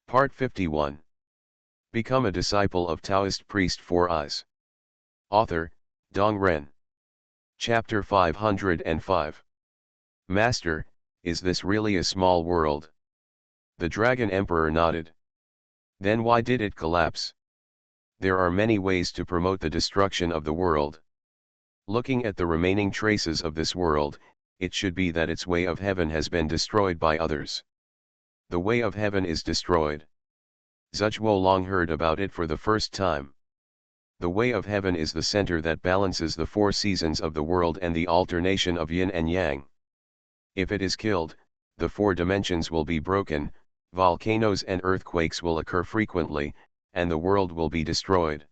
Part 51. Become a disciple of Taoist priest 4 eyes. Author, Dong Ren. Chapter 505. Master, is this really a small world? The Dragon Emperor nodded. Then why did it collapse? There are many ways to promote the destruction of the world. Looking at the remaining traces of this world, it should be that its way of heaven has been destroyed by others. The way of heaven is destroyed. Zhuo Long heard about it for the first time. The way of heaven is the center that balances the 4 seasons of the world and the alternation of yin and yang. If it is killed, the 4 dimensions will be broken, volcanoes and earthquakes will occur frequently, and the world will be destroyed.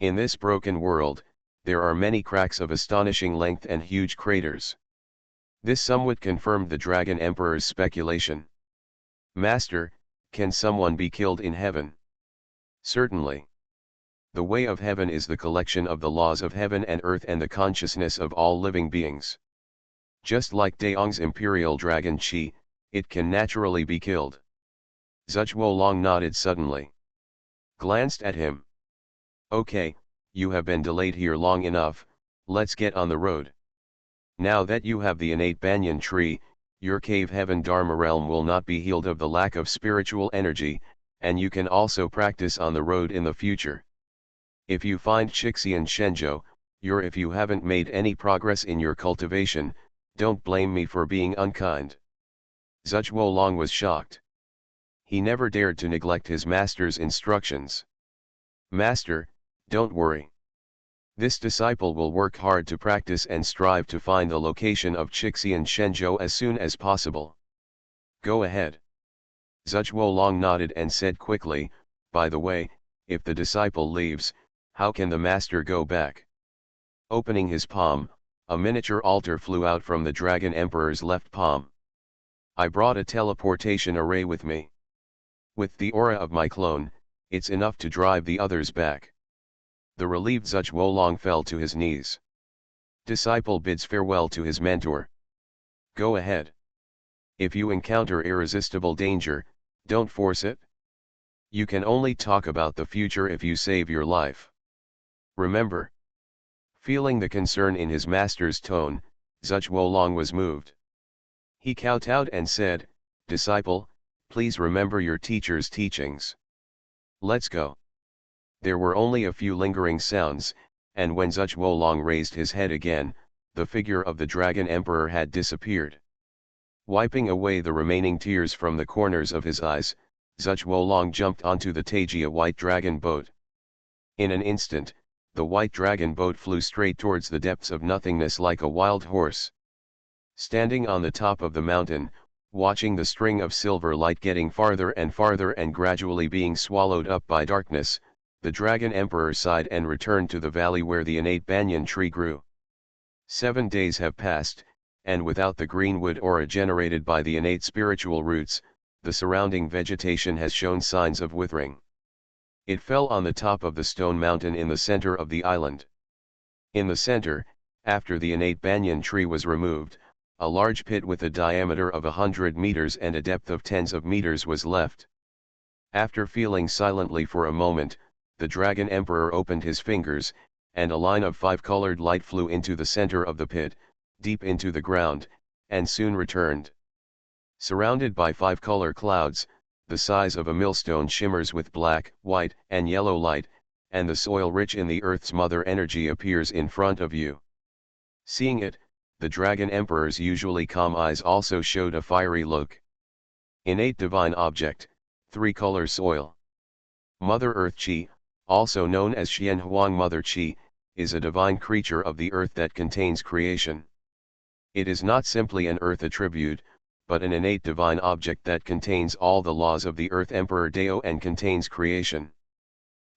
In this broken world, there are many cracks of astonishing length and huge craters. This somewhat confirmed the Dragon Emperor's speculation. Master, can someone be killed in heaven? Certainly. The way of heaven is the collection of the laws of heaven and earth and the consciousness of all living beings. Just like Daong's imperial dragon Qi, it can naturally be killed. Zhuo Long nodded suddenly. Glanced at him. Okay, you have been delayed here long enough, let's get on the road. Now that you have the innate banyan tree, your cave heaven Dharma realm will not be healed of the lack of spiritual energy, and you can also practice on the road in the future. If you find Chixian Shenzhou, if you haven't made any progress in your cultivation, don't blame me for being unkind. Zhuo Long was shocked. He never dared to neglect his master's instructions. Master, don't worry. This disciple will work hard to practice and strive to find the location of Chixian Shenzhou as soon as possible. Go ahead. Zhuo Long nodded and said quickly, by the way, if the disciple leaves, how can the master go back? Opening his palm, a miniature altar flew out from the Dragon Emperor's left palm. I brought a teleportation array with me. With the aura of my clone, it's enough to drive the others back. The relieved Zhuo Long fell to his knees. Disciple bids farewell to his mentor. Go ahead. If you encounter irresistible danger, don't force it. You can only talk about the future if you save your life. Remember. Feeling the concern in his master's tone, Zhuo Long was moved. He kowtowed and said, Disciple, please remember your teacher's teachings. Let's go. There were only a few lingering sounds, and when Zhuo Long raised his head again, the figure of the Dragon Emperor had disappeared. Wiping away the remaining tears from the corners of his eyes, Zhuo Long jumped onto the Taijia white dragon boat. In an instant, the white dragon boat flew straight towards the depths of nothingness like a wild horse. Standing on the top of the mountain, watching the string of silver light getting farther and gradually being swallowed up by darkness, the Dragon Emperor sighed and returned to the valley where the innate banyan tree grew. 7 days have passed, and without the greenwood aura generated by the innate spiritual roots, the surrounding vegetation has shown signs of withering. It fell on the top of the stone mountain in the center of the island. In the center, after the innate banyan tree was removed, a large pit with a diameter of 100 meters and a depth of tens of meters was left. After feeling silently for a moment, the Dragon Emperor opened his fingers, and a line of 5-colored light flew into the center of the pit, deep into the ground, and soon returned. Surrounded by 5-color clouds, the size of a millstone shimmers with black, white, and yellow light, and the soil rich in the earth's mother energy appears in front of you. Seeing it, the Dragon Emperor's usually calm eyes also showed a fiery look. Innate divine object, 3-color soil. Mother Earth Qi, also known as Xian Huang Mother Qi, is a divine creature of the earth that contains creation. It is not simply an earth attribute, but an innate divine object that contains all the laws of the Earth Emperor Dao and contains creation.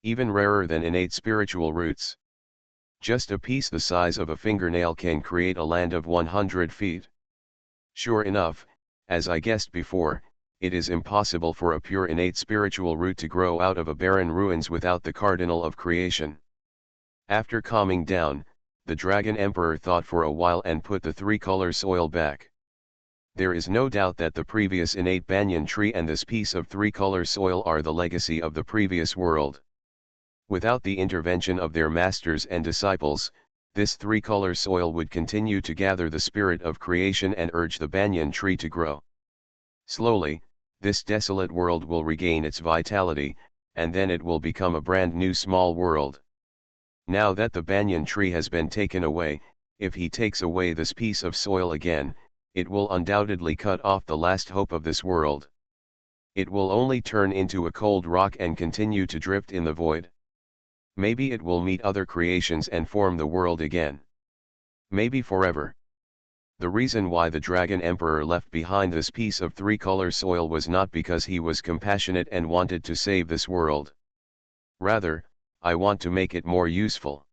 Even rarer than innate spiritual roots. Just a piece the size of a fingernail can create a land of 100 feet. Sure enough, as I guessed before, it is impossible for a pure innate spiritual root to grow out of a barren ruins without the cardinal of creation. After calming down, the Dragon Emperor thought for a while and put the 3-color soil back. There is no doubt that the previous innate banyan tree and this piece of three-color soil are the legacy of the previous world. Without the intervention of their masters and disciples, this three-color soil would continue to gather the spirit of creation and urge the banyan tree to grow. Slowly, this desolate world will regain its vitality, and then it will become a brand new small world. Now that the banyan tree has been taken away, if he takes away this piece of soil again, it will undoubtedly cut off the last hope of this world. It will only turn into a cold rock and continue to drift in the void. Maybe it will meet other creations and form the world again. Maybe forever. The reason why the Dragon Emperor left behind this piece of three-color soil was not because he was compassionate and wanted to save this world. Rather, I want to make it more useful.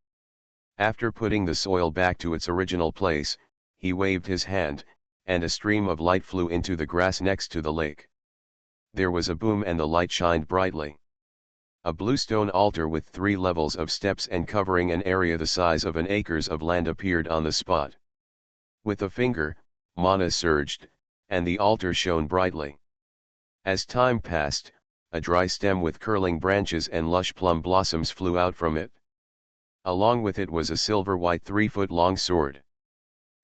After putting the soil back to its original place, he waved his hand, and a stream of light flew into the grass next to the lake. There was a boom and the light shined brightly. A blue stone altar with 3 levels of steps and covering an area the size of an acres of land appeared on the spot. With a finger, mana surged, and the altar shone brightly. As time passed, a dry stem with curling branches and lush plum blossoms flew out from it. Along with it was a silver-white 3-foot-long sword.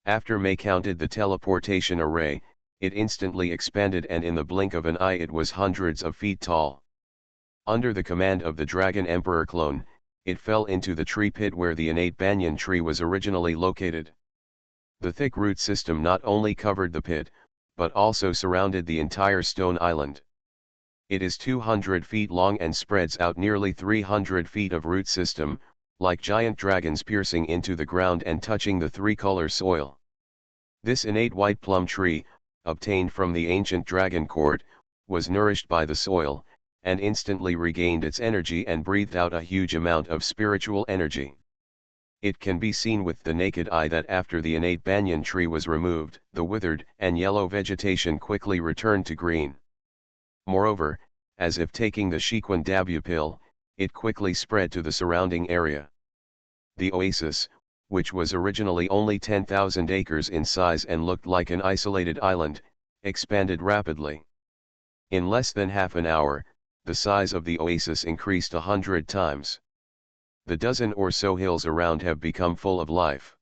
After May counted the teleportation array, it instantly expanded, and in the blink of an eye it was hundreds of feet tall. Under the command of the Dragon Emperor clone, it fell into the tree pit where the innate banyan tree was originally located. The thick root system not only covered the pit, but also surrounded the entire stone island. It is 200 feet long and spreads out nearly 300 feet of root system, like giant dragons piercing into the ground and touching the three-color soil. This innate white plum tree, obtained from the ancient dragon court, was nourished by the soil, and instantly regained its energy and breathed out a huge amount of spiritual energy. It can be seen with the naked eye that after the innate banyan tree was removed, the withered and yellow vegetation quickly returned to green. Moreover, as if taking the Shiquan Dabu pill, it quickly spread to the surrounding area. The oasis, which was originally only 10,000 acres in size and looked like an isolated island, expanded rapidly. In less than half an hour, the size of the oasis increased 100 times. The dozen or so hills around have become full of life.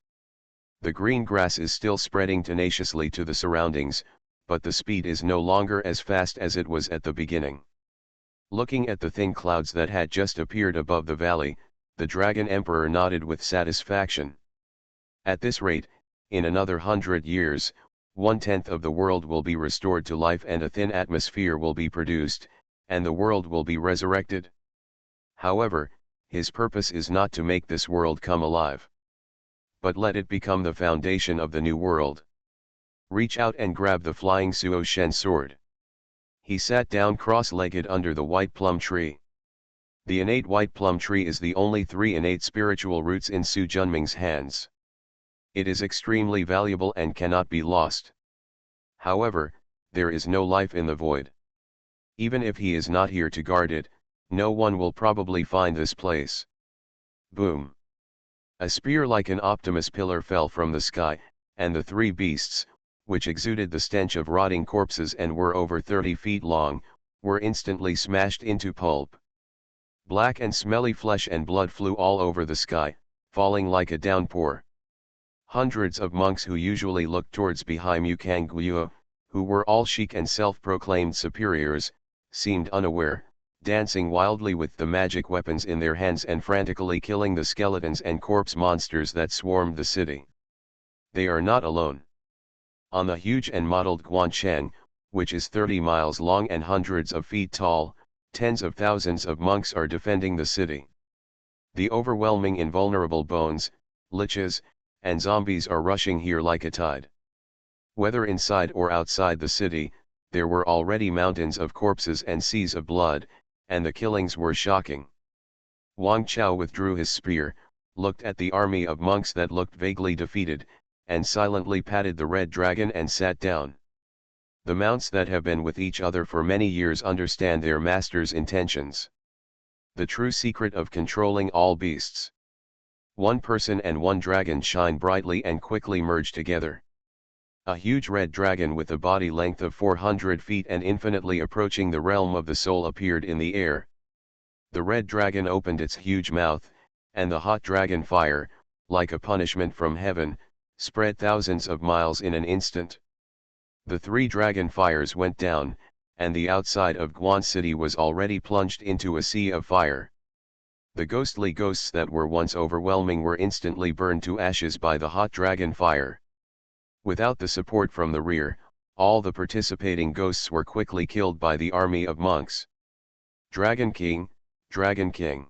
The green grass is still spreading tenaciously to the surroundings, but the speed is no longer as fast as it was at the beginning. Looking at the thin clouds that had just appeared above the valley, the Dragon Emperor nodded with satisfaction. At this rate, in another 100 years, 1/10 of the world will be restored to life and a thin atmosphere will be produced, and the world will be resurrected. However, his purpose is not to make this world come alive, but let it become the foundation of the new world. Reach out and grab the flying Suo Shen sword. He sat down cross-legged under the white plum tree. The innate white plum tree is the only 3 innate spiritual roots in Su Junming's hands. It is extremely valuable and cannot be lost. However, there is no life in the void. Even if he is not here to guard it, no one will probably find this place. Boom! A spear like an Optimus pillar fell from the sky, and the 3 beasts, which exuded the stench of rotting corpses and were over 30 feet long, were instantly smashed into pulp. Black and smelly flesh and blood flew all over the sky, falling like a downpour. Hundreds of monks who usually looked towards Bihaimu Kangguo, who were all chic and self-proclaimed superiors, seemed unaware, dancing wildly with the magic weapons in their hands and frantically killing the skeletons and corpse monsters that swarmed the city. They are not alone. On the huge and mottled Guancheng, which is 30 miles long and hundreds of feet tall, tens of thousands of monks are defending the city. The overwhelming invulnerable bones, liches, and zombies are rushing here like a tide. Whether inside or outside the city, there were already mountains of corpses and seas of blood, and the killings were shocking. Wang Chao withdrew his spear, looked at the army of monks that looked vaguely defeated, and silently patted the red dragon and sat down. The mounts that have been with each other for many years understand their master's intentions. The true secret of controlling all beasts. One person and one dragon shine brightly and quickly merge together. A huge red dragon with a body length of 400 feet and infinitely approaching the realm of the soul appeared in the air. The red dragon opened its huge mouth, and the hot dragon fire, like a punishment from heaven, spread thousands of miles in an instant. The 3 dragon fires went down, and the outside of Guan City was already plunged into a sea of fire. The ghostly ghosts that were once overwhelming were instantly burned to ashes by the hot dragon fire. Without the support from the rear, all the participating ghosts were quickly killed by the army of monks. Dragon King, Dragon King.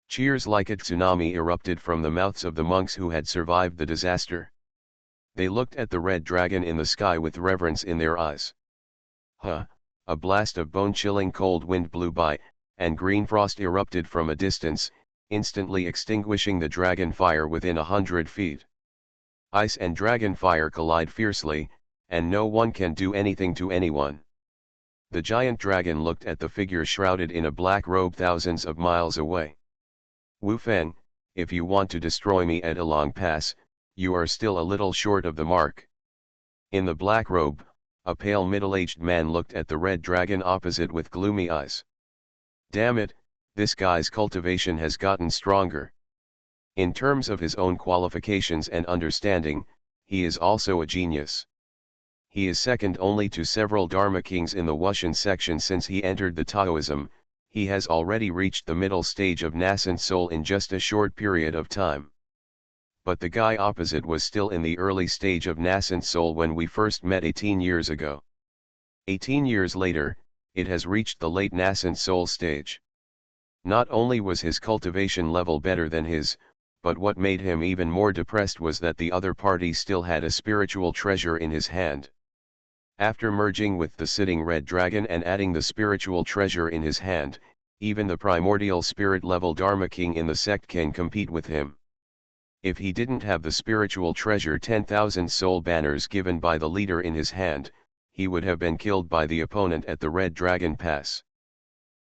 Cheers like a tsunami erupted from the mouths of the monks who had survived the disaster. They looked at the red dragon in the sky with reverence in their eyes. Huh! A blast of bone-chilling cold wind blew by, and green frost erupted from a distance, instantly extinguishing the dragon fire within 100 feet. Ice and dragon fire collide fiercely, and no one can do anything to anyone. The giant dragon looked at the figure shrouded in a black robe thousands of miles away. Wu Feng, if you want to destroy me at Along Pass, you are still a little short of the mark. In the black robe, a pale middle-aged man looked at the red dragon opposite with gloomy eyes. Damn it, this guy's cultivation has gotten stronger. In terms of his own qualifications and understanding, he is also a genius. He is second only to several Dharma kings in the Wushan section since he entered the Taoism. He has already reached the middle stage of nascent soul in just a short period of time. But the guy opposite was still in the early stage of nascent soul when we first met 18 years ago. 18 years later, it has reached the late nascent soul stage. Not only was his cultivation level better than his, but what made him even more depressed was that the other party still had a spiritual treasure in his hand. After merging with the sitting red dragon and adding the spiritual treasure in his hand, even the primordial spirit level Dharma king in the sect can compete with him. If he didn't have the spiritual treasure 10,000 soul banners given by the leader in his hand, he would have been killed by the opponent at the Red Dragon Pass.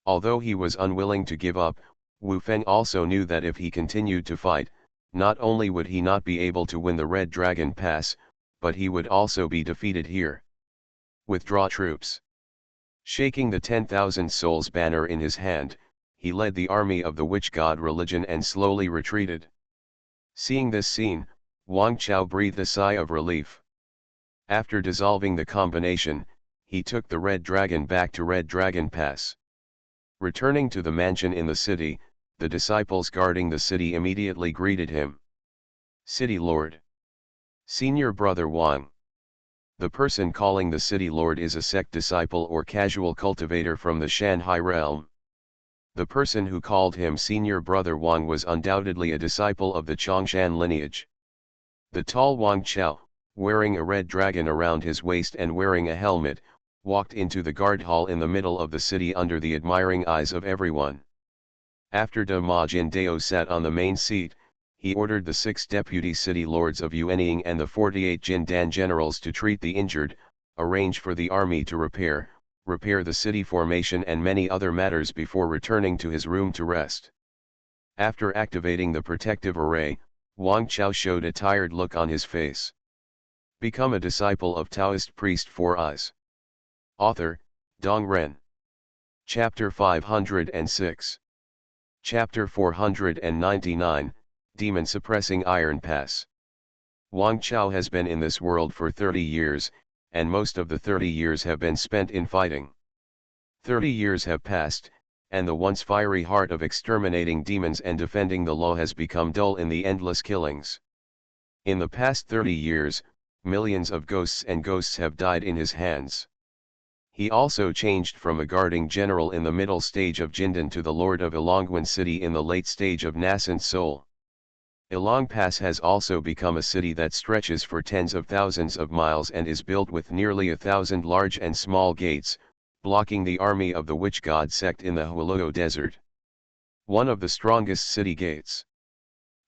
Although he was unwilling to give up, Wu Feng also knew that if he continued to fight, not only would he not be able to win the Red Dragon Pass, but he would also be defeated here. Withdraw troops. Shaking the 10,000 souls banner in his hand, he led the army of the witch god religion and slowly retreated. Seeing this scene, Wang Chao breathed a sigh of relief. After dissolving the combination, he took the Red Dragon back to Red Dragon Pass. Returning to the mansion in the city, the disciples guarding the city immediately greeted him. City Lord. Senior Brother Wang. The person calling the City Lord is a sect disciple or casual cultivator from the Shanhai realm. The person who called him Senior Brother Wang was undoubtedly a disciple of the Chongshan lineage. The tall Wang Chao, wearing a red dragon around his waist and wearing a helmet, walked into the guard hall in the middle of the city under the admiring eyes of everyone. After De Ma Jin Dao sat on the main seat, he ordered the 6 deputy city lords of Yuanying and the 48 Jin Dan generals to treat the injured, arrange for the army to repair the city formation and many other matters before returning to his room to rest. After activating the protective array, Wang Chao showed a tired look on his face. Become a disciple of Taoist priest Four Eyes. Author, Dong Ren. Chapter 506. Chapter 499, Demon Suppressing Iron Pass. Wang Chao has been in this world for 30 years, and most of the 30 years have been spent in fighting. 30 years have passed, and the once fiery heart of exterminating demons and defending the law has become dull in the endless killings. In the past 30 years, millions of ghosts and ghosts have died in his hands. He also changed from a guarding general in the middle stage of Jindan to the lord of Ilongguan city in the late stage of nascent soul. Ilong Pass has also become a city that stretches for tens of thousands of miles and is built with nearly 1,000 large and small gates, blocking the army of the witch god sect in the Hualuo Desert. One of the strongest city gates.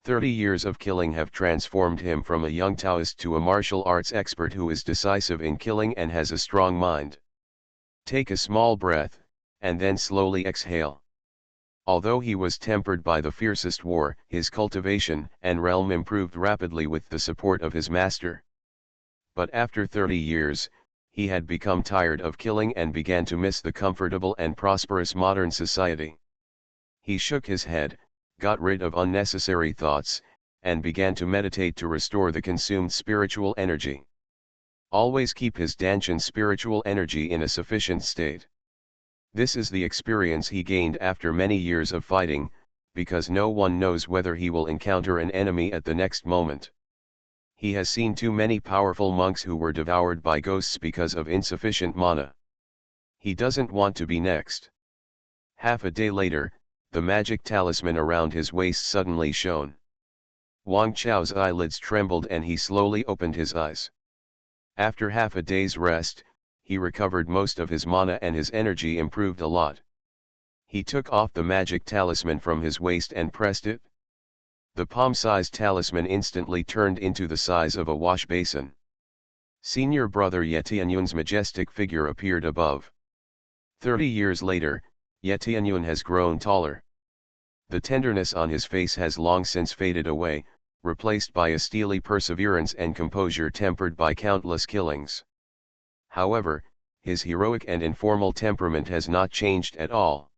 30 years of killing have transformed him from a young Taoist to a martial arts expert who is decisive in killing and has a strong mind. Take a small breath, and then slowly exhale. Although he was tempered by the fiercest war, his cultivation and realm improved rapidly with the support of his master. But after 30 years, he had become tired of killing and began to miss the comfortable and prosperous modern society. He shook his head, got rid of unnecessary thoughts, and began to meditate to restore the consumed spiritual energy. Always keep his Danshan spiritual energy in a sufficient state. This is the experience he gained after many years of fighting, because no one knows whether he will encounter an enemy at the next moment. He has seen too many powerful monks who were devoured by ghosts because of insufficient mana. He doesn't want to be next. Half a day later, the magic talisman around his waist suddenly shone. Wang Chao's eyelids trembled and he slowly opened his eyes. After half a day's rest, he recovered most of his mana and his energy improved a lot. He took off the magic talisman from his waist and pressed it. The palm-sized talisman instantly turned into the size of a wash basin. Senior brother Yetianyun's majestic figure appeared above. 30 years later, Yetianyun has grown taller. The tenderness on his face has long since faded away, replaced by a steely perseverance and composure tempered by countless killings. However, his heroic and informal temperament has not changed at all.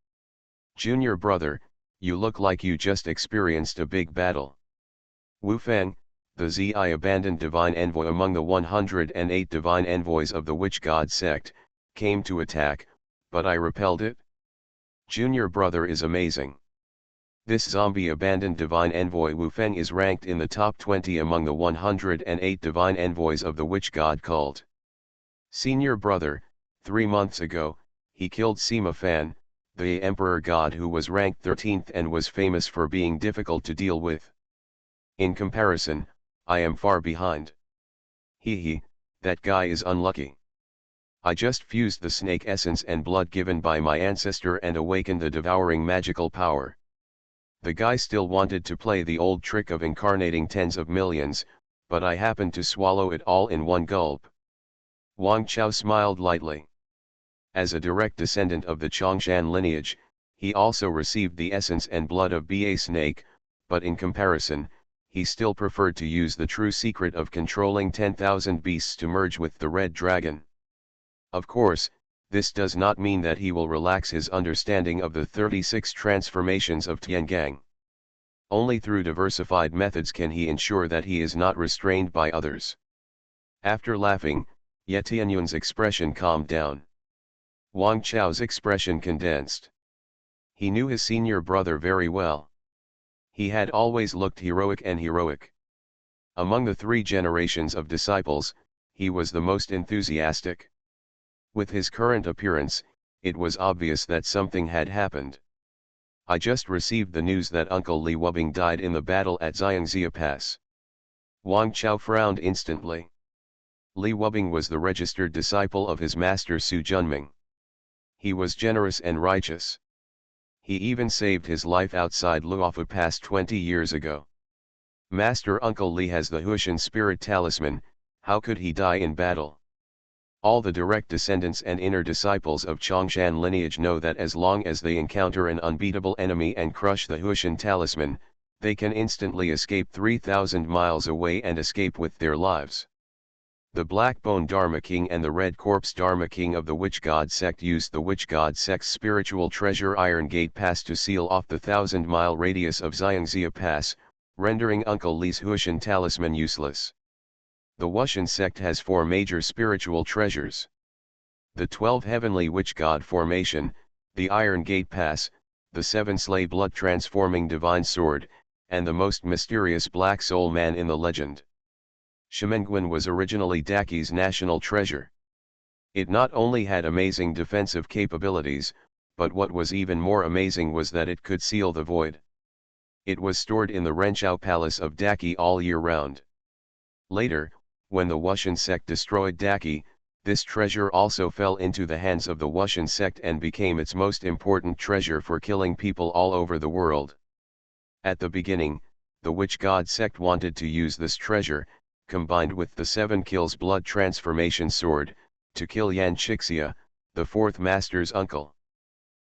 Junior brother, you look like you just experienced a big battle. Wu Feng, the Zi abandoned divine envoy among the 108 divine envoys of the witch god sect, came to attack, but I repelled it. Junior brother is amazing. This zombie abandoned divine envoy Wu Feng is ranked in the top 20 among the 108 divine envoys of the witch god cult. Senior brother, 3 months ago, he killed Sima Fan, the emperor god who was ranked 13th and was famous for being difficult to deal with. In comparison, I am far behind. Hee, that guy is unlucky. I just fused the snake essence and blood given by my ancestor and awakened the devouring magical power. The guy still wanted to play the old trick of incarnating tens of millions, but I happened to swallow it all in one gulp. Wang Chao smiled lightly. As a direct descendant of the Chongshan lineage, he also received the essence and blood of Ba Snake, but in comparison, he still preferred to use the true secret of controlling 10,000 beasts to merge with the Red Dragon. Of course, this does not mean that he will relax his understanding of the 36 transformations of Tiangang. Only through diversified methods can he ensure that he is not restrained by others. After laughing, Yetianyun's expression calmed down. Wang Chao's expression condensed. He knew his senior brother very well. He had always looked heroic and heroic. Among the 3 generations of disciples, he was the most enthusiastic. With his current appearance, it was obvious that something had happened. I just received the news that Uncle Li Wubing died in the battle at Xiangxia Pass. Wang Chao frowned instantly. Li Wubing was the registered disciple of his master Su Junming. He was generous and righteous. He even saved his life outside Luofu Pass 20 years ago. Master Uncle Li has the Huishan spirit talisman, how could he die in battle? All the direct descendants and inner disciples of Chongshan lineage know that as long as they encounter an unbeatable enemy and crush the Huishan talisman, they can instantly escape 3,000 miles away and escape with their lives. The Black-Bone Dharma King and the Red Corpse Dharma King of the Witch God sect used the Witch God sect's spiritual treasure Iron Gate Pass to seal off the 1,000-mile radius of Xiangxia Pass, rendering Uncle Li's Huishan talisman useless. The Wushan sect has 4 major spiritual treasures. The 12 Heavenly Witch God Formation, the Iron Gate Pass, the 7 Slay Blood Transforming Divine Sword, and the most mysterious Black Soul Man in the legend. Shimengguan was originally Daki's national treasure. It not only had amazing defensive capabilities, but what was even more amazing was that it could seal the void. It was stored in the Renshao Palace of Daki all year round. Later, when the Wushan sect destroyed Daki, this treasure also fell into the hands of the Wushan sect and became its most important treasure for killing people all over the world. At the beginning, the Witch God sect wanted to use this treasure, combined with the 7 kills blood transformation sword, to kill Yan Chixia, the 4th master's uncle.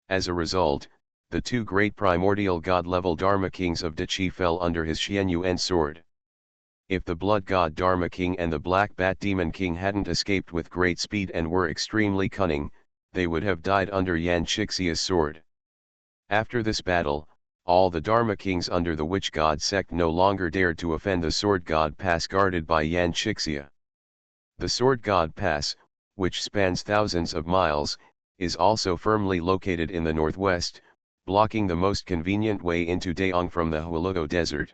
As a result, the 2 great primordial god-level Dharma kings of Dachi fell under his Xianyuan sword. If the Blood God Dharma King and the Black Bat Demon King hadn't escaped with great speed and were extremely cunning, they would have died under Yan Shixia's sword. After this battle, all the Dharma Kings under the Witch God sect no longer dared to offend the Sword God Pass guarded by Yan Shixia. The Sword God Pass, which spans thousands of miles, is also firmly located in the northwest, blocking the most convenient way into Daong from the Hulago Desert.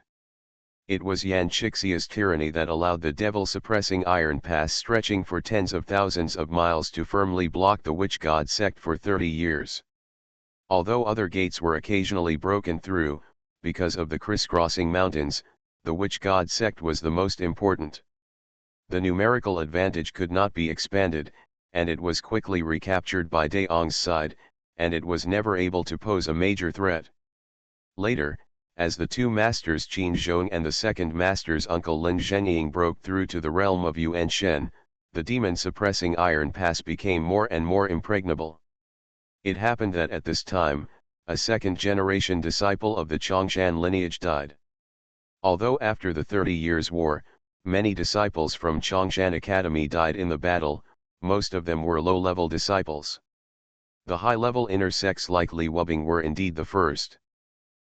It was Yan Shixia's tyranny that allowed the devil-suppressing Iron Pass stretching for tens of thousands of miles to firmly block the Witch God sect for 30 years. Although other gates were occasionally broken through, because of the crisscrossing mountains, the Witch God sect was the most important. The numerical advantage could not be expanded, and it was quickly recaptured by Daong's side, and it was never able to pose a major threat. Later, as the two masters Qin Zhong and the second master's uncle Lin Zhenying broke through to the realm of Yuan Shen, the demon-suppressing Iron Pass became more and more impregnable. It happened that at this time, a second-generation disciple of the Chongshan lineage died. Although after the 30 Years' War, many disciples from Chongshan Academy died in the battle, most of them were low-level disciples. The high-level inner sects like Li Wubing were indeed the first.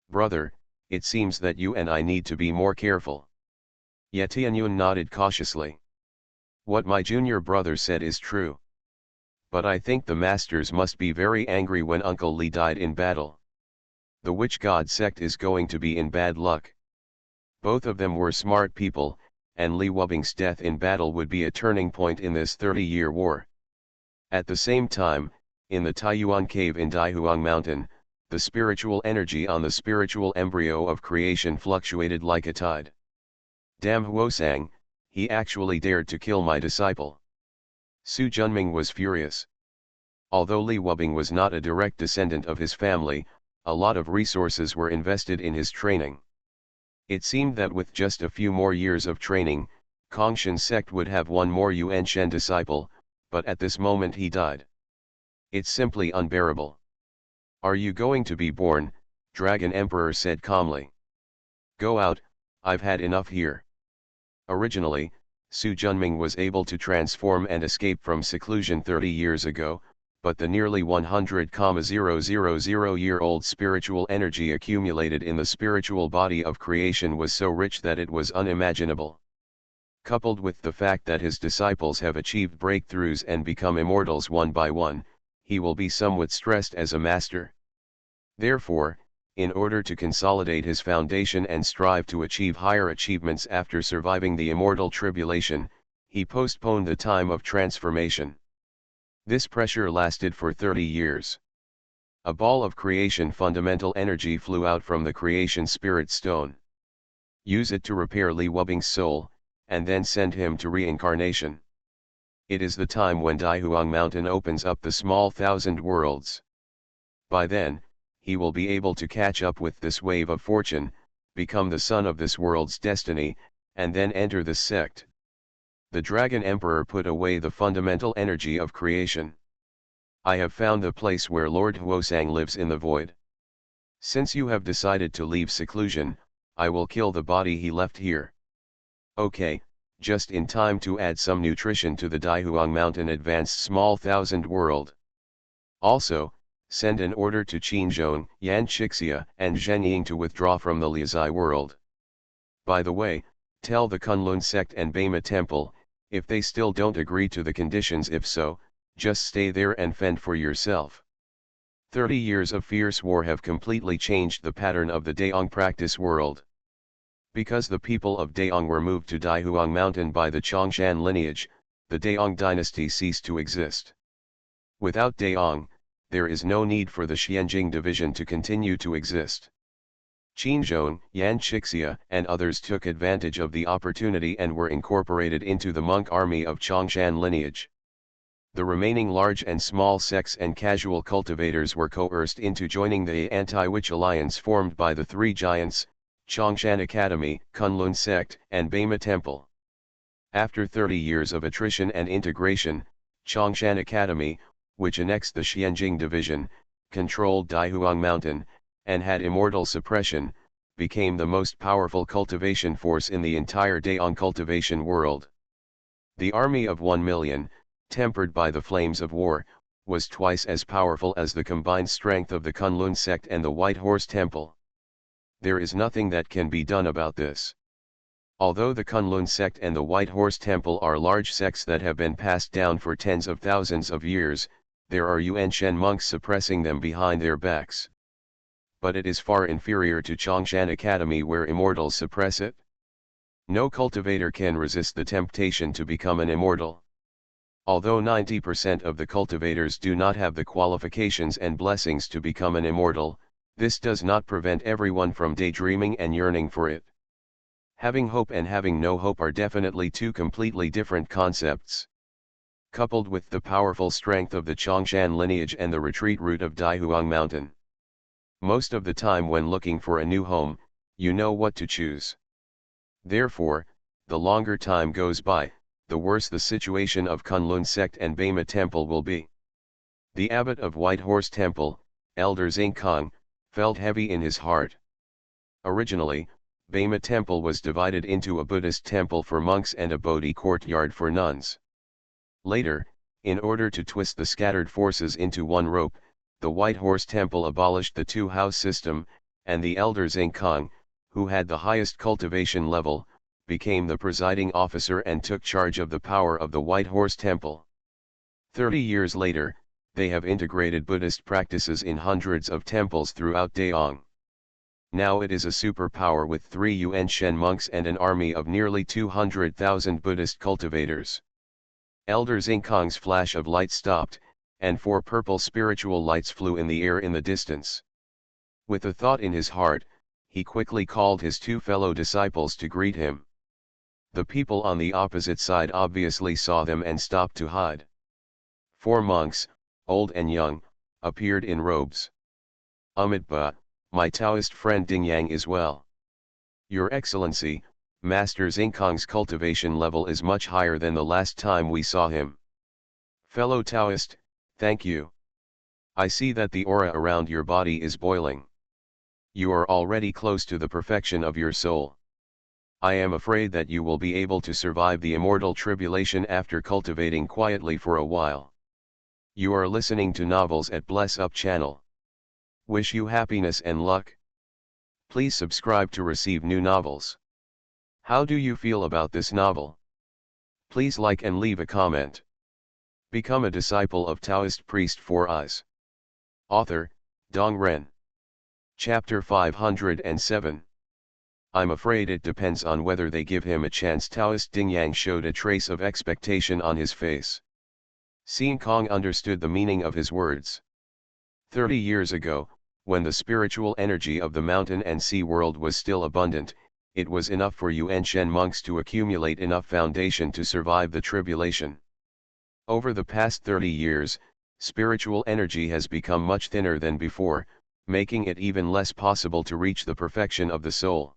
"Brother, it seems that you and I need to be more careful." Ye Tianyun nodded cautiously. "What my junior brother said is true. But I think the masters must be very angry when Uncle Li died in battle. The Witch God sect is going to be in bad luck. Both of them were smart people, and Li Wubing's death in battle would be a turning point in this 30-year war." At the same time, in the Taiyuan cave in Daihuang Mountain, the spiritual energy on the spiritual embryo of creation fluctuated like a tide. "Damn Huosang, he actually dared to kill my disciple." Su Junming was furious. Although Li Wubing was not a direct descendant of his family, a lot of resources were invested in his training. It seemed that with just a few more years of training, Kongshan sect would have one more Yuan Shen disciple, but at this moment he died. It's simply unbearable. "Are you going to be born?" Dragon Emperor said calmly. "Go out, I've had enough here." Originally, Su Junming was able to transform and escape from seclusion 30 years ago, but the nearly 100,000-year-old spiritual energy accumulated in the spiritual body of creation was so rich that it was unimaginable. Coupled with the fact that his disciples have achieved breakthroughs and become immortals one by one, he will be somewhat stressed as a master. Therefore, in order to consolidate his foundation and strive to achieve higher achievements after surviving the immortal tribulation, he postponed the time of transformation. This pressure lasted for 30 years. A ball of creation fundamental energy flew out from the creation spirit stone. Use it to repair Li Wubing's soul, and then send him to reincarnation. It is the time when Daihuang Mountain opens up the small thousand worlds. By then, he will be able to catch up with this wave of fortune, become the son of this world's destiny, and then enter this sect. The Dragon Emperor put away the fundamental energy of creation. "I have found the place where Lord Huosang lives in the void. Since you have decided to leave seclusion, I will kill the body he left here." "Okay, just in time to add some nutrition to the Daihuang Mountain Advanced Small Thousand World. Also, send an order to Qinzhong, Yan Shixia and Zhenying to withdraw from the Liuzai world. By the way, tell the Kunlun sect and Bema Temple, if they still don't agree to the conditions, if so, just stay there and fend for yourself." 30 years of fierce war have completely changed the pattern of the Daong practice world. Because the people of Daong were moved to Daihuang Mountain by the Chongshan lineage, the Daong dynasty ceased to exist. Without Daong, there is no need for the Xianjing division to continue to exist. Qinzhong, Yan Shixia and others took advantage of the opportunity and were incorporated into the monk army of Chongshan lineage. The remaining large and small sects and casual cultivators were coerced into joining the anti-witch alliance formed by the three giants, Chongshan Academy, Kunlun sect, and Bema Temple. After 30 years of attrition and integration, Chongshan Academy, which annexed the Xianjing division, controlled Daihuang Mountain, and had immortal suppression, became the most powerful cultivation force in the entire Daong cultivation world. The army of 1 million, tempered by the flames of war, was twice as powerful as the combined strength of the Kunlun sect and the White Horse Temple. There is nothing that can be done about this. Although the Kunlun sect and the White Horse Temple are large sects that have been passed down for tens of thousands of years, there are Yuan Shen monks suppressing them behind their backs. But it is far inferior to Chongshan Academy where immortals suppress it. No cultivator can resist the temptation to become an immortal. Although 90% of the cultivators do not have the qualifications and blessings to become an immortal, this does not prevent everyone from daydreaming and yearning for it. Having hope and having no hope are definitely two completely different concepts. Coupled with the powerful strength of the Chongshan lineage and the retreat route of Daihuang Mountain. Most of the time when looking for a new home, you know what to choose. Therefore, the longer time goes by, the worse the situation of Kunlun sect and Bema Temple will be. The abbot of White Horse Temple, Elder Xingkong, felt heavy in his heart. Originally, Bema Temple was divided into a Buddhist temple for monks and a Bodhi courtyard for nuns. Later, in order to twist the scattered forces into one rope, the White Horse Temple abolished the two-house system, and the Elder Xingkong, who had the highest cultivation level, became the presiding officer and took charge of the power of the White Horse Temple. 30 years later, they have integrated Buddhist practices in hundreds of temples throughout Daong. Now it is a superpower with 3 Yuan Shen monks and an army of nearly 200,000 Buddhist cultivators. Elder Xingkong's flash of light stopped, and 4 purple spiritual lights flew in the air in the distance. With a thought in his heart, he quickly called his 2 fellow disciples to greet him. The people on the opposite side obviously saw them and stopped to hide. 4 monks, old and young, appeared in robes. Amitabha, my Taoist friend Dingyang is well. Your Excellency, Master Xingkong's cultivation level is much higher than the last time we saw him. Fellow Taoist, thank you. I see that the aura around your body is boiling. You are already close to the perfection of your soul. I am afraid that you will be able to survive the immortal tribulation after cultivating quietly for a while. You are listening to novels at Bless Up channel. Wish you happiness and luck. Please subscribe to receive new novels. How do you feel about this novel? Please like and leave a comment. Become a disciple of Taoist priest 4 Eyes. Author, Dong Ren. Chapter 507. I'm afraid it depends on whether they give him a chance. Taoist Dingyang showed a trace of expectation on his face. Xingkong understood the meaning of his words. 30 years ago, when the spiritual energy of the mountain and sea world was still abundant, it was enough for Yuan Shen monks to accumulate enough foundation to survive the tribulation. Over the past 30 years, spiritual energy has become much thinner than before, making it even less possible to reach the perfection of the soul.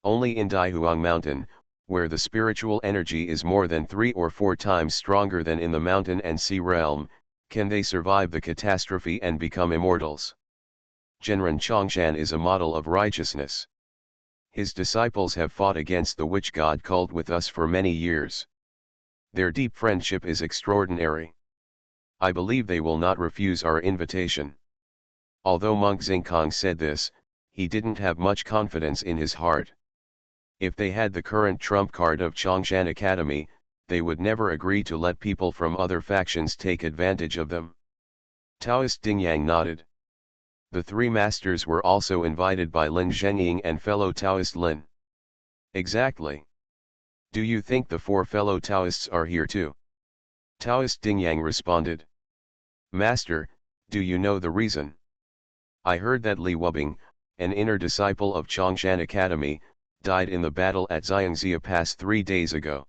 Only in Daihuang Mountain, where the spiritual energy is more than 3 or 4 times stronger than in the mountain and sea realm, can they survive the catastrophe and become immortals. Genren Chongshan is a model of righteousness. His disciples have fought against the witch god cult with us for many years. Their deep friendship is extraordinary. I believe they will not refuse our invitation. Although Monk Xingkong said this, he didn't have much confidence in his heart. If they had the current trump card of Chongshan Academy, they would never agree to let people from other factions take advantage of them. Taoist Dingyang nodded. The 3 masters were also invited by Lin Zhengying and fellow Taoist Lin. Exactly. Do you think the 4 fellow Taoists are here too? Taoist Dingyang responded. Master, do you know the reason? I heard that Li Wubing, an inner disciple of Chongshan Academy, died in the battle at Xiangxia Pass 3 days ago.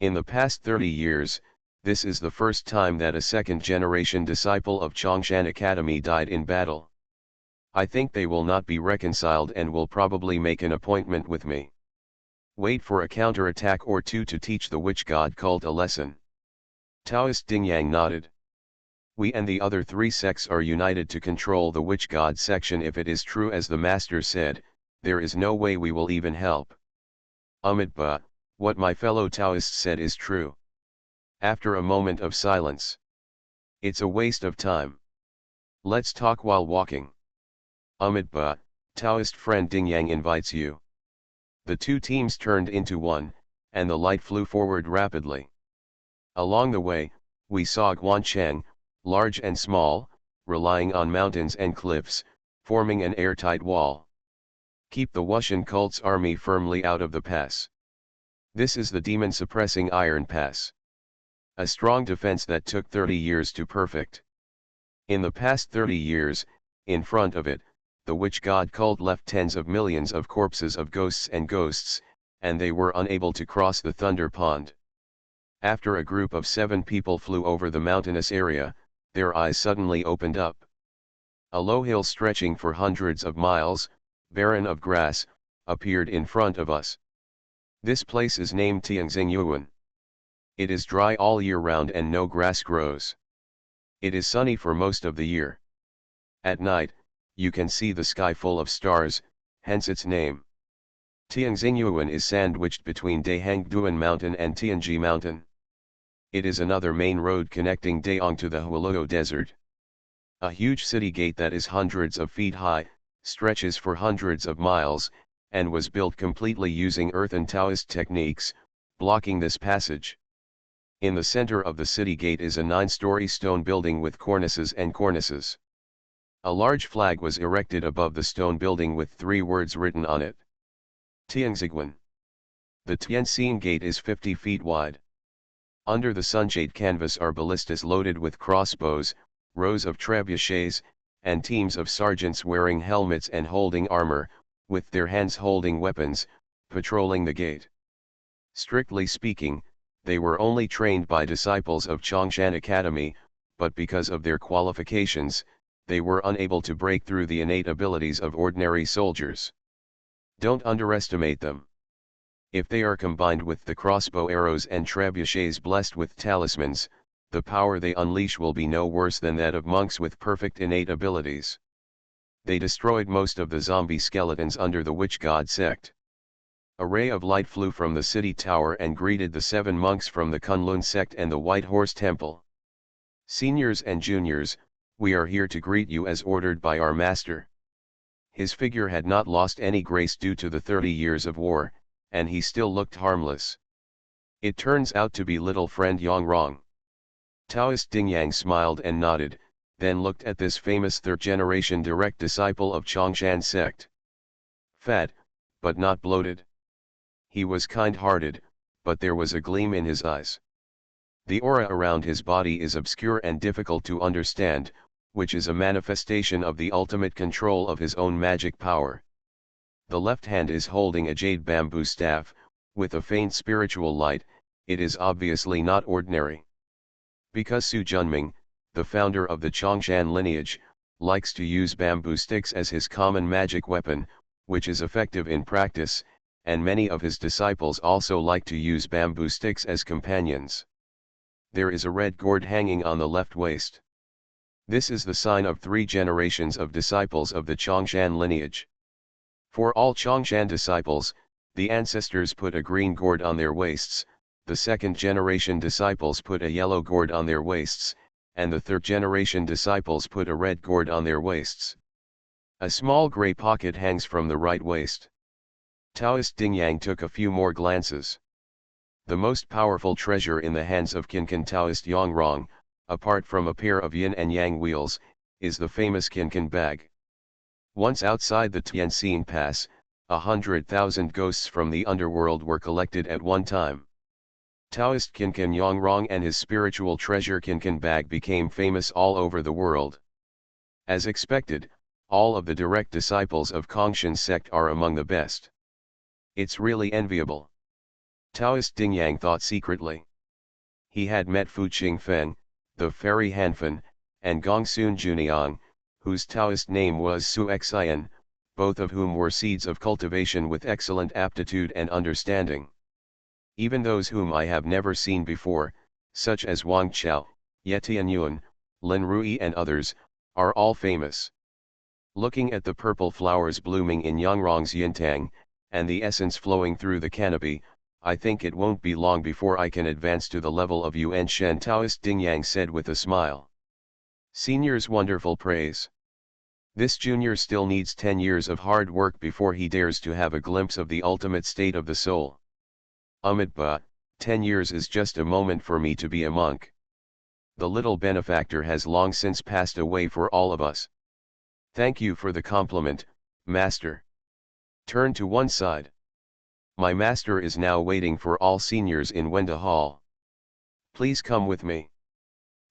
In the past 30 years, this is the first time that a second-generation disciple of Chongshan Academy died in battle. I think they will not be reconciled and will probably make an appointment with me. Wait for a counterattack or 2 to teach the witch god cult a lesson. Taoist Dingyang nodded. We and the other 3 sects are united to control the witch god section. If it is true as the master said, there is no way we will even help. But what my fellow Taoist said is true. After a moment of silence. It's a waste of time. Let's talk while walking. But Taoist friend Ding Yang invites you. The two teams turned into one, and the light flew forward rapidly. Along the way, we saw Guancheng, large and small, relying on mountains and cliffs, forming an airtight wall. Keep the Wushan cult's army firmly out of the pass. This is the demon-suppressing Iron Pass. A strong defense that took 30 years to perfect. In the past 30 years, in front of it, the witch god cult left tens of millions of corpses of ghosts, and they were unable to cross the Thunder Pond. After a group of 7 people flew over the mountainous area, their eyes suddenly opened up. A low hill stretching for hundreds of miles, barren of grass, appeared in front of us. This place is named Tianxingyuan. It is dry all year round and no grass grows. It is sunny for most of the year. At night, you can see the sky full of stars, hence its name. Tianxingyuan is sandwiched between Dahangduan Mountain and Tianji Mountain. It is another main road connecting Daong to the Hualuo Desert. A huge city gate that is hundreds of feet high, stretches for hundreds of miles, and was built completely using earthen Taoist techniques, blocking this passage. In the center of the city gate is a 9-story stone building with cornices and cornices. A large flag was erected above the stone building with 3 words written on it. Tianxiguan. The Tianxin gate is 50 feet wide. Under the sunshade canvas are ballistas loaded with crossbows, rows of trebuchets, and teams of sergeants wearing helmets and holding armor, with their hands holding weapons, patrolling the gate. Strictly speaking, they were only trained by disciples of Chongshan Academy, but because of their qualifications, they were unable to break through the innate abilities of ordinary soldiers. Don't underestimate them. If they are combined with the crossbow arrows and trebuchets blessed with talismans, the power they unleash will be no worse than that of monks with perfect innate abilities. They destroyed most of the zombie skeletons under the witch god sect. A ray of light flew from the city tower and greeted the 7 monks from the Kunlun sect and the White Horse Temple. Seniors and juniors, we are here to greet you as ordered by our master. His figure had not lost any grace due to the 30 years of war, and he still looked harmless. It turns out to be little friend Yang Rong. Taoist Ding Yang smiled and nodded, then looked at this famous 3rd-generation direct disciple of Chongshan sect. Fat, but not bloated. He was kind-hearted, but there was a gleam in his eyes. The aura around his body is obscure and difficult to understand, which is a manifestation of the ultimate control of his own magic power. The left hand is holding a jade bamboo staff, with a faint spiritual light. It is obviously not ordinary. Because Su Junming, the founder of the Chongshan lineage, likes to use bamboo sticks as his common magic weapon, which is effective in practice, and many of his disciples also like to use bamboo sticks as companions. There is a red gourd hanging on the left waist. This is the sign of 3 generations of disciples of the Chongshan lineage. For all Chongshan disciples, the ancestors put a green gourd on their waists, the 2nd-generation disciples put a yellow gourd on their waists, and the 3rd-generation disciples put a red gourd on their waists. A small gray pocket hangs from the right waist. Taoist Ding Yang took a few more glances. The most powerful treasure in the hands of Kinkan Taoist Yang Rong, apart from a pair of yin and yang wheels, is the famous Kinkan bag. Once outside the Tianxin Pass, 100,000 ghosts from the underworld were collected at one time. Taoist Kinkan Yang Rong and his spiritual treasure Kinkan bag became famous all over the world. As expected, all of the direct disciples of Kongshan sect are among the best. It's really enviable. Taoist Ding Yang thought secretly. He had met Fu Qingfen, the fairy Hanfen, and Gongsun Juniang, whose Taoist name was Su Xian, both of whom were seeds of cultivation with excellent aptitude and understanding. Even those whom I have never seen before, such as Wang Chao, Ye Tianyuan, Lin Rui and others, are all famous. Looking at the purple flowers blooming in Yangrong's Yintang, and the essence flowing through the canopy, I think it won't be long before I can advance to the level of Yuan Shen Taoist, Ding Yang said with a smile. Senior's wonderful praise. This junior still needs 10 years of hard work before he dares to have a glimpse of the ultimate state of the soul. But 10 years is just a moment for me to be a monk. The little benefactor has long since passed away for all of us. Thank you for the compliment, master. Turn to one side. My master is now waiting for all seniors in Wenda Hall. Please come with me.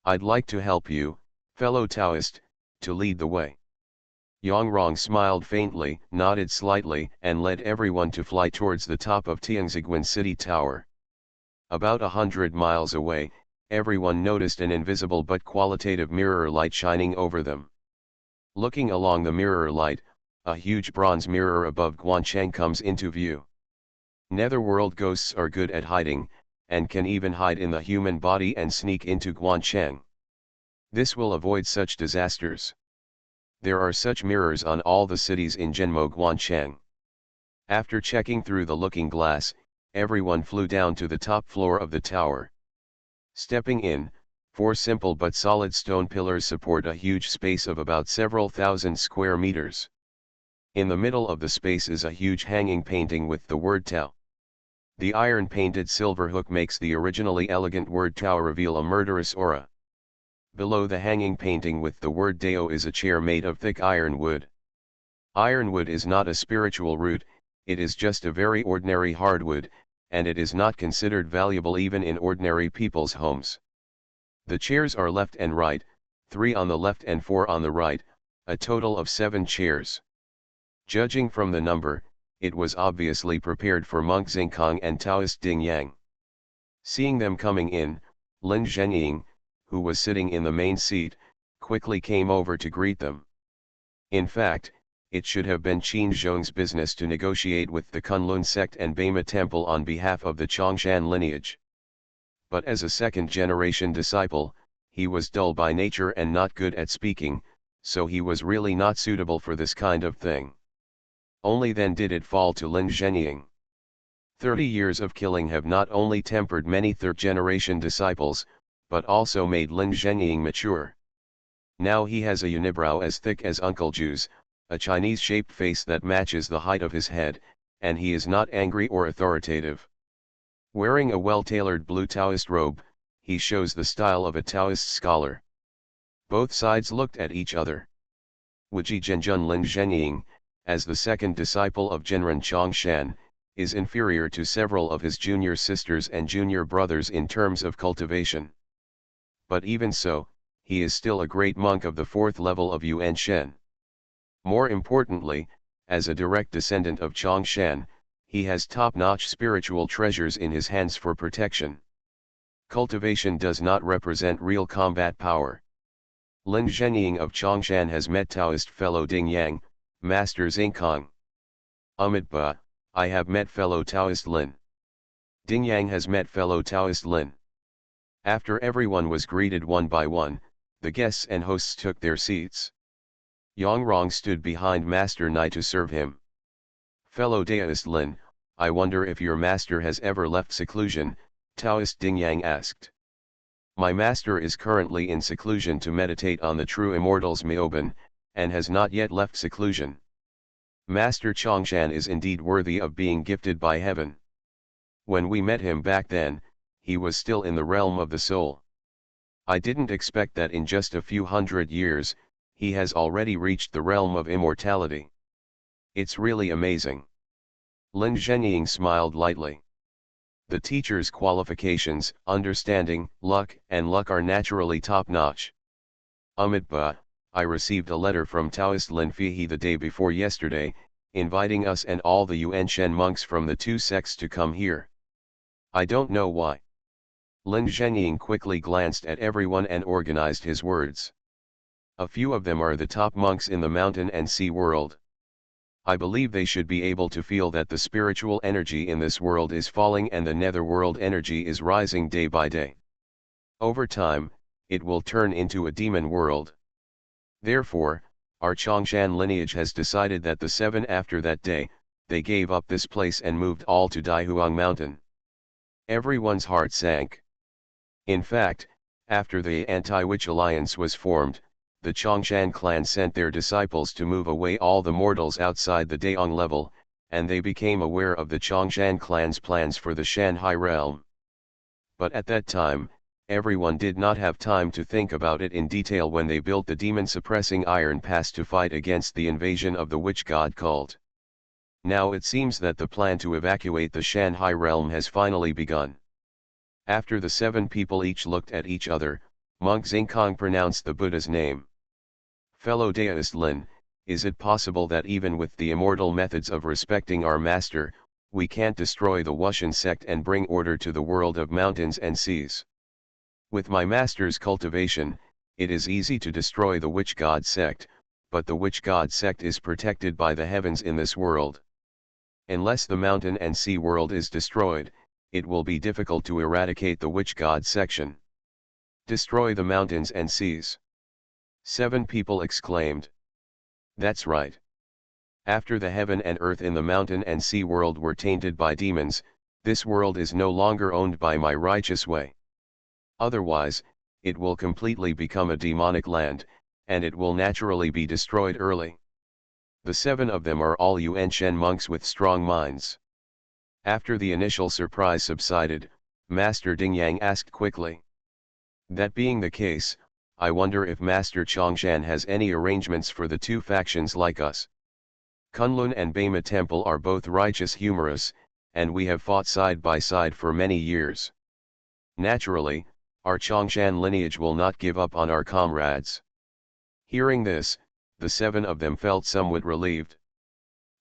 I'd like to help you, fellow Taoist, to lead the way. Yangrong smiled faintly, nodded slightly, and led everyone to fly towards the top of Tianziguan City Tower. About 100 miles away, everyone noticed an invisible but qualitative mirror light shining over them. Looking along the mirror light, a huge bronze mirror above Guancheng comes into view. Netherworld ghosts are good at hiding, and can even hide in the human body and sneak into Guancheng. This will avoid such disasters. There are such mirrors on all the cities in Zhenmo Guancheng. After checking through the looking glass, everyone flew down to the top floor of the tower. Stepping in, 4 simple but solid stone pillars support a huge space of about several thousand square meters. In the middle of the space is a huge hanging painting with the word Tao. The iron-painted silver hook makes the originally elegant word Tao reveal a murderous aura. Below the hanging painting with the word Dao is a chair made of thick ironwood. Ironwood is not a spiritual root, it is just a very ordinary hardwood, and it is not considered valuable even in ordinary people's homes. The chairs are left and right, 3 on the left and 4 on the right, a total of 7 chairs. Judging from the number, it was obviously prepared for monk Xingkang and Taoist Ding Yang. Seeing them coming in, Lin Zhenying, who was sitting in the main seat, quickly came over to greet them. In fact, it should have been Qin Zhong's business to negotiate with the Kunlun sect and Bema Temple on behalf of the Chongshan lineage. But as a second-generation disciple, he was dull by nature and not good at speaking, so he was really not suitable for this kind of thing. Only then did it fall to Lin Zhenying. 30 years of killing have not only tempered many third-generation disciples, but also made Lin Zhenying mature. Now he has a unibrow as thick as Uncle Ju's, a Chinese-shaped face that matches the height of his head, and he is not angry or authoritative. Wearing a well-tailored blue Taoist robe, he shows the style of a Taoist scholar. Both sides looked at each other. Wuji Zhenjun Lin Zhenying, as the second disciple of Zhenren Chongshan, is inferior to several of his junior sisters and junior brothers in terms of cultivation. But even so, he is still a great monk of the 4th level of Yuan Shen. More importantly, as a direct descendant of Chongshan, he has top-notch spiritual treasures in his hands for protection. Cultivation does not represent real combat power. Lin Zhenying of Chongshan has met Taoist fellow Ding Yang, Master Xingkang. But I have met fellow Taoist Lin. Ding Yang has met fellow Taoist Lin. After everyone was greeted one by one, the guests and hosts took their seats. Yangrong stood behind Master Nai to serve him. Fellow Taoist Lin, I wonder if your master has ever left seclusion, Taoist Ding Yang asked. My master is currently in seclusion to meditate on the true immortals Miaoban, and has not yet left seclusion. Master Chongshan is indeed worthy of being gifted by heaven. When we met him back then, he was still in the realm of the soul. I didn't expect that in just a few hundred years, he has already reached the realm of immortality. It's really amazing. Lin Zhenying smiled lightly. The teacher's qualifications, understanding, and luck are naturally top-notch. But I received a letter from Taoist Lin Fihi the day before yesterday, inviting us and all the Yuan Shen monks from the 2 sects to come here. I don't know why. Lin Zhenying quickly glanced at everyone and organized his words. A few of them are the top monks in the mountain and sea world. I believe they should be able to feel that the spiritual energy in this world is falling and the netherworld energy is rising day by day. Over time, it will turn into a demon world. Therefore, our Chongshan lineage has decided that the 7 after that day, they gave up this place and moved all to Daihuang Mountain. Everyone's heart sank. In fact, after the anti-witch alliance was formed, the Chongshan clan sent their disciples to move away all the mortals outside the Daong level, and they became aware of the Chongshan clan's plans for the Shanhai realm. But at that time, everyone did not have time to think about it in detail when they built the demon-suppressing Iron Pass to fight against the invasion of the witch god cult. Now it seems that the plan to evacuate the Shanhai realm has finally begun. After the 7 people each looked at each other, Monk Xingkong pronounced the Buddha's name. Fellow Taoist Lin, is it possible that even with the immortal methods of respecting our master, we can't destroy the Wushan sect and bring order to the world of mountains and seas? With my master's cultivation, it is easy to destroy the witch god sect, but the witch god sect is protected by the heavens in this world. Unless the mountain and sea world is destroyed, it will be difficult to eradicate the witch god section. Destroy the mountains and seas. 7 people exclaimed. That's right. After the heaven and earth in the mountain and sea world were tainted by demons, this world is no longer owned by my righteous way. Otherwise, it will completely become a demonic land, and it will naturally be destroyed early. The 7 of them are all Yuan Shen monks with strong minds. After the initial surprise subsided, Master Ding Yang asked quickly. That being the case, I wonder if Master Chongshan has any arrangements for the 2 factions like us. Kunlun and Bema Temple are both righteous humorous, and we have fought side by side for many years. Naturally, our Chongshan lineage will not give up on our comrades. Hearing this, the 7 of them felt somewhat relieved.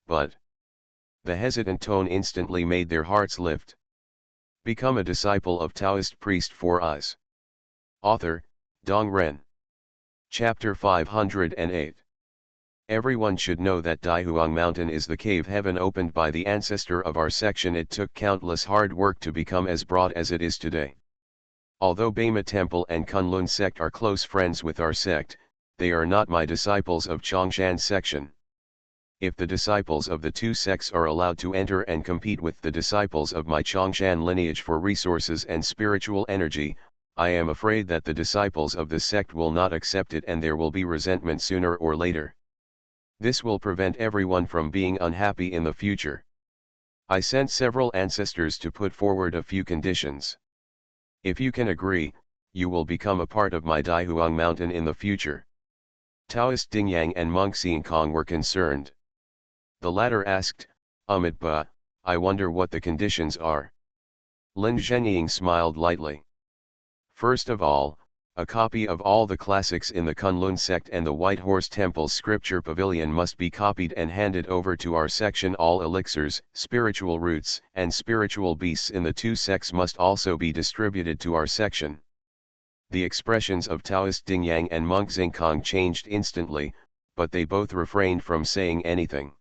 But the hesitant tone instantly made their hearts lift. Become a disciple of Taoist priest for us. Author, Dong Ren. Chapter 508. Everyone should know that Daihuang Mountain is the cave heaven opened by the ancestor of our section. It took countless hard work to become as broad as it is today. Although Bema Temple and Kunlun sect are close friends with our sect, they are not my disciples of Chongshan section. If the disciples of the 2 sects are allowed to enter and compete with the disciples of my Chongshan lineage for resources and spiritual energy, I am afraid that the disciples of the sect will not accept it and there will be resentment sooner or later. This will prevent everyone from being unhappy in the future. I sent several ancestors to put forward a few conditions. If you can agree, you will become a part of my Daihuang Mountain in the future. Taoist Ding Yang and Monk Xingkong were concerned. The latter asked, Ba, I wonder what the conditions are. Lin Zhenying smiled lightly. First of all, a copy of all the classics in the Kunlun sect and the White Horse Temple's scripture pavilion must be copied and handed over to our section. All elixirs, spiritual roots, and spiritual beasts in the 2 sects must also be distributed to our section. The expressions of Taoist Ding Yang and Monk Xingkong changed instantly, but they both refrained from saying anything.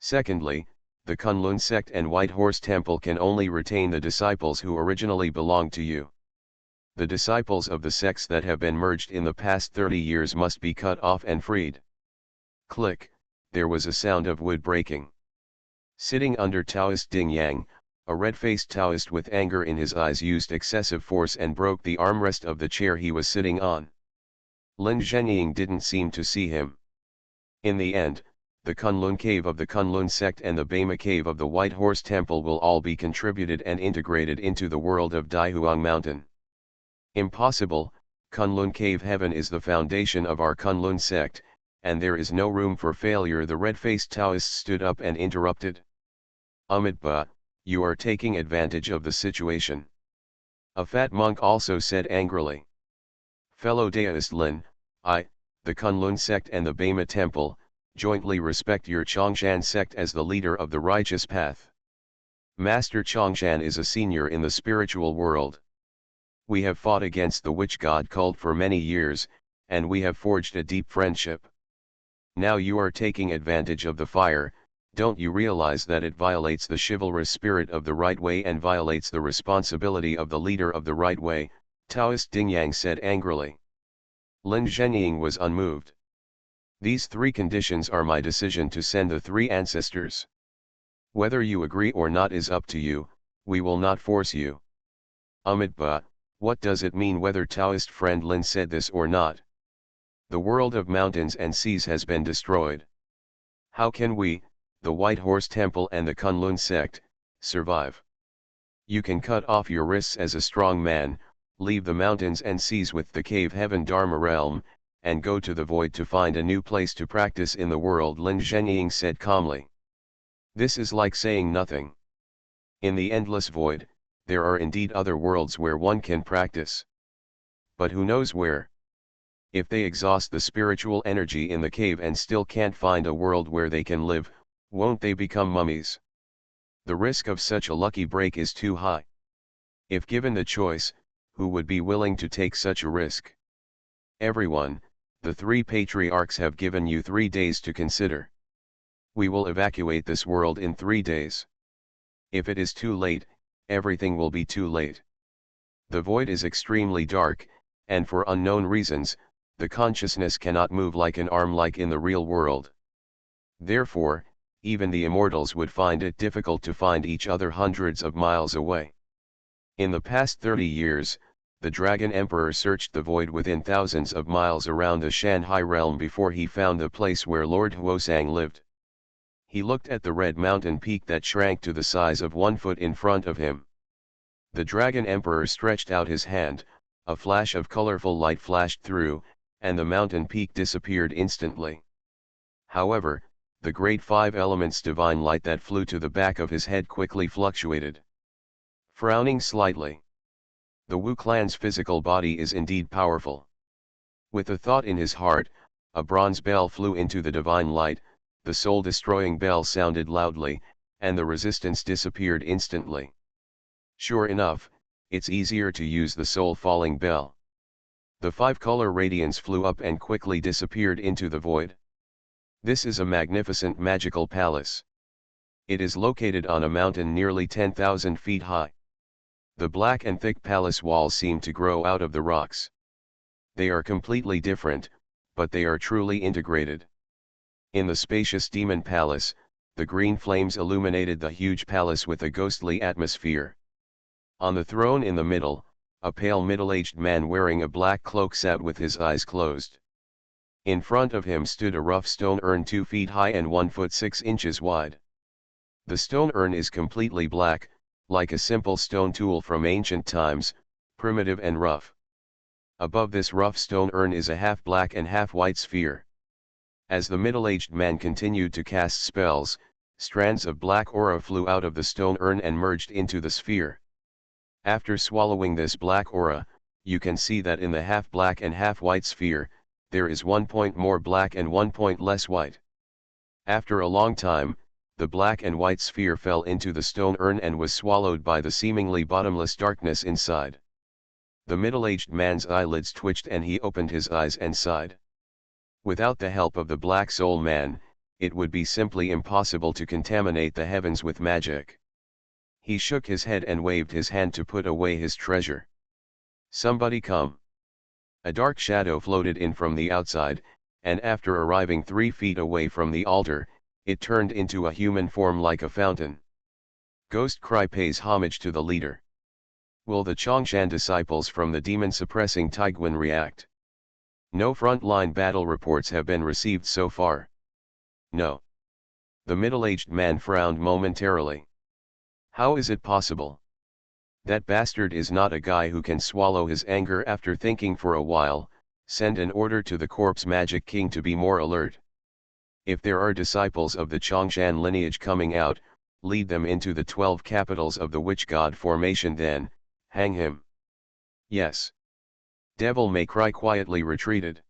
Secondly, the Kunlun sect and White Horse Temple can only retain the disciples who originally belonged to you. The disciples of the sects that have been merged in the past 30 years must be cut off and freed. Click, there was a sound of wood breaking. Sitting under Taoist Ding Yang, a red-faced Taoist with anger in his eyes used excessive force and broke the armrest of the chair he was sitting on. Lin Zhenying didn't seem to see him. In the end, the Kunlun cave of the Kunlun sect and the Bema cave of the White Horse Temple will all be contributed and integrated into the world of Daihuang Mountain. Impossible, Kunlun cave heaven is the foundation of our Kunlun sect, and there is no room for failure. The red-faced Taoist stood up and interrupted. Ba, you are taking advantage of the situation. A fat monk also said angrily. Fellow Taoist Lin, the Kunlun sect and the Bema temple, jointly respect your Chongshan sect as the leader of the righteous path. Master Chongshan is a senior in the spiritual world. We have fought against the witch god cult for many years, and we have forged a deep friendship. Now you are taking advantage of the fire. Don't you realize that it violates the chivalrous spirit of the right way and violates the responsibility of the leader of the right way? Taoist Ding Yang said angrily. Lin Zhenying was unmoved. These three conditions are my decision to send the three ancestors. Whether you agree or not is up to you, we will not force you. But what does it mean whether Taoist friend Lin said this or not? The world of mountains and seas has been destroyed. How can we, the White Horse Temple and the Kunlun sect, survive? You can cut off your wrists as a strong man, leave the mountains and seas with the cave heaven Dharma realm, and go to the void to find a new place to practice in the world, Lin Zhengying said calmly. This is like saying nothing. In the endless void, there are indeed other worlds where one can practice. But who knows where? If they exhaust the spiritual energy in the cave and still can't find a world where they can live, won't they become mummies? The risk of such a lucky break is too high. If given the choice, who would be willing to take such a risk? Everyone. The three patriarchs have given you 3 days to consider. We will evacuate this world in 3 days. If it is too late, everything will be too late. The void is extremely dark, and for unknown reasons, the consciousness cannot move like an arm like in the real world. Therefore, even the immortals would find it difficult to find each other hundreds of miles away. In the past 30 years, the Dragon Emperor searched the void within thousands of miles around the Shanhai realm before he found the place where Lord Huosang lived. He looked at the red mountain peak that shrank to the size of 1 foot in front of him. The Dragon Emperor stretched out his hand, a flash of colorful light flashed through, and the mountain peak disappeared instantly. However, the great 5 elements divine light that flew to the back of his head quickly fluctuated. Frowning slightly. The Wu clan's physical body is indeed powerful. With a thought in his heart, a bronze bell flew into the divine light, the soul-destroying bell sounded loudly, and the resistance disappeared instantly. Sure enough, it's easier to use the soul-falling bell. The 5-color radiance flew up and quickly disappeared into the void. This is a magnificent magical palace. It is located on a mountain nearly 10,000 feet high. The black and thick palace walls seem to grow out of the rocks. They are completely different, but they are truly integrated. In the spacious demon palace, the green flames illuminated the huge palace with a ghostly atmosphere. On the throne in the middle, a pale middle-aged man wearing a black cloak sat with his eyes closed. In front of him stood a rough stone urn 2 feet high and 1 foot 6 inches wide. The stone urn is completely black, like a simple stone tool from ancient times, primitive and rough. Above this rough stone urn is a half black and half white sphere. As the middle-aged man continued to cast spells, strands of black aura flew out of the stone urn and merged into the sphere. After swallowing this black aura, you can see that in the half black and half white sphere, there is 1 point more black and 1 point less white. After a long time, the black and white sphere fell into the stone urn and was swallowed by the seemingly bottomless darkness inside. The middle-aged man's eyelids twitched and he opened his eyes and sighed. Without the help of the Black Soul Man, it would be simply impossible to contaminate the heavens with magic. He shook his head and waved his hand to put away his treasure. Somebody come. A dark shadow floated in from the outside, and after arriving 3 feet away from the altar, it turned into a human form like a fountain. Ghost Cry pays homage to the leader. Will the Chongshan disciples from the demon-suppressing Taiguan react? No front-line battle reports have been received so far. No. The middle-aged man frowned momentarily. How is it possible? That bastard is not a guy who can swallow his anger after thinking for a while. Send an order to the Corpse Magic King to be more alert. If there are disciples of the Chongshan lineage coming out, lead them into the 12 capitals of the Witch God formation, then hang him. Yes. Devil May Cry quietly retreated.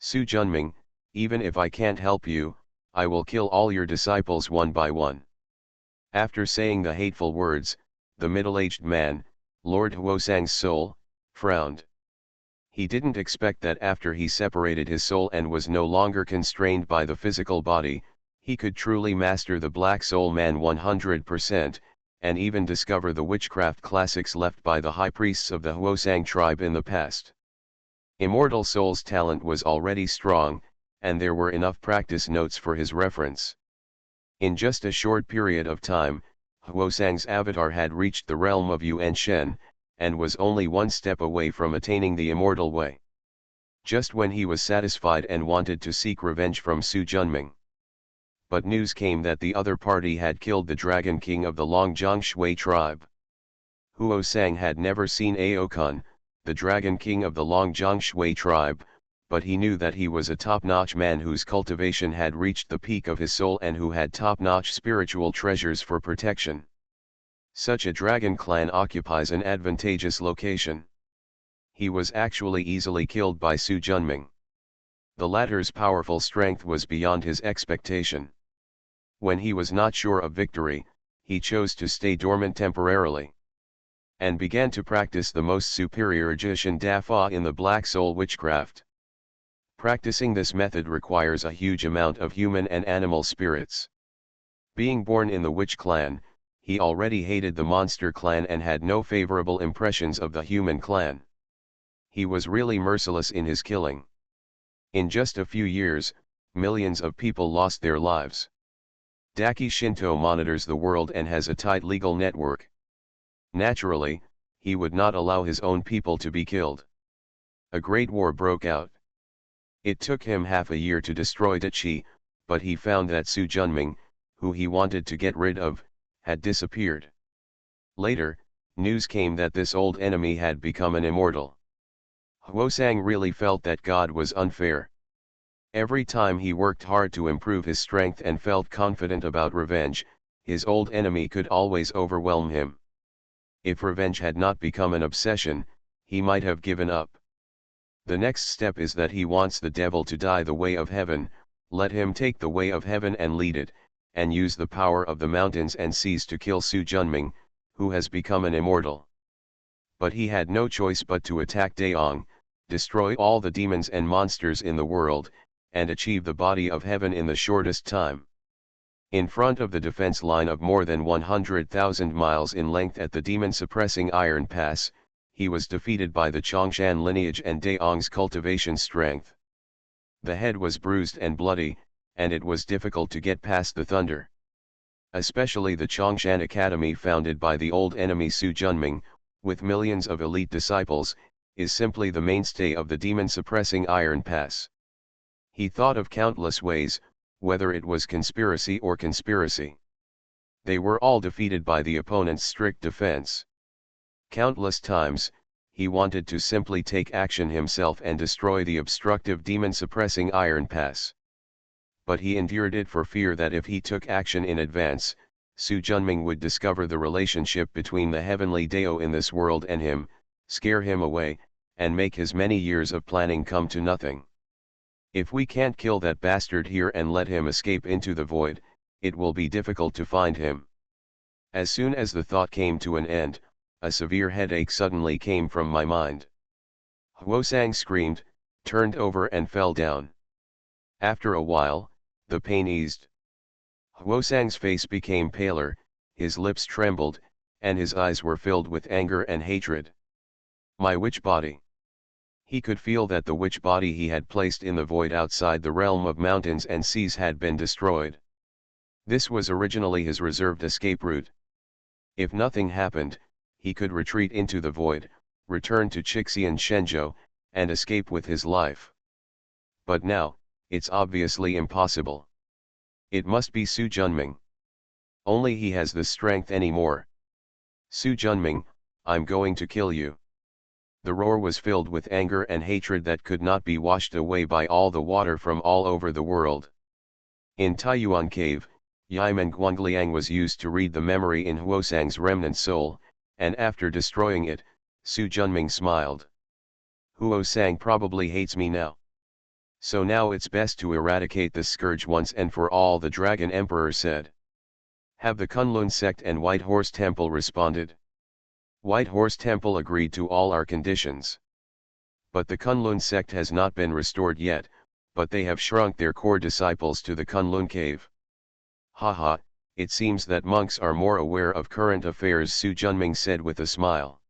Su Junming, even if I can't help you, I will kill all your disciples one by one. After saying the hateful words, the middle-aged man, Lord Huosang's soul, frowned. He didn't expect that after he separated his soul and was no longer constrained by the physical body, he could truly master the Black Soul Man 100%, and even discover the witchcraft classics left by the high priests of the Huosang tribe in the past. Immortal Soul's talent was already strong, and there were enough practice notes for his reference. In just a short period of time, Huosang's avatar had reached the realm of Yuan Shen, and was only one step away from attaining the immortal way. Just when he was satisfied and wanted to seek revenge from Su Junming. But news came that the other party had killed the Dragon King of the Longjiang Shui tribe. Huosang had never seen Aokun, the Dragon King of the Longjiang Shui tribe, but he knew that he was a top-notch man whose cultivation had reached the peak of his soul and who had top-notch spiritual treasures for protection. Such a dragon clan occupies an advantageous location. He was actually easily killed by Su Junming. The latter's powerful strength was beyond his expectation. When he was not sure of victory, he chose to stay dormant temporarily, and began to practice the most superior Jishin Dafa in the Black Soul witchcraft. Practicing this method requires a huge amount of human and animal spirits. Being born in the witch clan, he already hated the monster clan and had no favorable impressions of the human clan. He was really merciless in his killing. In just a few years, millions of people lost their lives. Daki Shinto monitors the world and has a tight legal network. Naturally, he would not allow his own people to be killed. A great war broke out. It took him half a year to destroy Dachi, but he found that Su Junming, who he wanted to get rid of, had disappeared. Later, news came that this old enemy had become an immortal. Huosang really felt that God was unfair. Every time he worked hard to improve his strength and felt confident about revenge, his old enemy could always overwhelm him. If revenge had not become an obsession, he might have given up. The next step is that he wants the devil to die the way of heaven. Let him take the way of heaven and lead it, and use the power of the mountains and seas to kill Su Junming, who has become an immortal. But he had no choice but to attack Daong, destroy all the demons and monsters in the world, and achieve the body of heaven in the shortest time. In front of the defense line of more than 100,000 miles in length at the demon-suppressing Iron Pass, he was defeated by the Chongshan lineage and Daong's cultivation strength. The head was bruised and bloody, and it was difficult to get past the thunder. Especially the Chongshan Academy founded by the old enemy Su Junming, with millions of elite disciples, is simply the mainstay of the demon-suppressing Iron Pass. He thought of countless ways, whether it was conspiracy or conspiracy. They were all defeated by the opponent's strict defense. Countless times, he wanted to simply take action himself and destroy the obstructive demon-suppressing Iron Pass. But he endured it for fear that if he took action in advance, Su Junming would discover the relationship between the heavenly Dao in this world and him, scare him away, and make his many years of planning come to nothing. If we can't kill that bastard here and let him escape into the void, it will be difficult to find him. As soon as the thought came to an end, a severe headache suddenly came from my mind. Huosang screamed, turned over and fell down. After a while, the pain eased. Huosang's face became paler, his lips trembled, and his eyes were filled with anger and hatred. My witch body. He could feel that the witch body he had placed in the void outside the realm of mountains and seas had been destroyed. This was originally his reserved escape route. If nothing happened, he could retreat into the void, return to Chixian Shenzhou, and escape with his life. But now, it's obviously impossible. It must be Su Junming. Only he has the strength anymore. Su Junming, I'm going to kill you. The roar was filled with anger and hatred that could not be washed away by all the water from all over the world. In Taiyuan Cave, Yimen Guangliang was used to read the memory in Huosang's remnant soul, and after destroying it, Su Junming smiled. Huosang probably hates me now. So now it's best to eradicate this scourge once and for all, the Dragon Emperor said. Have the Kunlun sect and White Horse Temple responded? White Horse Temple agreed to all our conditions. But the Kunlun sect has not been restored yet, but they have shrunk their core disciples to the Kunlun cave. Haha, it seems that monks are more aware of current affairs, Su Junming said with a smile.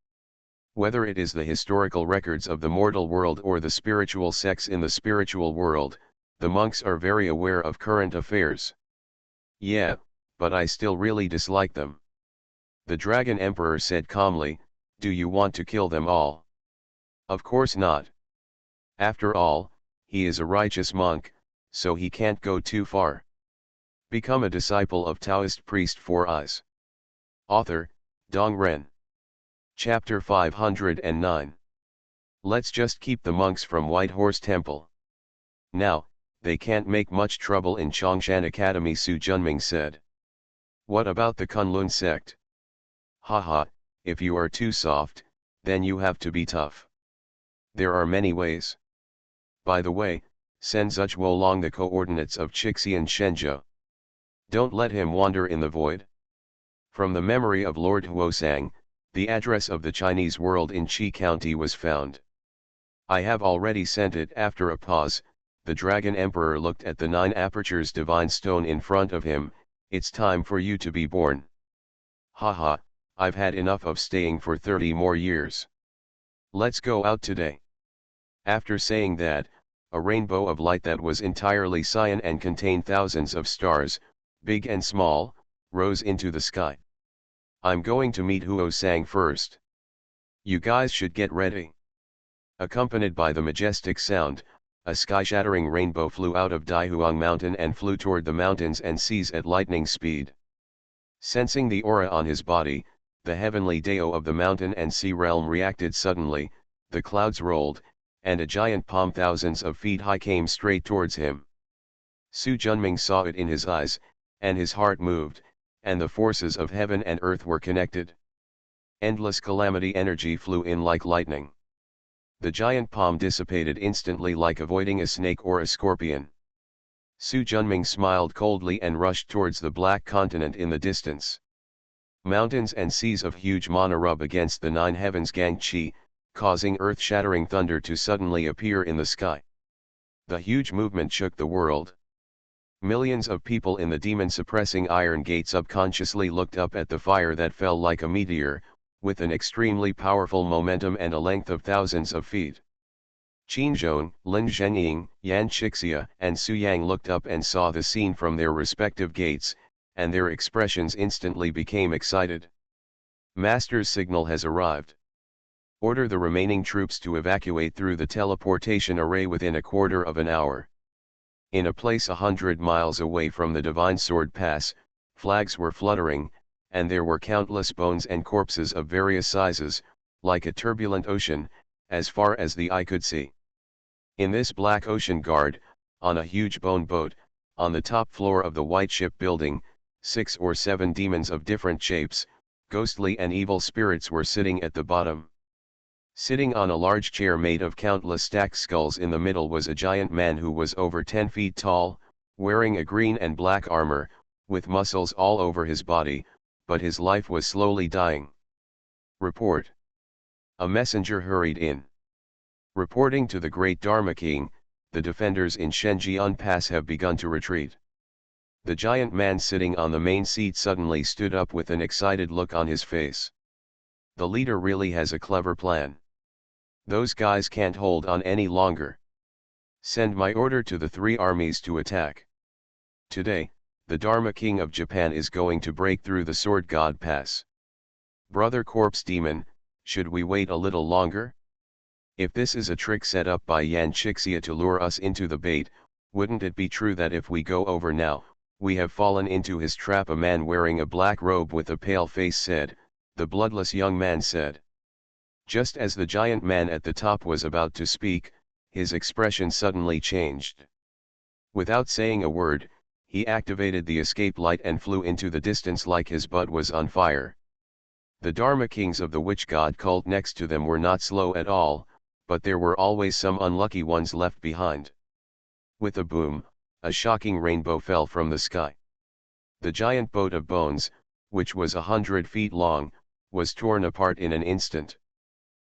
Whether it is the historical records of the mortal world or the spiritual sects in the spiritual world, The monks are very aware of current affairs. Yeah, but I still really dislike them. The Dragon Emperor said calmly, do you want to kill them all? Of course not. After all, he is a righteous monk, so he can't go too far. Become a disciple of Taoist priest 4 eyes. Author, Dong Ren. Chapter 509. Let's just keep the monks from White Horse Temple. Now, they can't make much trouble in Chongshan Academy, Su Junming said. What about the Kunlun sect? Haha, if you are too soft, then you have to be tough. There are many ways. By the way, send Zuchwo along the coordinates of Chixian Shenzhou. Don't let him wander in the void. From the memory of Lord Huosang, the address of the Chinese world in Qi County was found. I have already sent it. After a pause, the Dragon Emperor looked at the 9 apertures divine stone in front of him. It's time for you to be born. Haha, I've had enough of staying for 30 more years. Let's go out today. After saying that, a rainbow of light that was entirely cyan and contained thousands of stars, big and small, rose into the sky. I'm going to meet Huosang first. You guys should get ready. Accompanied by the majestic sound, a sky-shattering rainbow flew out of Daihuang Mountain and flew toward the mountains and seas at lightning speed. Sensing the aura on his body, the heavenly Dao of the mountain and sea realm reacted suddenly. The clouds rolled, and a giant palm thousands of feet high came straight towards him. Su Junming saw it in his eyes, and his heart moved, and the forces of heaven and earth were connected. Endless calamity energy flew in like lightning. The giant palm dissipated instantly like avoiding a snake or a scorpion. Su Junming smiled coldly and rushed towards the black continent in the distance. Mountains and seas of huge mana rub against the 9 heavens Gangqi, causing earth-shattering thunder to suddenly appear in the sky. The huge movement shook the world. Millions of people in the demon-suppressing Iron Gate subconsciously looked up at the fire that fell like a meteor, with an extremely powerful momentum and a length of thousands of feet. Qin Zhong, Lin Zhengying, Yan Chixia, and Su Yang looked up and saw the scene from their respective gates, and their expressions instantly became excited. Master's signal has arrived. Order the remaining troops to evacuate through the teleportation array within a quarter of an hour. In a place 100 miles away from the Divine Sword Pass, flags were fluttering, and there were countless bones and corpses of various sizes, like a turbulent ocean, as far as the eye could see. In this black ocean guard, on a huge bone boat, on the top floor of the White Ship building, 6 or 7 demons of different shapes, ghostly and evil spirits were sitting at the bottom. Sitting on a large chair made of countless stacked skulls in the middle was a giant man who was over 10 feet tall, wearing a green and black armor, with muscles all over his body, but his life was slowly dying. Report. A messenger hurried in. Reporting to the great Dharma King, the defenders in Shenjian Pass have begun to retreat. The giant man sitting on the main seat suddenly stood up with an excited look on his face. The leader really has a clever plan. Those guys can't hold on any longer. Send my order to the 3 armies to attack. Today, the Dharma King of Japan is going to break through the Sword God Pass. Brother Corpse Demon, should we wait a little longer? If this is a trick set up by Yan Chixia to lure us into the bait, wouldn't it be true that if we go over now, we have fallen into his trap? A man wearing a black robe with a pale face said. The bloodless young man said. Just as the giant man at the top was about to speak, his expression suddenly changed. Without saying a word, he activated the escape light and flew into the distance like his butt was on fire. The Dharma Kings of the Witch God cult next to them were not slow at all, but there were always some unlucky ones left behind. With a boom, a shocking rainbow fell from the sky. The giant boat of bones, which was 100 feet long, was torn apart in an instant.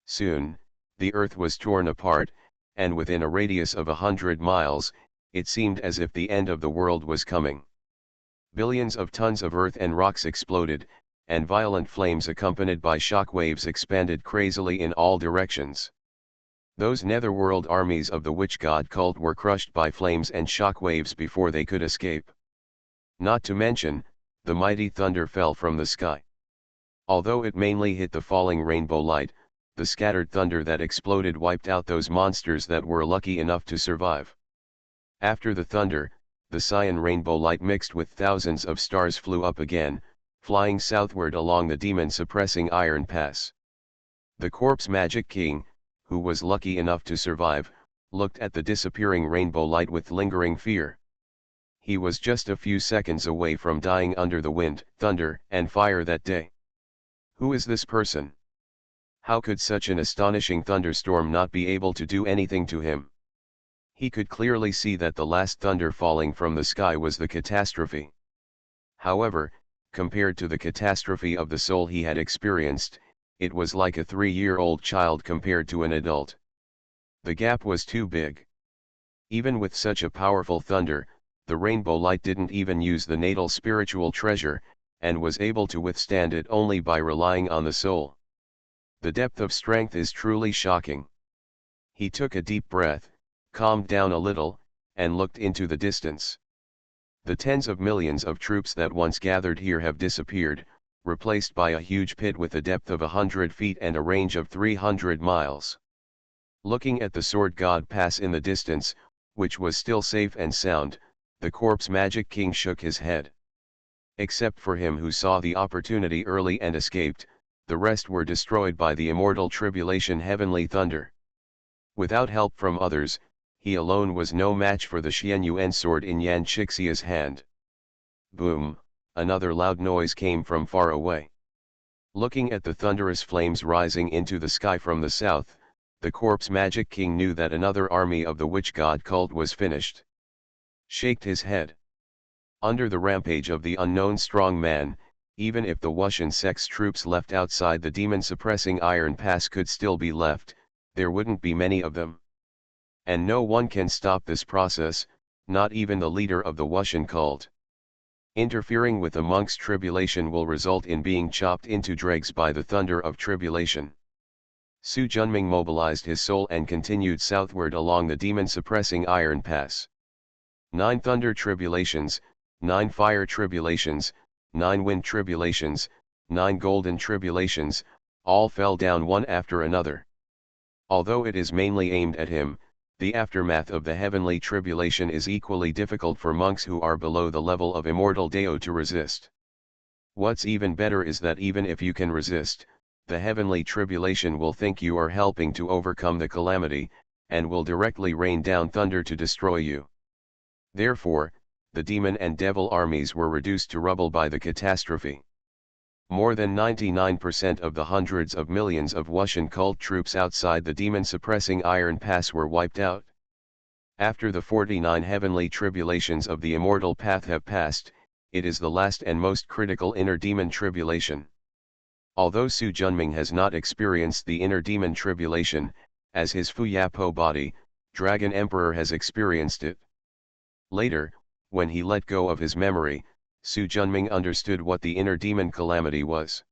Soon, the earth was torn apart, and within a radius of 100 miles, it seemed as if the end of the world was coming. Billions of tons of earth and rocks exploded, and violent flames accompanied by shock waves expanded crazily in all directions. Those netherworld armies of the witch god cult were crushed by flames and shockwaves before they could escape. Not to mention, the mighty thunder fell from the sky. Although it mainly hit the falling rainbow light, the scattered thunder that exploded wiped out those monsters that were lucky enough to survive. After the thunder, the cyan rainbow light mixed with thousands of stars flew up again, flying southward along the demon-suppressing Iron Pass. The corpse magic king, who was lucky enough to survive, looked at the disappearing rainbow light with lingering fear. He was just a few seconds away from dying under the wind, thunder, and fire that day. Who is this person? How could such an astonishing thunderstorm not be able to do anything to him? He could clearly see that the last thunder falling from the sky was the catastrophe. However, compared to the catastrophe of the soul he had experienced, it was like a 3-year-old child compared to an adult. The gap was too big. Even with such a powerful thunder, the rainbow light didn't even use the natal spiritual treasure, and was able to withstand it only by relying on the soul. The depth of strength is truly shocking. He took a deep breath, calmed down a little, and looked into the distance. The tens of millions of troops that once gathered here have disappeared, replaced by a huge pit with a depth of 100 feet and a range of 300 miles. Looking at the Sword God Pass in the distance, which was still safe and sound, the corpse magic king shook his head. Except for him who saw the opportunity early and escaped, the rest were destroyed by the immortal tribulation heavenly thunder. Without help from others, he alone was no match for the Xianyuan sword in Yan Shixia's hand. Boom, another loud noise came from far away. Looking at the thunderous flames rising into the sky from the south, the corpse magic king knew that another army of the witch god cult was finished. Shaked his head. Under the rampage of the unknown strong man, even if the Wushan sect's troops left outside the demon-suppressing Iron Pass could still be left, there wouldn't be many of them. And no one can stop this process, not even the leader of the Wushan cult. Interfering with the monk's tribulation will result in being chopped into dregs by the thunder of tribulation. Su Junming mobilized his soul and continued southward along the demon-suppressing Iron Pass. 9 thunder tribulations, 9 fire tribulations, 9 wind tribulations, 9 golden tribulations, all fell down one after another. Although it is mainly aimed at him, the aftermath of the heavenly tribulation is equally difficult for monks who are below the level of immortal Dao to resist. What's even better is that even if you can resist, the heavenly tribulation will think you are helping to overcome the calamity, and will directly rain down thunder to destroy you. Therefore, the demon and devil armies were reduced to rubble by the catastrophe. More than 99% of the hundreds of millions of Wushan cult troops outside the demon-suppressing Iron Pass were wiped out. After the 49 heavenly tribulations of the immortal path have passed, it is the last and most critical inner demon tribulation. Although Su Junming has not experienced the inner demon tribulation, as his Fuyapo body, Dragon Emperor has experienced it. Later, when he let go of his memory, Su Junming understood what the inner demon calamity was.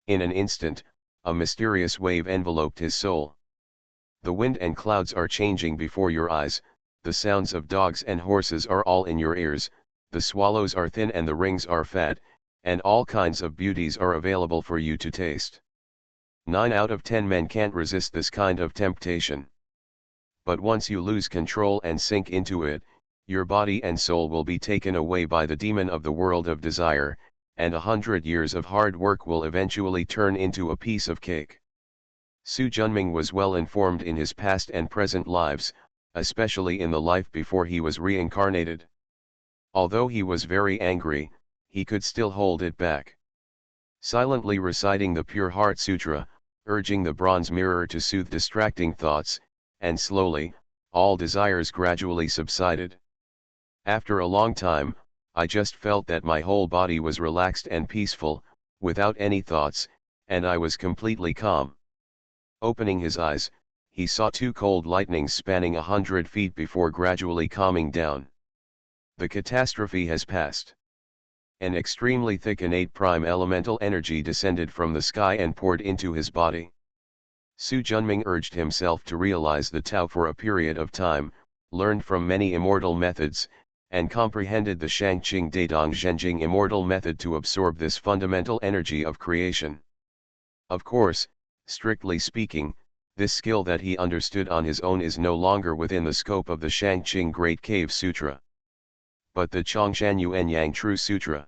In an instant, a mysterious wave enveloped his soul. The wind and clouds are changing before your eyes, the sounds of dogs and horses are all in your ears, the swallows are thin and the rings are fat, and all kinds of beauties are available for you to taste. 9 out of 10 men can't resist this kind of temptation. But once you lose control and sink into it, your body and soul will be taken away by the demon of the world of desire, and 100 years of hard work will eventually turn into a piece of cake. Su Junming was well informed in his past and present lives, especially in the life before he was reincarnated. Although he was very angry, he could still hold it back. Silently reciting the Pure Heart Sutra, urging the bronze mirror to soothe distracting thoughts, and slowly, all desires gradually subsided. After a long time, I just felt that my whole body was relaxed and peaceful, without any thoughts, and I was completely calm. Opening his eyes, he saw 2 cold lightnings spanning 100 feet before gradually calming down. The catastrophe has passed. An extremely thick innate prime elemental energy descended from the sky and poured into his body. Su Junming urged himself to realize the Tao for a period of time, learned from many immortal methods, and comprehended the Shangqing Daidong Zhenjing immortal method to absorb this fundamental energy of creation. Of course, strictly speaking, this skill that he understood on his own is no longer within the scope of the Shangqing Great Cave Sutra, but the Chongshan Yuanyang True Sutra.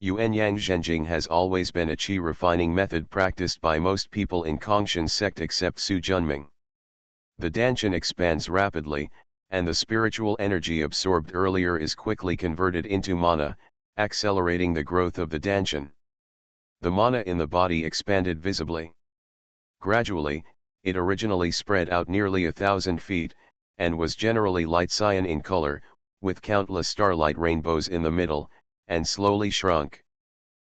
Yuanyang Zhenjing has always been a qi refining method practiced by most people in Kongshan sect except Su Junming. The Danshan expands rapidly, and the spiritual energy absorbed earlier is quickly converted into mana, accelerating the growth of the Danshan. The mana in the body expanded visibly. Gradually, it originally spread out nearly 1,000 feet, and was generally light cyan in color, with countless starlight rainbows in the middle, and slowly shrunk.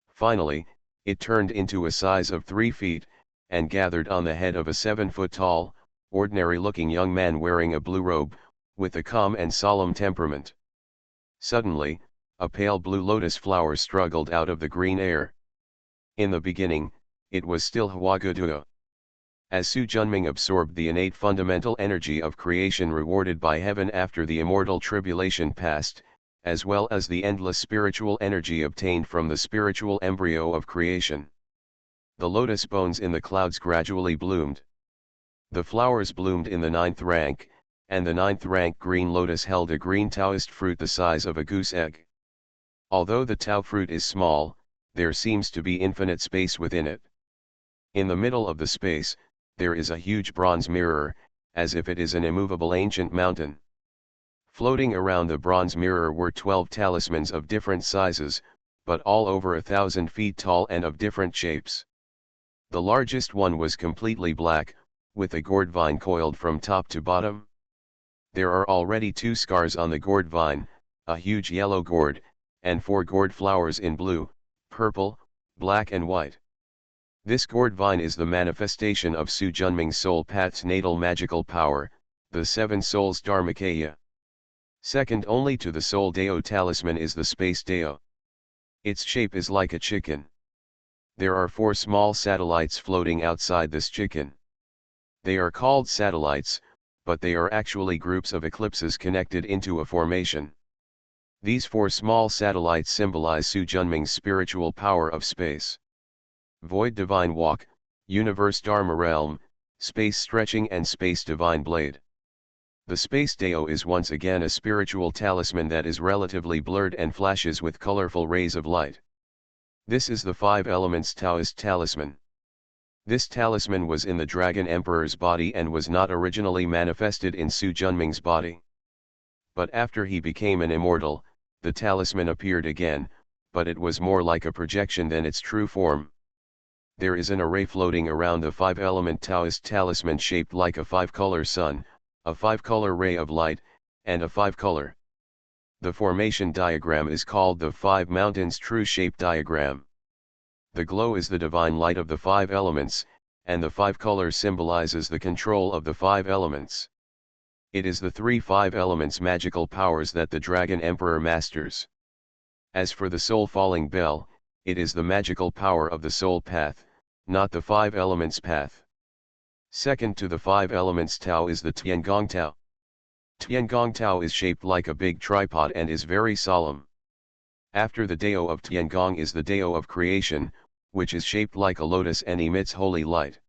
Finally, it turned into a size of 3 feet, and gathered on the head of a 7-foot-tall, ordinary-looking young man wearing a blue robe, with a calm and solemn temperament. Suddenly, a pale blue lotus flower struggled out of the green air. In the beginning, it was still Hwaguduo. As Su Junming absorbed the innate fundamental energy of creation rewarded by heaven after the immortal tribulation passed, as well as the endless spiritual energy obtained from the spiritual embryo of creation, the lotus bones in the clouds gradually bloomed. The flowers bloomed in the 9th rank, and the 9th rank green lotus held a green Taoist fruit the size of a goose egg. Although the Tao fruit is small, there seems to be infinite space within it. In the middle of the space, there is a huge bronze mirror, as if it is an immovable ancient mountain. Floating around the bronze mirror were 12 talismans of different sizes, but all over 1,000 feet tall and of different shapes. The largest one was completely black, with a gourd vine coiled from top to bottom. There are already 2 scars on the gourd vine, a huge yellow gourd, and 4 gourd flowers in blue, purple, black and white. This gourd vine is the manifestation of Su Junming's soul path's natal magical power, the 7 souls Dharmakaya. Second only to the Soul Deo talisman is the Space Deo. Its shape is like a chicken. There are 4 small satellites floating outside this chicken. They are called satellites, but they are actually groups of eclipses connected into a formation. These 4 small satellites symbolize Su Junming's spiritual power of space. Void Divine Walk, Universe Dharma Realm, Space Stretching and Space Divine Blade. The Space Deo is once again a spiritual talisman that is relatively blurred and flashes with colorful rays of light. This is the 5 Elements Taoist talisman. This talisman was in the Dragon Emperor's body and was not originally manifested in Su Junming's body. But after he became an immortal, the talisman appeared again, but it was more like a projection than its true form. There is an array floating around the 5-element Taoist talisman shaped like a 5-color sun, a 5-color ray of light, and a 5-color. The formation diagram is called the 5 mountains true shape diagram. The glow is the divine light of the 5 elements, and the 5 color symbolizes the control of the 5 elements. It is the 3 5 elements magical powers that the Dragon Emperor masters. As for the soul falling bell, it is the magical power of the soul path, not the 5 elements path. Second to the 5 elements Tao is the Tiangong Tao. Tiangong Tao is shaped like a big tripod and is very solemn. After the Deo of Tiangong is the Deo of creation, which is shaped like a lotus and emits holy light.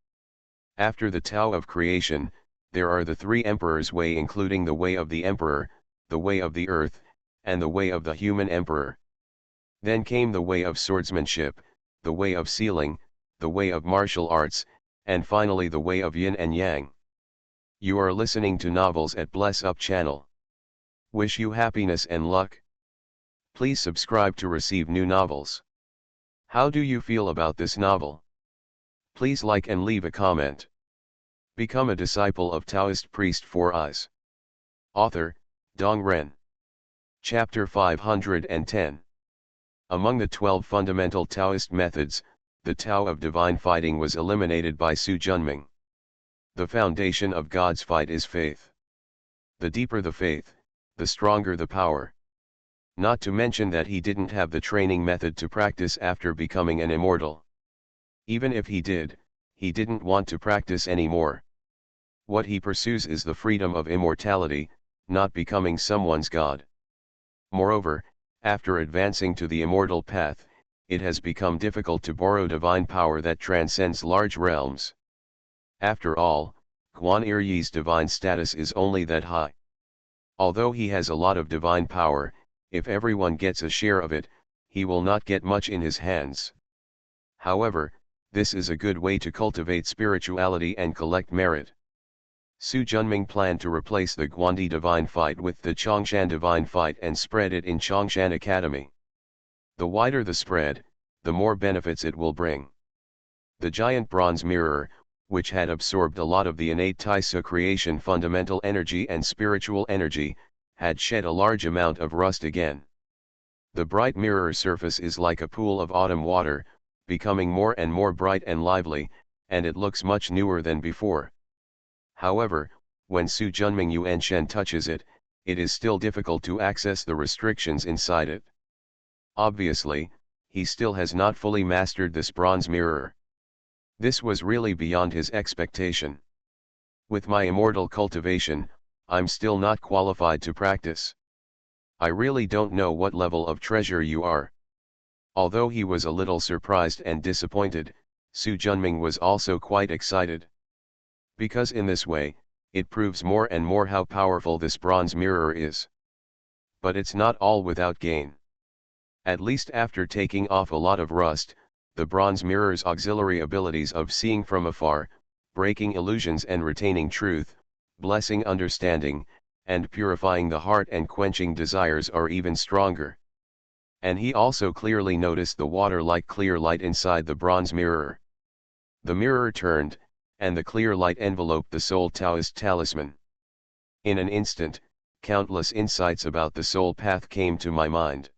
After the Tao of creation, there are the 3 emperors' way including the way of the emperor, the way of the earth, and the way of the human emperor. Then came the way of swordsmanship, the way of sealing, the way of martial arts, and finally the way of yin and yang. You are listening to Novels at Bless Up channel. Wish you happiness and luck. Please subscribe to receive new novels. How do you feel about this novel? Please like and leave a comment. Become a disciple of Taoist priest 4 Eyes. Author, Dong Ren. Chapter 510. Among the 12 fundamental Taoist methods, the Tao of divine fighting was eliminated by Su Junming. The foundation of God's fight is faith. The deeper the faith, the stronger the power. Not to mention that he didn't have the training method to practice after becoming an immortal. Even if he did, he didn't want to practice anymore. What he pursues is the freedom of immortality, not becoming someone's god. Moreover, after advancing to the immortal path, it has become difficult to borrow divine power that transcends large realms. After all, Guan Eryi's divine status is only that high. Although he has a lot of divine power, if everyone gets a share of it, he will not get much in his hands. However, this is a good way to cultivate spirituality and collect merit. Su Junming planned to replace the Guandi divine fight with the Chongshan divine fight and spread it in Chongshan Academy. The wider the spread, the more benefits it will bring. The giant bronze mirror, which had absorbed a lot of the innate Taoist creation fundamental energy and spiritual energy, had shed a large amount of rust again. The bright mirror surface is like a pool of autumn water, becoming more and more bright and lively, and it looks much newer than before. However, when Su Junming Yuanshen touches it, it is still difficult to access the restrictions inside it. Obviously, he still has not fully mastered this bronze mirror. This was really beyond his expectation. With my immortal cultivation, I'm still not qualified to practice. I really don't know what level of treasure you are. Although he was a little surprised and disappointed, Su Junming was also quite excited. Because in this way, it proves more and more how powerful this bronze mirror is. But it's not all without gain. At least after taking off a lot of rust, the bronze mirror's auxiliary abilities of seeing from afar, breaking illusions and retaining truth, blessing understanding, and purifying the heart and quenching desires are even stronger. And he also clearly noticed the water-like clear light inside the bronze mirror. The mirror turned, and the clear light enveloped the soul Taoist talisman. In an instant, countless insights about the soul path came to my mind.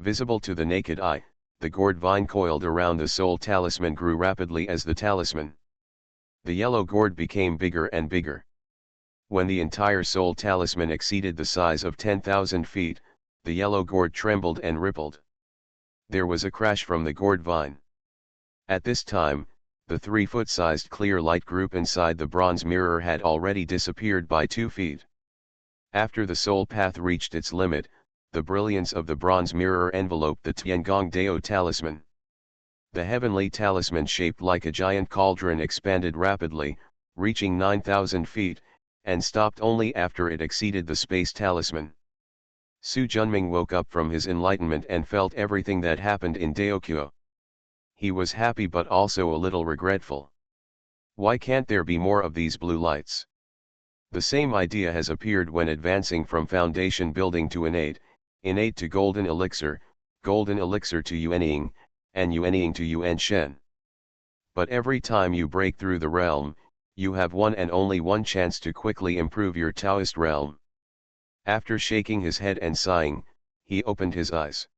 Visible to the naked eye, the gourd vine coiled around the soul talisman grew rapidly as the talisman. The yellow gourd became bigger and bigger. When the entire soul talisman exceeded the size of 10,000 feet, the yellow gourd trembled and rippled. There was a crash from the gourd vine. At this time, the 3-foot-sized clear light group inside the bronze mirror had already disappeared by 2 feet. After the soul path reached its limit, the brilliance of the bronze mirror enveloped the Tiangong Dao talisman. The heavenly talisman shaped like a giant cauldron expanded rapidly, reaching 9,000 feet, and stopped only after it exceeded the space talisman. Su Junming woke up from his enlightenment and felt everything that happened in Daokyo. He was happy but also a little regretful. Why can't there be more of these blue lights? The same idea has appeared when advancing from foundation building to innate to golden elixir to yuanying, and yuanying to yuanshen. But every time you break through the realm, you have one and only one chance to quickly improve your Taoist realm. After shaking his head and sighing, he opened his eyes.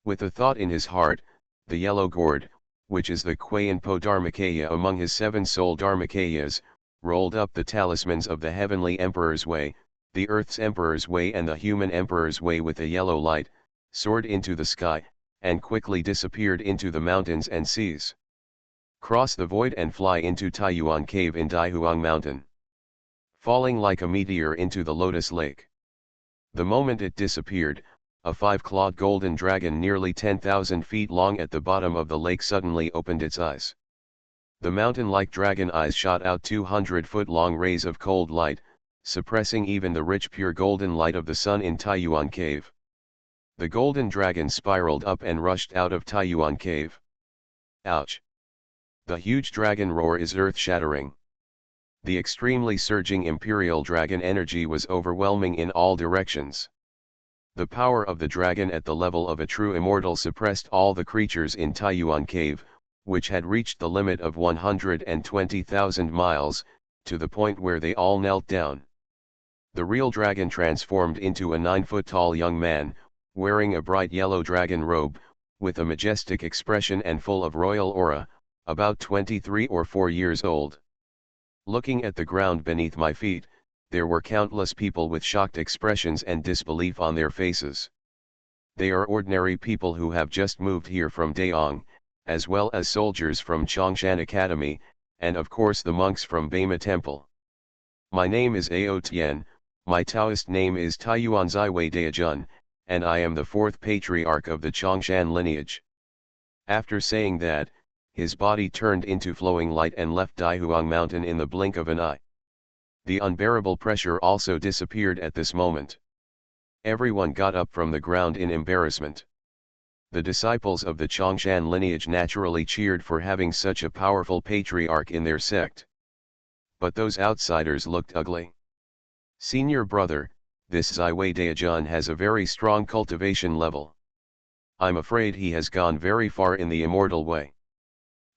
With a thought in his heart, the yellow gourd, which is the Kuayanpo Dharmakaya among his 7 soul Dharmakayas, rolled up the talismans of the heavenly Emperor's Way, the Earth's Emperor's Way and the human Emperor's Way with a yellow light, soared into the sky, and quickly disappeared into the mountains and seas. Cross the void and fly into Taiyuan Cave in Daihuang Mountain. Falling like a meteor into the Lotus Lake. The moment it disappeared, a 5-clawed golden dragon nearly 10,000 feet long at the bottom of the lake suddenly opened its eyes. The mountain-like dragon eyes shot out 200-foot-long rays of cold light, suppressing even the rich pure golden light of the sun in Taiyuan Cave. The golden dragon spiraled up and rushed out of Taiyuan Cave. Ouch! The huge dragon roar is earth-shattering. The extremely surging imperial dragon energy was overwhelming in all directions. The power of the dragon at the level of a true immortal suppressed all the creatures in Taiyuan Cave, which had reached the limit of 120,000 miles, to the point where they all knelt down. The real dragon transformed into a 9-foot-tall young man, wearing a bright yellow dragon robe, with a majestic expression and full of royal aura, about 23 or 4 years old. Looking at the ground beneath my feet, there were countless people with shocked expressions and disbelief on their faces. They are ordinary people who have just moved here from Daeong, as well as soldiers from Chongshan Academy, and of course the monks from Bema Temple. My name is Ao Tian, my Taoist name is Taiyuanzai Wei Daijun, and I am the fourth patriarch of the Chongshan lineage. After saying that, his body turned into flowing light and left Daihuang Mountain in the blink of an eye. The unbearable pressure also disappeared at this moment. Everyone got up from the ground in embarrassment. The disciples of the Chongshan lineage naturally cheered for having such a powerful patriarch in their sect. But those outsiders looked ugly. Senior brother, this Zai Wei Daijun has a very strong cultivation level. I'm afraid he has gone very far in the immortal way.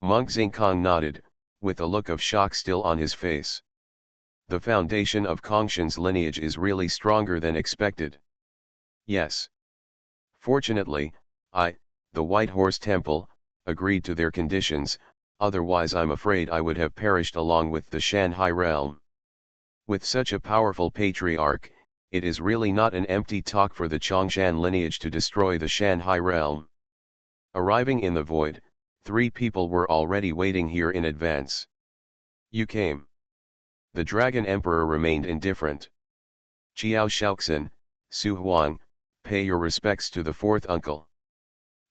Monk Xingkong nodded, with a look of shock still on his face. The foundation of Kongshan's lineage is really stronger than expected. Yes. Fortunately, the White Horse Temple, agreed to their conditions, otherwise I'm afraid I would have perished along with the Shanhai realm. With such a powerful patriarch, it is really not an empty talk for the Chongshan lineage to destroy the Shanhai realm. Arriving in the void, 3 people were already waiting here in advance. You came. The Dragon Emperor remained indifferent. Chiao Shaoxin, Su Huang, pay your respects to the fourth uncle.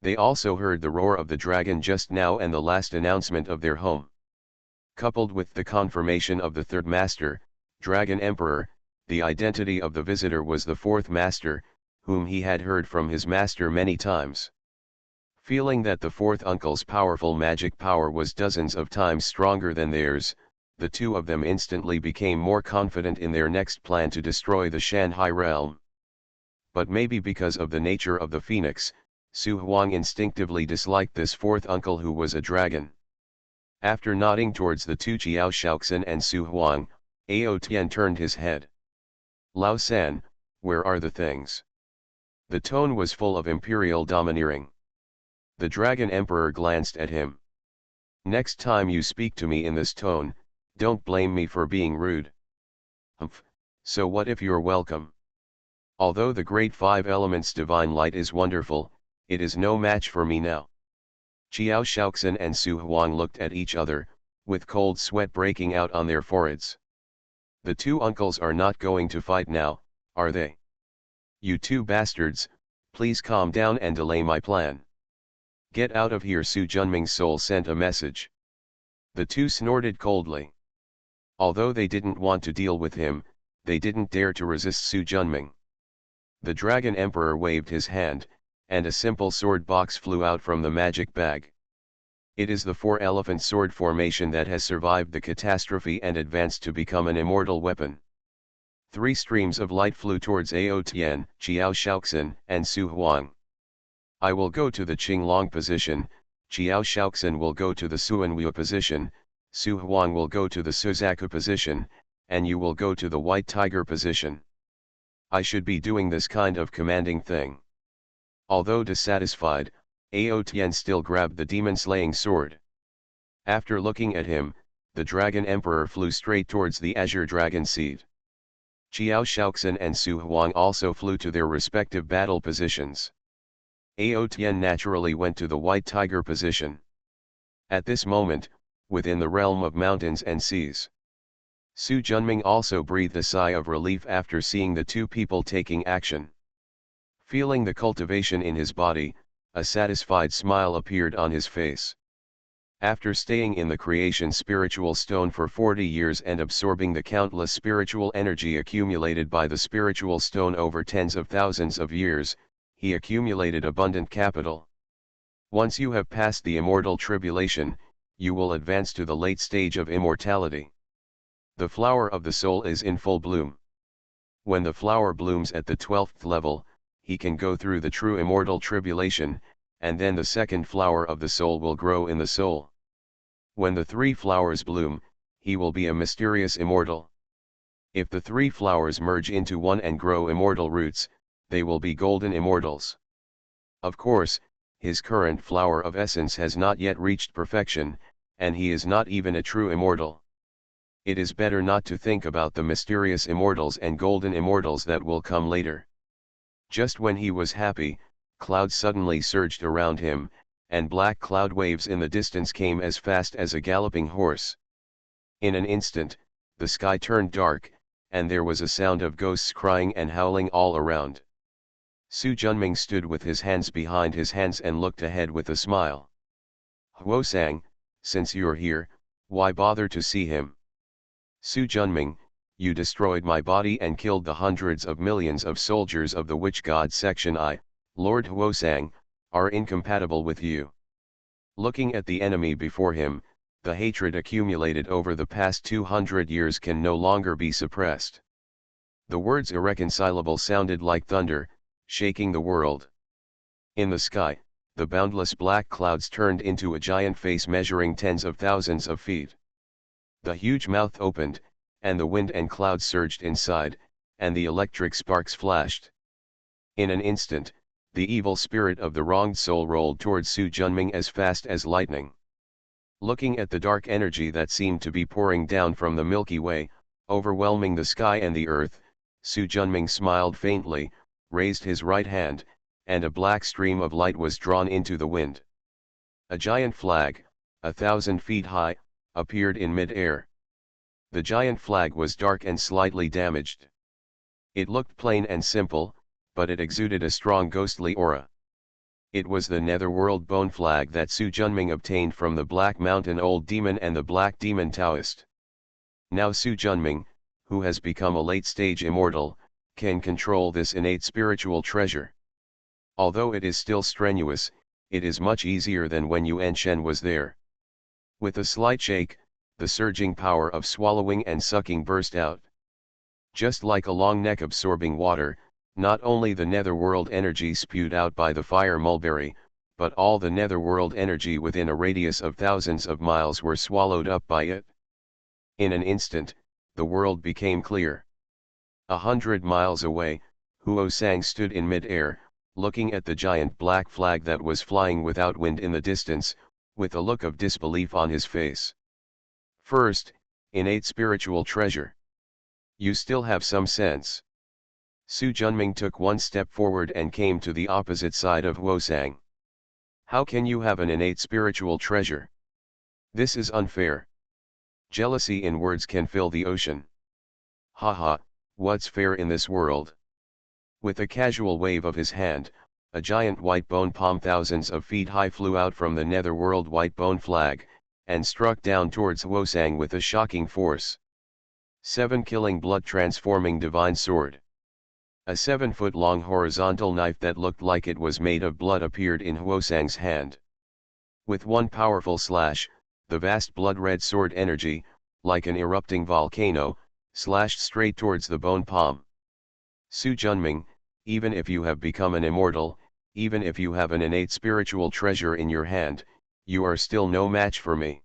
They also heard the roar of the dragon just now and the last announcement of their home. Coupled with the confirmation of the third master, Dragon Emperor, the identity of the visitor was the fourth master, whom he had heard from his master many times. Feeling that the fourth uncle's powerful magic power was dozens of times stronger than theirs, the two of them instantly became more confident in their next plan to destroy the Shanhai realm. But maybe because of the nature of the phoenix, Su Huang instinctively disliked this fourth uncle who was a dragon. After nodding towards the two Chiao Shaoxin and Su Huang, Ao Tian turned his head. Lao San, where are the things? The tone was full of imperial domineering. The Dragon Emperor glanced at him. Next time you speak to me in this tone, don't blame me for being rude. Humph, so what if you're welcome? Although the great 5 elements divine light is wonderful, it is no match for me now. Chiao Shaoxin and Su Huang looked at each other, with cold sweat breaking out on their foreheads. The two uncles are not going to fight now, are they? You two bastards, please calm down and delay my plan. Get out of here, Su Junming's soul sent a message. The two snorted coldly. Although they didn't want to deal with him, they didn't dare to resist Su Junming. The Dragon Emperor waved his hand, and a simple sword box flew out from the magic bag. It is the 4-elephant sword formation that has survived the catastrophe and advanced to become an immortal weapon. 3 streams of light flew towards Ao Tian, Chiao Shaoxin, and Su Huang. I will go to the Qinglong position, Chiao Shaoxin will go to the Suanwu position, Su Huang will go to the Suzaku position, and you will go to the White Tiger position. I should be doing this kind of commanding thing. Although dissatisfied, Ao Tian still grabbed the demon-slaying sword. After looking at him, the Dragon Emperor flew straight towards the Azure Dragon Seed. Chiao Shaoxin and Su Huang also flew to their respective battle positions. Ao Tian naturally went to the White Tiger position. At this moment, within the realm of mountains and seas, Su Junming also breathed a sigh of relief after seeing the two people taking action. Feeling the cultivation in his body, a satisfied smile appeared on his face. After staying in the creation spiritual stone for 40 years and absorbing the countless spiritual energy accumulated by the spiritual stone over tens of thousands of years, he accumulated abundant capital. Once you have passed the immortal tribulation, you will advance to the late stage of immortality. The flower of the soul is in full bloom. When the flower blooms at the 12th level, he can go through the true immortal tribulation, and then the second flower of the soul will grow in the soul. When the 3 flowers bloom, he will be a mysterious immortal. If the 3 flowers merge into one and grow immortal roots, they will be golden immortals. Of course, his current flower of essence has not yet reached perfection, and he is not even a true immortal. It is better not to think about the mysterious immortals and golden immortals that will come later. Just when he was happy, clouds suddenly surged around him, and black cloud waves in the distance came as fast as a galloping horse. In an instant, the sky turned dark, and there was a sound of ghosts crying and howling all around. Su Junming stood with his hands behind his hands and looked ahead with a smile. Huosang, since you're here, why bother to see him? Su Junming, you destroyed my body and killed the hundreds of millions of soldiers of the witch god section I, Lord Huosang, are incompatible with you. Looking at the enemy before him, the hatred accumulated over the past 200 years can no longer be suppressed. The words irreconcilable sounded like thunder, shaking the world. In the sky, the boundless black clouds turned into a giant face measuring tens of thousands of feet. The huge mouth opened, and the wind and clouds surged inside, and the electric sparks flashed. In an instant, the evil spirit of the wronged soul rolled towards Su Junming as fast as lightning. Looking at the dark energy that seemed to be pouring down from the Milky Way, overwhelming the sky and the earth, Su Junming smiled faintly, raised his right hand, and a black stream of light was drawn into the wind. A giant flag, 1,000 feet high, appeared in mid-air. The giant flag was dark and slightly damaged. It looked plain and simple, but it exuded a strong ghostly aura. It was the Netherworld bone flag that Su Junming obtained from the Black Mountain Old Demon and the Black Demon Taoist. Now Su Junming, who has become a late-stage immortal, can control this innate spiritual treasure. Although it is still strenuous, it is much easier than when Yuan Shen was there. With a slight shake, the surging power of swallowing and sucking burst out. Just like a long neck absorbing water, not only the netherworld energy spewed out by the fire mulberry, but all the netherworld energy within a radius of thousands of miles were swallowed up by it. In an instant, the world became clear. 100 miles away, Huosang stood in mid-air, looking at the giant black flag that was flying without wind in the distance, with a look of disbelief on his face. First, innate spiritual treasure. You still have some sense. Su Junming took one step forward and came to the opposite side of Huosang. How can you have an innate spiritual treasure? This is unfair. Jealousy in words can fill the ocean. Haha, what's fair in this world? With a casual wave of his hand, a giant white bone palm thousands of feet high flew out from the netherworld white bone flag, and struck down towards Huosang with a shocking force. 7 killing blood transforming divine sword. A 7-foot-long horizontal knife that looked like it was made of blood appeared in Huosang's hand. With one powerful slash, the vast blood-red sword energy, like an erupting volcano, slashed straight towards the bone palm. Su Junming, even if you have become an immortal, even if you have an innate spiritual treasure in your hand, you are still no match for me.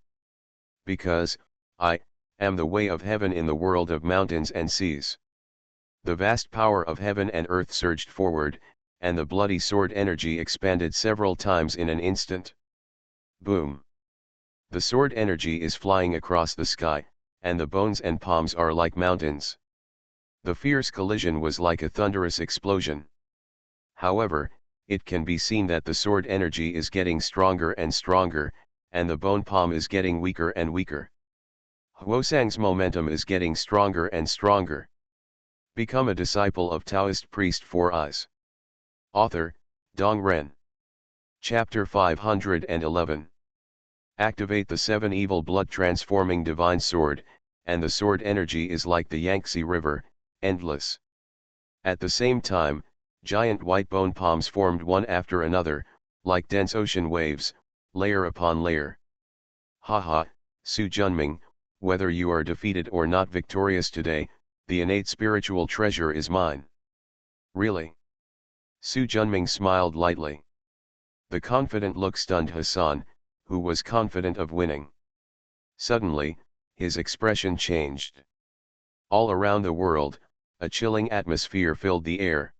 Because, I am the way of heaven in the world of mountains and seas. The vast power of heaven and earth surged forward, and the bloody sword energy expanded several times in an instant. Boom! The sword energy is flying across the sky, and the bones and palms are like mountains. The fierce collision was like a thunderous explosion. However, it can be seen that the sword energy is getting stronger and stronger, and the bone palm is getting weaker and weaker. Huosang's momentum is getting stronger and stronger. Become a disciple of Taoist priest Four Eyes. Author, Dong Ren. Chapter 511. Activate the 7 evil blood transforming divine sword, and the sword energy is like the Yangtze River, endless. At the same time, giant white bone palms formed one after another, like dense ocean waves, layer upon layer. Haha, Su Junming, whether you are defeated or not victorious today, the innate spiritual treasure is mine. Really? Su Junming smiled lightly. The confident look stunned Hassan, who was confident of winning. Suddenly, his expression changed. All around the world, a chilling atmosphere filled the air.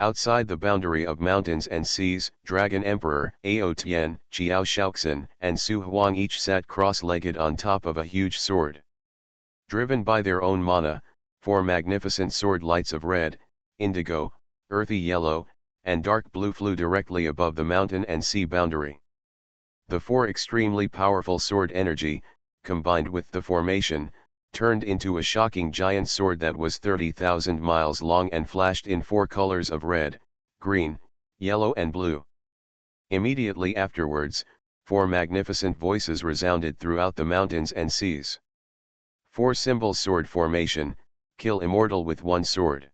Outside the boundary of mountains and seas, Dragon Emperor, Ao Tian, Chiao Shaoxin, and Su Huang each sat cross-legged on top of a huge sword. Driven by their own mana, 4 magnificent sword lights of red, indigo, earthy yellow, and dark blue flew directly above the mountain and sea boundary. The four extremely powerful sword energy, combined with the formation, turned into a shocking giant sword that was 30,000 miles long and flashed in four colors of red, green, yellow and blue. Immediately afterwards, four magnificent voices resounded throughout the mountains and seas. Four symbols: sword formation, kill immortal with one sword.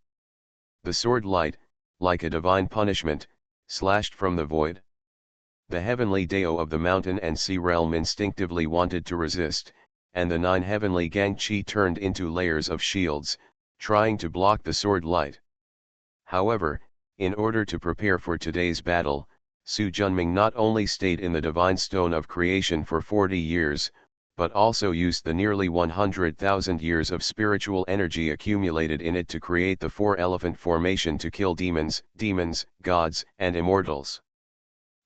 The sword light, like a divine punishment, slashed from the void. The heavenly Dao of the mountain and sea realm instinctively wanted to resist, and the 9 heavenly Gangchi turned into layers of shields, trying to block the sword light. However, in order to prepare for today's battle, Su Junming not only stayed in the divine stone of creation for 40 years, but also used the nearly 100,000 years of spiritual energy accumulated in it to create the four-elephant formation to kill demons, gods, and immortals.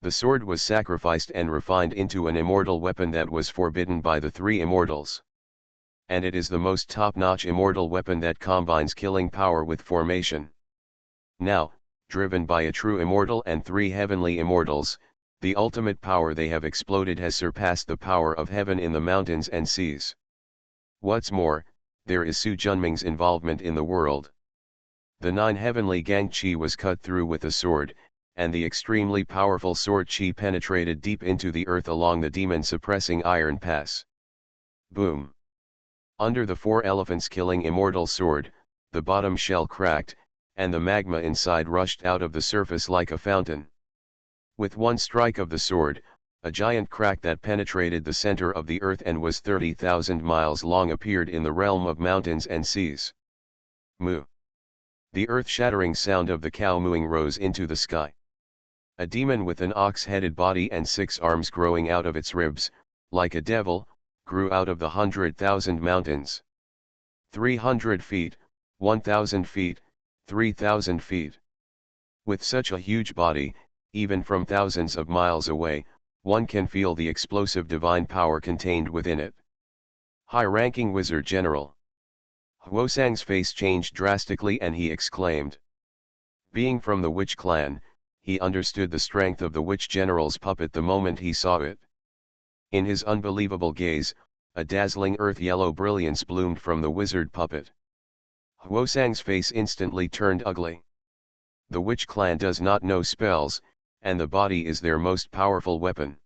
The sword was sacrificed and refined into an immortal weapon that was forbidden by the 3 immortals. And it is the most top-notch immortal weapon that combines killing power with formation. Now, driven by a true immortal and 3 heavenly immortals, the ultimate power they have exploded has surpassed the power of heaven in the mountains and seas. What's more, there is Su Junming's involvement in the world. The 9 heavenly Gangchi was cut through with a sword, and the extremely powerful sword chi penetrated deep into the earth along the demon-suppressing iron pass. Boom! Under the 4 elephants killing immortal sword, the bottom shell cracked, and the magma inside rushed out of the surface like a fountain. With one strike of the sword, a giant crack that penetrated the center of the earth and was 30,000 miles long appeared in the realm of mountains and seas. Moo! The earth-shattering sound of the cow mooing rose into the sky. A demon with an ox-headed body and 6 arms growing out of its ribs, like a devil, grew out of the 100,000 mountains. 300 feet, 1,000 feet, 3,000 feet. With such a huge body, even from thousands of miles away, one can feel the explosive divine power contained within it. High-ranking Wizard General. Huosang's face changed drastically and he exclaimed. Being from the Witch clan, he understood the strength of the Witch General's puppet the moment he saw it. In his unbelievable gaze, a dazzling earth-yellow brilliance bloomed from the wizard puppet. Huosang's face instantly turned ugly. The Witch clan does not know spells, and the body is their most powerful weapon.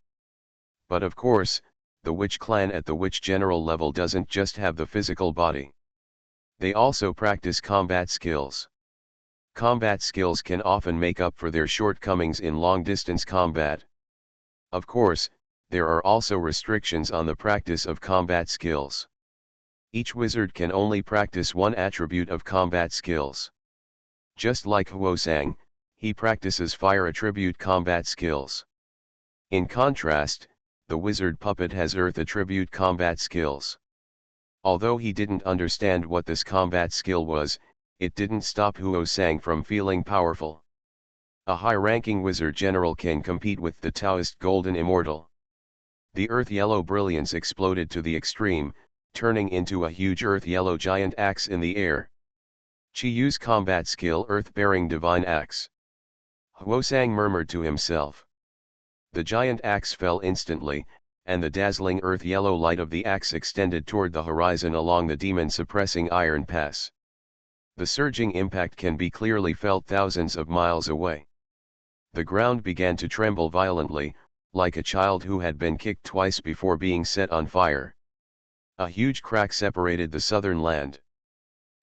But of course, the Witch clan at the Witch General level doesn't just have the physical body. They also practice combat skills. Combat skills can often make up for their shortcomings in long-distance combat. Of course, there are also restrictions on the practice of combat skills. Each wizard can only practice one attribute of combat skills. Just like Huosang, he practices fire attribute combat skills. In contrast, the wizard puppet has earth attribute combat skills. Although he didn't understand what this combat skill was, it didn't stop Huosang from feeling powerful. A high-ranking wizard general can compete with the Taoist golden immortal. The earth-yellow brilliance exploded to the extreme, turning into a huge earth-yellow giant axe in the air. Chi Yu's combat skill earth-bearing divine axe. Huosang murmured to himself. The giant axe fell instantly, and the dazzling earth-yellow light of the axe extended toward the horizon along the demon-suppressing iron pass. The surging impact can be clearly felt thousands of miles away. The ground began to tremble violently, like a child who had been kicked twice before being set on fire. A huge crack separated the southern land.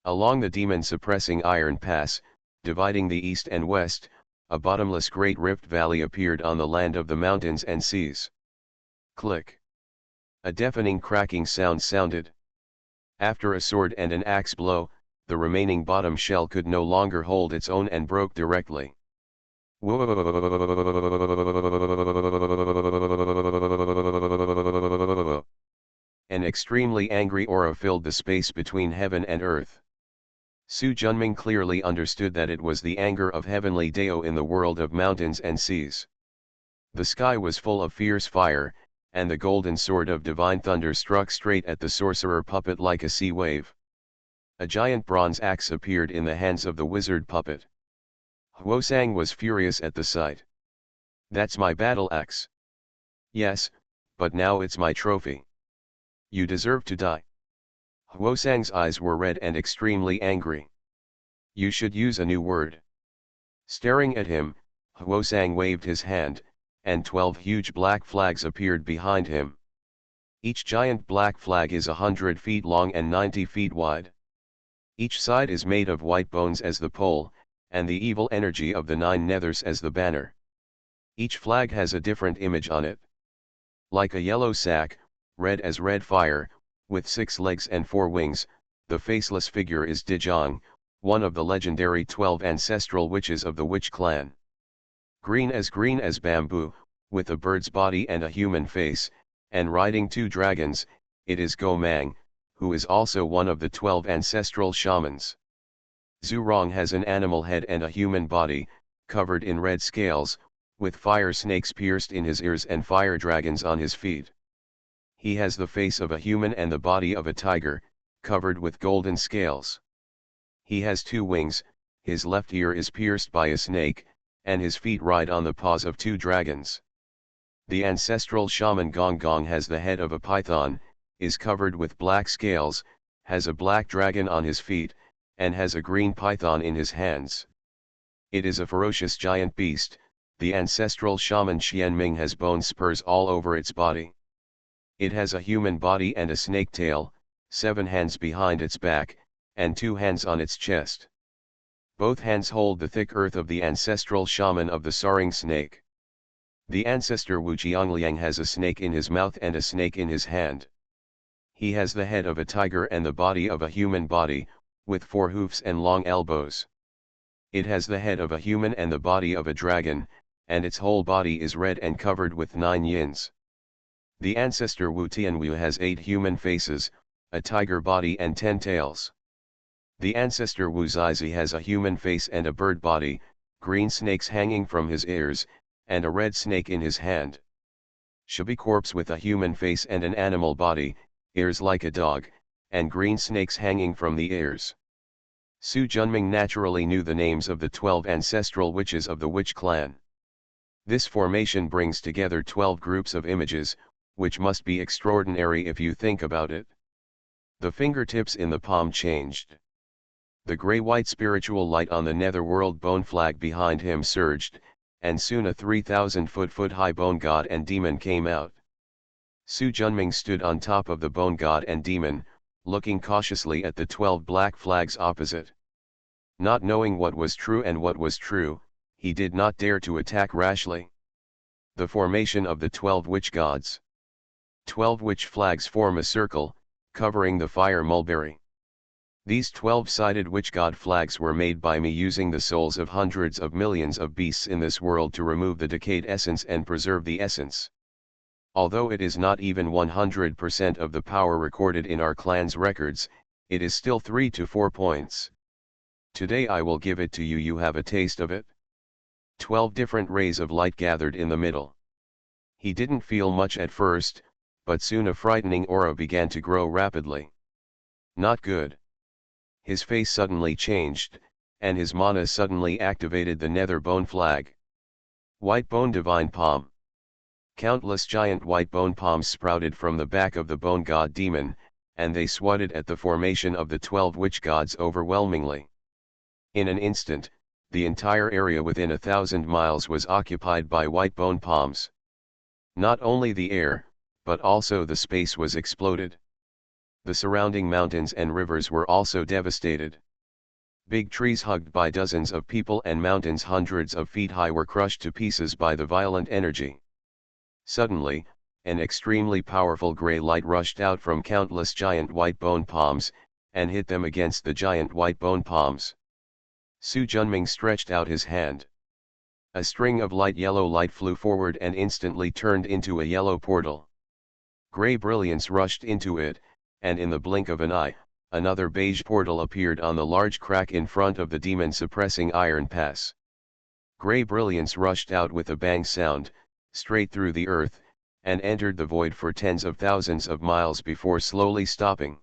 Along the demon-suppressing iron pass, dividing the east and west, a bottomless great rift valley appeared on the land of the mountains and seas. Click. A deafening cracking sound sounded. After a sword and an axe blow, the remaining bottom shell could no longer hold its own and broke directly. An extremely angry aura filled the space between heaven and earth. Su Junming clearly understood that it was the anger of heavenly Dao in the world of mountains and seas. The sky was full of fierce fire, and the golden sword of divine thunder struck straight at the sorcerer puppet like a sea wave. A giant bronze axe appeared in the hands of the wizard puppet. Huosang was furious at the sight. "That's my battle axe. Yes, but now it's my trophy. You deserve to die. Huosang's eyes were red and extremely angry. You should use a new word. Staring at him, Huosang waved his hand, and 12 huge black flags appeared behind him. Each giant black flag is 100 feet long and 90 feet wide. Each side is made of white bones as the pole, and the evil energy of the 9 nethers as the banner. Each flag has a different image on it. Like a yellow sack, red as red fire, with 6 legs and 4 wings, the faceless figure is Dijong, one of the legendary 12 ancestral witches of the witch clan. Green as bamboo, with a bird's body and a human face, and riding 2 dragons, it is Go Mang, who is also one of the 12 ancestral shamans. Zurong has an animal head and a human body, covered in red scales, with fire snakes pierced in his ears and fire dragons on his feet. He has the face of a human and the body of a tiger, covered with golden scales. He has 2 wings, his left ear is pierced by a snake, and his feet ride on the paws of 2 dragons. The ancestral shaman Gong Gong has the head of a python, is covered with black scales, has a black dragon on his feet, and has a green python in his hands. It is a ferocious giant beast. The ancestral shaman Xianming has bone spurs all over its body. It has a human body and a snake tail, 7 hands behind its back, and 2 hands on its chest. Both hands hold the thick earth of the ancestral shaman of the soaring snake. The ancestor Wu Jiangliang has a snake in his mouth and a snake in his hand. He has the head of a tiger and the body of a human body, with 4 hoofs and long elbows. It has the head of a human and the body of a dragon, and its whole body is red and covered with 9 yins. The ancestor Wu Tianwu has 8 human faces, a tiger body and 10 tails. The ancestor Wu Zizi has a human face and a bird body, green snakes hanging from his ears, and a red snake in his hand. Shabi corpse with a human face and an animal body, ears like a dog, and green snakes hanging from the ears. Su Junming naturally knew the names of the 12 ancestral witches of the witch clan. This formation brings together 12 groups of images, which must be extraordinary if you think about it. The fingertips in the palm changed. The grey-white spiritual light on the netherworld bone flag behind him surged, and soon a 3,000-foot-high bone god and demon came out. Su Junming stood on top of the bone god and demon, looking cautiously at the 12 black flags opposite. Not knowing what was true and what was true, he did not dare to attack rashly. The formation of the 12 witch gods. 12 witch flags form a circle, covering the fire mulberry. These 12-sided witch god flags were made by me using the souls of hundreds of millions of beasts in this world to remove the decayed essence and preserve the essence. Although it is not even 100% of the power recorded in our clan's records, it is still 3 to 4 points. Today I will give it to you. You have a taste of it. 12 different rays of light gathered in the middle. He didn't feel much at first, but soon a frightening aura began to grow rapidly. Not good. His face suddenly changed, and his mana suddenly activated the nether bone flag. White bone divine palm. Countless giant white bone palms sprouted from the back of the bone god demon, and they swatted at the formation of the 12 witch gods overwhelmingly. In an instant, the entire area within 1,000 miles was occupied by white bone palms. Not only the air, but also the space was exploded. The surrounding mountains and rivers were also devastated. Big trees hugged by dozens of people and mountains hundreds of feet high were crushed to pieces by the violent energy. Suddenly, an extremely powerful gray light rushed out from countless giant white bone palms, and hit them against the giant white bone palms. Su Junming stretched out his hand. A string of light yellow light flew forward and instantly turned into a yellow portal. Gray brilliance rushed into it, and in the blink of an eye, another beige portal appeared on the large crack in front of the demon-suppressing iron pass. Gray brilliance rushed out with a bang sound, straight through the earth, and entered the void for tens of thousands of miles before slowly stopping.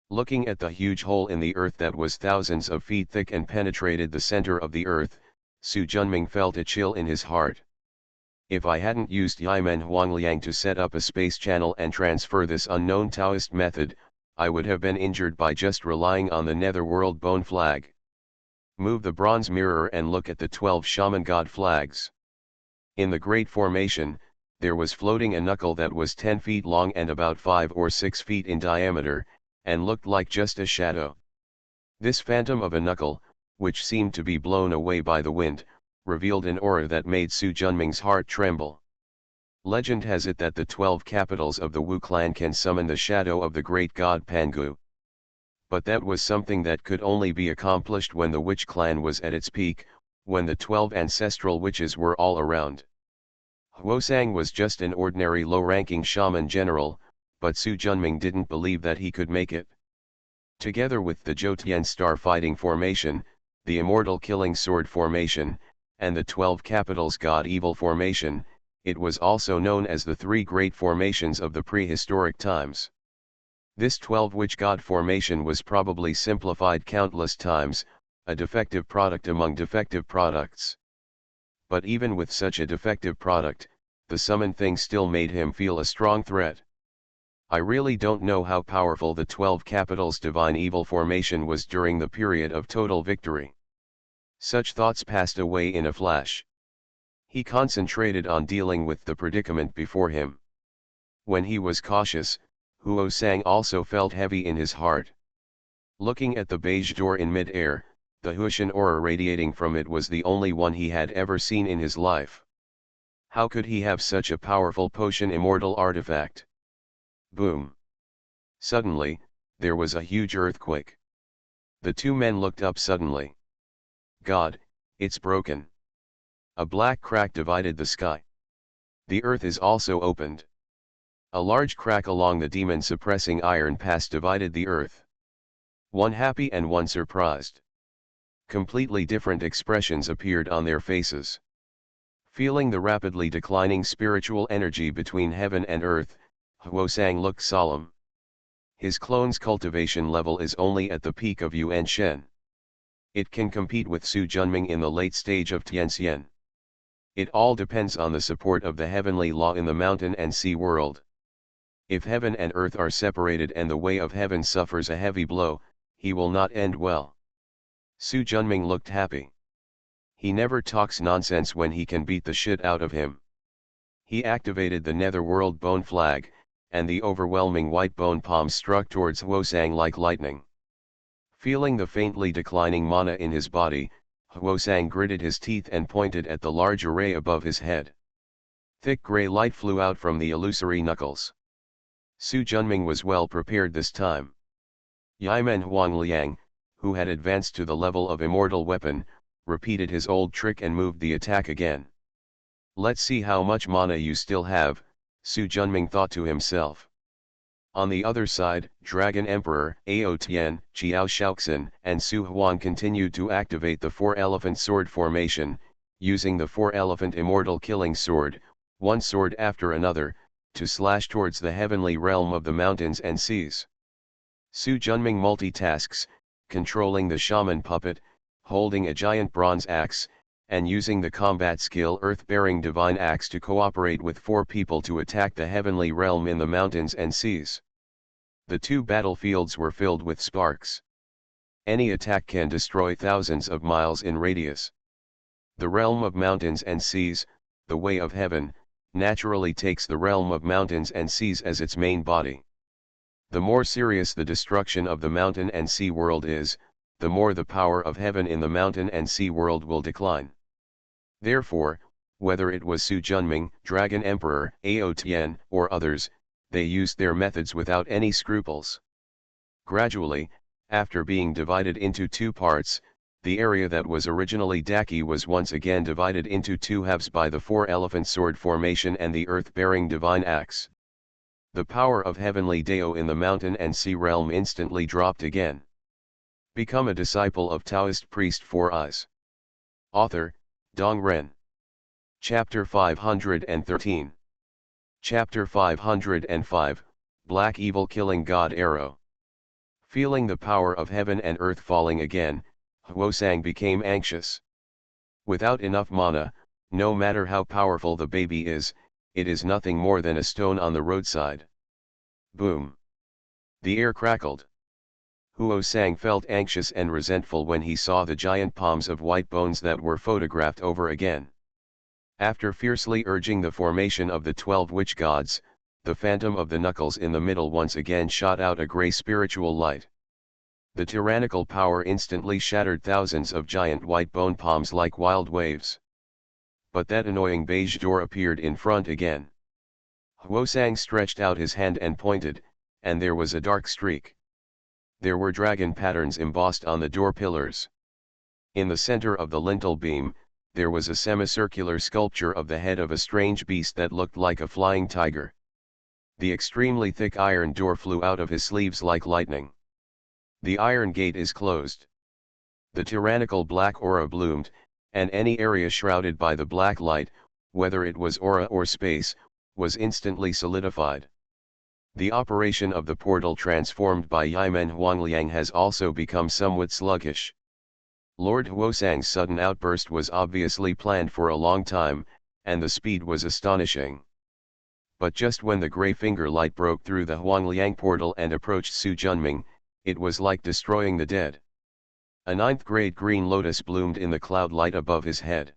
Looking at the huge hole in the earth that was thousands of feet thick and penetrated the center of the earth, Su Junming felt a chill in his heart. If I hadn't used Yimen Huangliang to set up a space channel and transfer this unknown Taoist method, I would have been injured by just relying on the netherworld bone flag. Move the bronze mirror and look at the 12 shaman god flags. In the Great Formation, there was floating a knuckle that was 10 feet long and about 5 or 6 feet in diameter, and looked like just a shadow. This phantom of a knuckle, which seemed to be blown away by the wind, revealed an aura that made Su Junming's heart tremble. Legend has it that the 12 capitals of the Wu clan can summon the shadow of the great god Pangu. But that was something that could only be accomplished when the witch clan was at its peak, when the 12 ancestral witches were all around. Huosang was just an ordinary low-ranking shaman general, but Su Junming didn't believe that he could make it. Together with the Zhoutian Star Fighting Formation, the Immortal Killing Sword Formation, and the 12 Capitals God Evil Formation, it was also known as the Three Great Formations of the prehistoric times. This 12 Witch God formation was probably simplified countless times, a defective product among defective products. But even with such a defective product, the summoned thing still made him feel a strong threat. I really don't know how powerful the 12 Capitals Divine Evil formation was during the period of total victory. Such thoughts passed away in a flash. He concentrated on dealing with the predicament before him. When he was cautious, Huosang also felt heavy in his heart. Looking at the beige door in mid-air, the Huoshan aura radiating from it was the only one he had ever seen in his life. How could he have such a powerful potion immortal artifact? Boom! Suddenly, there was a huge earthquake. The two men looked up suddenly. God, it's broken. A black crack divided the sky. The earth is also opened. A large crack along the demon-suppressing iron pass divided the earth. One happy and one surprised. Completely different expressions appeared on their faces. Feeling the rapidly declining spiritual energy between heaven and earth, Huosang looked solemn. His clone's cultivation level is only at the peak of Yuan Shen. It can compete with Su Junming in the late stage of Tianxian. It all depends on the support of the heavenly law in the mountain and sea world. If heaven and earth are separated and the way of heaven suffers a heavy blow, he will not end well. Su Junming looked happy. He never talks nonsense when he can beat the shit out of him. He activated the netherworld bone flag, and the overwhelming white bone palms struck towards Huosang like lightning. Feeling the faintly declining mana in his body, Huosang gritted his teeth and pointed at the large array above his head. Thick gray light flew out from the illusory knuckles. Su Junming was well prepared this time. Yimen Huangliang, who had advanced to the level of immortal weapon, repeated his old trick and moved the attack again. Let's see how much mana you still have, Su Junming thought to himself. On the other side, Dragon Emperor, Ao Tian, Chiao Shaoxin, and Su Huan continued to activate the 4-elephant sword formation, using the 4-elephant immortal killing sword, one sword after another, to slash towards the heavenly realm of the mountains and seas. Su Junming multitasks, controlling the shaman puppet, holding a giant bronze axe, and using the combat skill Earth-bearing divine axe to cooperate with 4 people to attack the heavenly realm in the mountains and seas. The 2 battlefields were filled with sparks. Any attack can destroy thousands of miles in radius. The realm of mountains and seas, the way of heaven, naturally takes the realm of mountains and seas as its main body. The more serious the destruction of the mountain and sea world is, the more the power of heaven in the mountain and sea world will decline. Therefore, whether it was Su Junming, Dragon Emperor, Ao Tian, or others, they used their methods without any scruples. Gradually, after being divided into 2 parts, the area that was originally Daki was once again divided into 2 halves by the 4-elephant sword formation and the earth-bearing divine axe. The power of heavenly Dao in the mountain and sea realm instantly dropped again. Become a disciple of Taoist priest 4 Eyes. Author, Dong Ren. Chapter 513. Chapter 505, Black Evil Killing God Arrow. Feeling the power of heaven and earth falling again, Huosang became anxious. Without enough mana, No matter how powerful the baby is, it is nothing more than a stone on the roadside. Boom! The air crackled. Huo Sang felt anxious and resentful when he saw the giant palms of white bones that were photographed over again. After fiercely urging the formation of the 12 witch gods, the phantom of the knuckles in the middle once again shot out a grey spiritual light. The tyrannical power instantly shattered thousands of giant white bone palms like wild waves. But that annoying beige door appeared in front again. Huosang stretched out his hand and pointed, and there was a dark streak. There were dragon patterns embossed on the door pillars. In the center of the lintel beam, there was a semicircular sculpture of the head of a strange beast that looked like a flying tiger. The extremely thick iron door flew out of his sleeves like lightning. The iron gate is closed. The tyrannical black aura bloomed, and any area shrouded by the black light, whether it was aura or space, was instantly solidified. The operation of the portal transformed by Yimen Huangliang has also become somewhat sluggish. Lord Huosang's sudden outburst was obviously planned for a long time, and the speed was astonishing. But just when the grey finger light broke through the Huangliang portal and approached Su Junming, it was like destroying the dead. A 9th-grade green lotus bloomed in the cloud light above his head.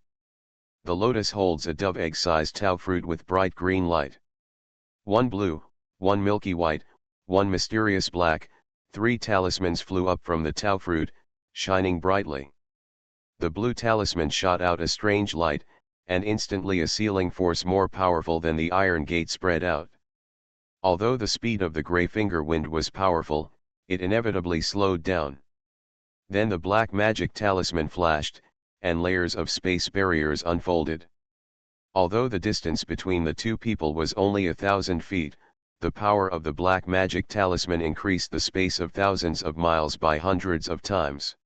The lotus holds a dove egg-sized Tao fruit with bright green light. One blue, one milky white, one mysterious black, 3 talismans flew up from the Tao fruit, shining brightly. The blue talisman shot out a strange light, and instantly a sealing force more powerful than the iron gate spread out. Although the speed of the grey finger wind was powerful, it inevitably slowed down. Then the black magic talisman flashed, and layers of space barriers unfolded. Although the distance between the two people was only 1,000 feet, the power of the black magic talisman increased the space of thousands of miles by hundreds of times.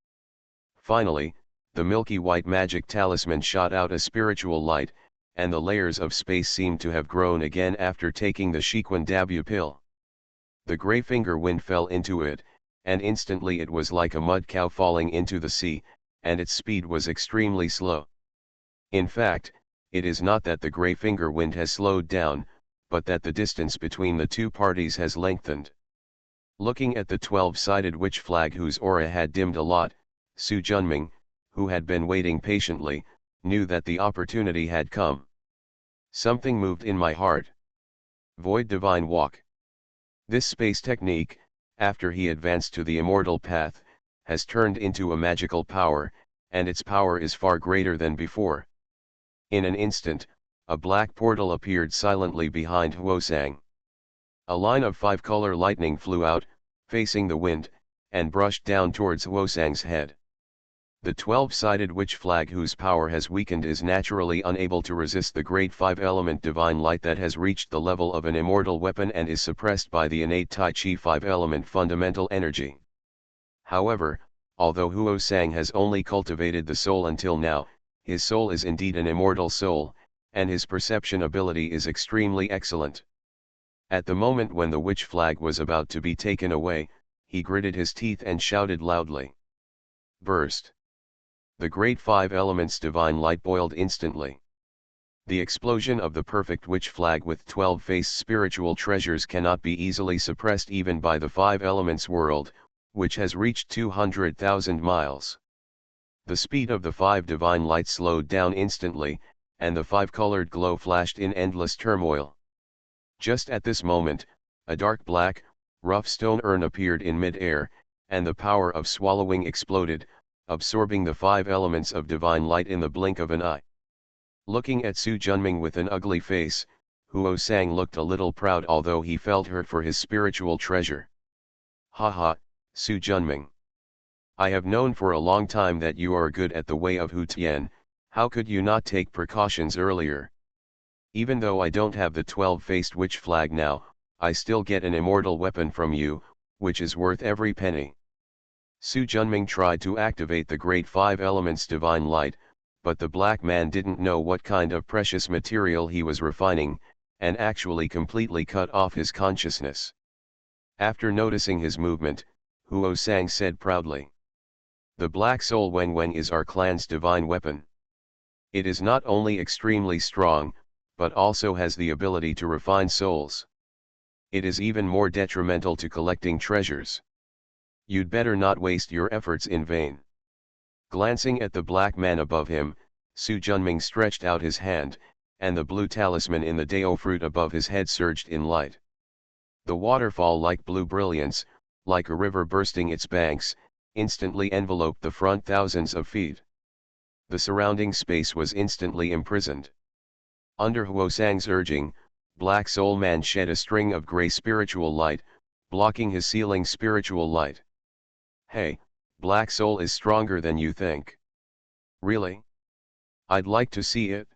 Finally, the milky white magic talisman shot out a spiritual light, and the layers of space seemed to have grown again after taking the Shiquan Dabu pill. The grey finger wind fell into it, and instantly it was like a mud cow falling into the sea, and its speed was extremely slow. In fact, it is not that the grey finger wind has slowed down, but that the distance between the two parties has lengthened. Looking at the 12-sided witch flag whose aura had dimmed a lot, Su Junming, who had been waiting patiently, knew that the opportunity had come. Something moved in my heart. Void Divine Walk. This space technique, after he advanced to the immortal path, has turned into a magical power, and its power is far greater than before. In an instant, a black portal appeared silently behind Huosang. A line of 5-color lightning flew out, facing the wind, and brushed down towards Huosang's head. The 12-sided witch flag whose power has weakened is naturally unable to resist the great 5-element divine light that has reached the level of an immortal weapon and is suppressed by the innate Tai Chi 5-element fundamental energy. However, although Huosang has only cultivated the soul until now, his soul is indeed an immortal soul, and his perception ability is extremely excellent. At the moment when the witch flag was about to be taken away, he gritted his teeth and shouted loudly. Burst! The great 5 elements divine light boiled instantly. The explosion of the perfect witch flag with 12-faced spiritual treasures cannot be easily suppressed even by the 5 elements world, which has reached 200,000 miles. The speed of the 5 divine lights slowed down instantly, and the 5-colored glow flashed in endless turmoil. Just at this moment, a dark black, rough stone urn appeared in mid-air, and the power of swallowing exploded, absorbing the 5 elements of divine light in the blink of an eye. Looking at Su Junming with an ugly face, Huosang looked a little proud although he felt hurt for his spiritual treasure. Ha ha, Su Junming. I have known for a long time that you are good at the way of Hu Tian, how could you not take precautions earlier? Even though I don't have the 12-faced witch flag now, I still get an immortal weapon from you, which is worth every penny. Su Junming tried to activate the great 5 elements divine light, but the black man didn't know what kind of precious material he was refining, and actually completely cut off his consciousness. After noticing his movement, Huosang said proudly. The black soul Weng Weng is our clan's divine weapon. It is not only extremely strong, but also has the ability to refine souls. It is even more detrimental to collecting treasures. You'd better not waste your efforts in vain. Glancing at the black man above him, Su Junming stretched out his hand, and the blue talisman in the Dao fruit above his head surged in light. The waterfall-like blue brilliance, like a river bursting its banks, instantly enveloped the front thousands of feet. The surrounding space was instantly imprisoned. Under Huosang's urging, Black Soul Man shed a string of gray spiritual light, blocking his ceiling spiritual light. Hey, Black Soul is stronger than you think. Really? I'd like to see it.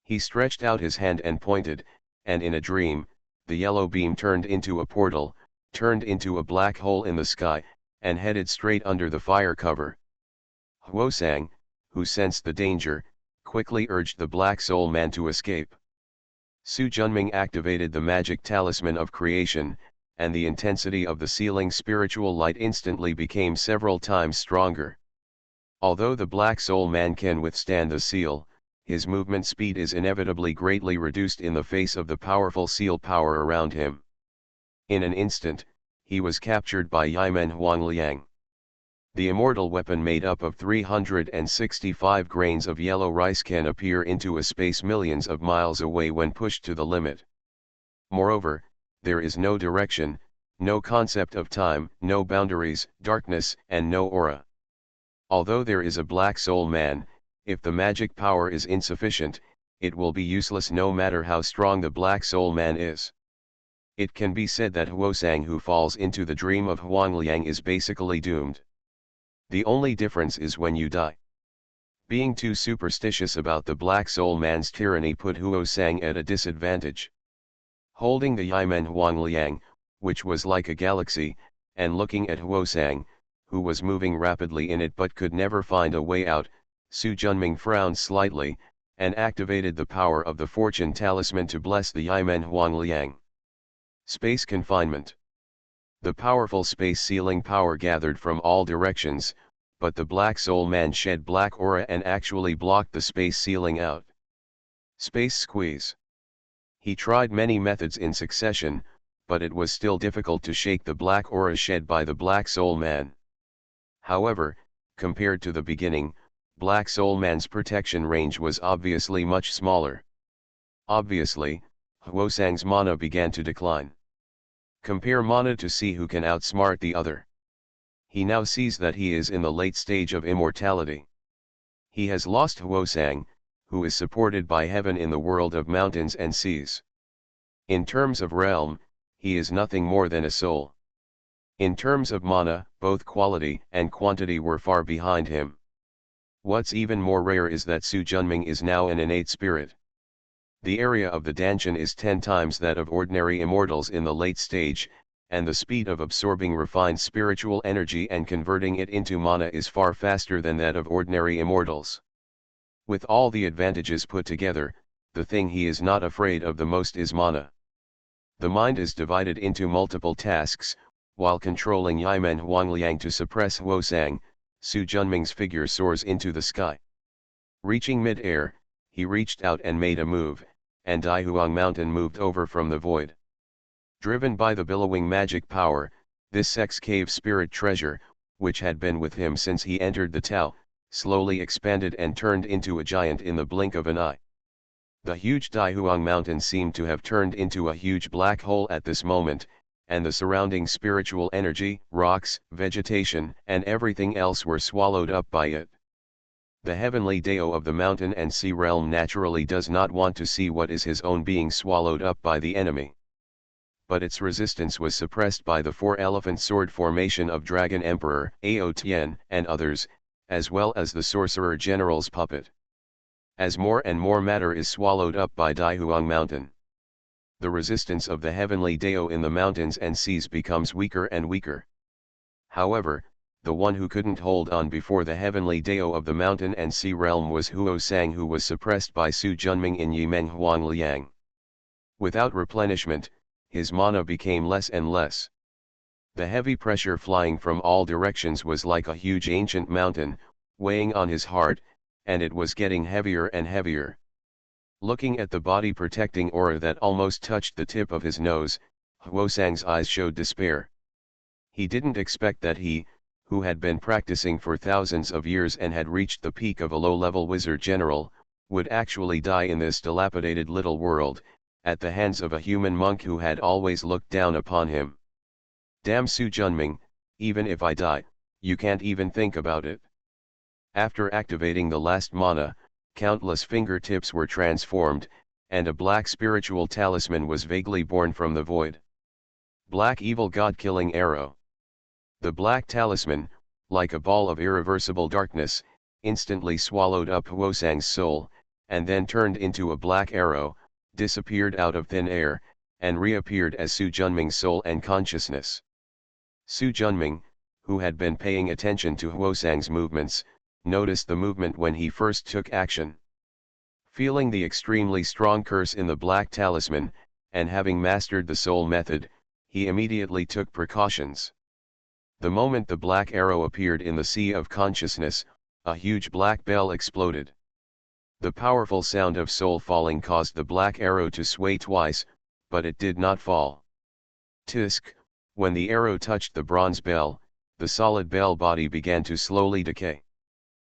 He stretched out his hand and pointed, and in a dream, the yellow beam turned into a portal, turned into a black hole in the sky, and headed straight under the fire cover. Huosang, who sensed the danger, quickly urged the Black Soul Man to escape. Su Junming activated the magic talisman of creation, and the intensity of the ceiling spiritual light instantly became several times stronger. Although the Black Soul Man can withstand the seal, his movement speed is inevitably greatly reduced in the face of the powerful seal power around him. In an instant, he was captured by Yimen Huangliang. The immortal weapon made up of 365 grains of yellow rice can appear into a space millions of miles away when pushed to the limit. Moreover, there is no direction, no concept of time, no boundaries, darkness, and no aura. Although there is a Black Soul Man, if the magic power is insufficient, it will be useless no matter how strong the Black Soul Man is. It can be said that Huosang who falls into the dream of Huangliang is basically doomed. The only difference is when you die. Being too superstitious about the Black Soul Man's tyranny put Huosang at a disadvantage. Holding the Yimen Huangliang, which was like a galaxy, and looking at Huosang, who was moving rapidly in it but could never find a way out, Su Junming frowned slightly, and activated the power of the fortune talisman to bless the Yimen Huangliang. Space confinement. The powerful space sealing power gathered from all directions, but the Black Soul Man shed black aura and actually blocked the space sealing out. Space squeeze. He tried many methods in succession, but it was still difficult to shake the black aura shed by the Black Soul Man. However, compared to the beginning, Black Soul Man's protection range was obviously much smaller. Obviously, Huosang's mana began to decline. Compare mana to see who can outsmart the other. He now sees that he is in the late stage of immortality. He has lost Huosang, who is supported by heaven in the world of mountains and seas. In terms of realm, he is nothing more than a soul. In terms of mana, both quality and quantity were far behind him. What's even more rare is that Su Junming is now an innate spirit. The area of the Danshan is 10 times that of ordinary immortals in the late stage, and the speed of absorbing refined spiritual energy and converting it into mana is far faster than that of ordinary immortals. With all the advantages put together, the thing he is not afraid of the most is mana. The mind is divided into multiple tasks, while controlling Yimen Huangliang to suppress Huosang, Su Junming's figure soars into the sky. Reaching mid-air, he reached out and made a move, and Daihuang Mountain moved over from the void. Driven by the billowing magic power, this sex cave spirit treasure, which had been with him since he entered the Tao, slowly expanded and turned into a giant in the blink of an eye. The huge Daihuang Mountain seemed to have turned into a huge black hole at this moment, and the surrounding spiritual energy, rocks, vegetation, and everything else were swallowed up by it. The heavenly Dao of the mountain and sea realm naturally does not want to see what is his own being swallowed up by the enemy. But its resistance was suppressed by the 4-elephant sword formation of Dragon Emperor, Ao Tian, and others, as well as the Sorcerer General's puppet. As more and more matter is swallowed up by Daihuang Mountain, the resistance of the heavenly Dao in the mountains and seas becomes weaker and weaker. However, the one who couldn't hold on before the heavenly Dao of the mountain and sea realm was Huosang, who was suppressed by Su Junming in Yimen Huangliang. Without replenishment, his mana became less and less. The heavy pressure flying from all directions was like a huge ancient mountain, weighing on his heart, and it was getting heavier and heavier. Looking at the body protecting aura that almost touched the tip of his nose, Huosang's eyes showed despair. He didn't expect that he, who had been practicing for thousands of years and had reached the peak of a low-level wizard general, would actually die in this dilapidated little world, at the hands of a human monk who had always looked down upon him. Damn Su Junming, even if I die, you can't even think about it. After activating the last mana, countless fingertips were transformed, and a black spiritual talisman was vaguely born from the void. Black evil god-killing arrow. The black talisman, like a ball of irreversible darkness, instantly swallowed up Huosang's soul, and then turned into a black arrow, disappeared out of thin air, and reappeared as Su Junming's soul and consciousness. Su Junming, who had been paying attention to Huosang's movements, noticed the movement when he first took action. Feeling the extremely strong curse in the black talisman, and having mastered the soul method, he immediately took precautions. The moment the black arrow appeared in the sea of consciousness, a huge black bell exploded. The powerful sound of soul falling caused the black arrow to sway twice, but it did not fall. Tisk, when the arrow touched the bronze bell, the solid bell body began to slowly decay.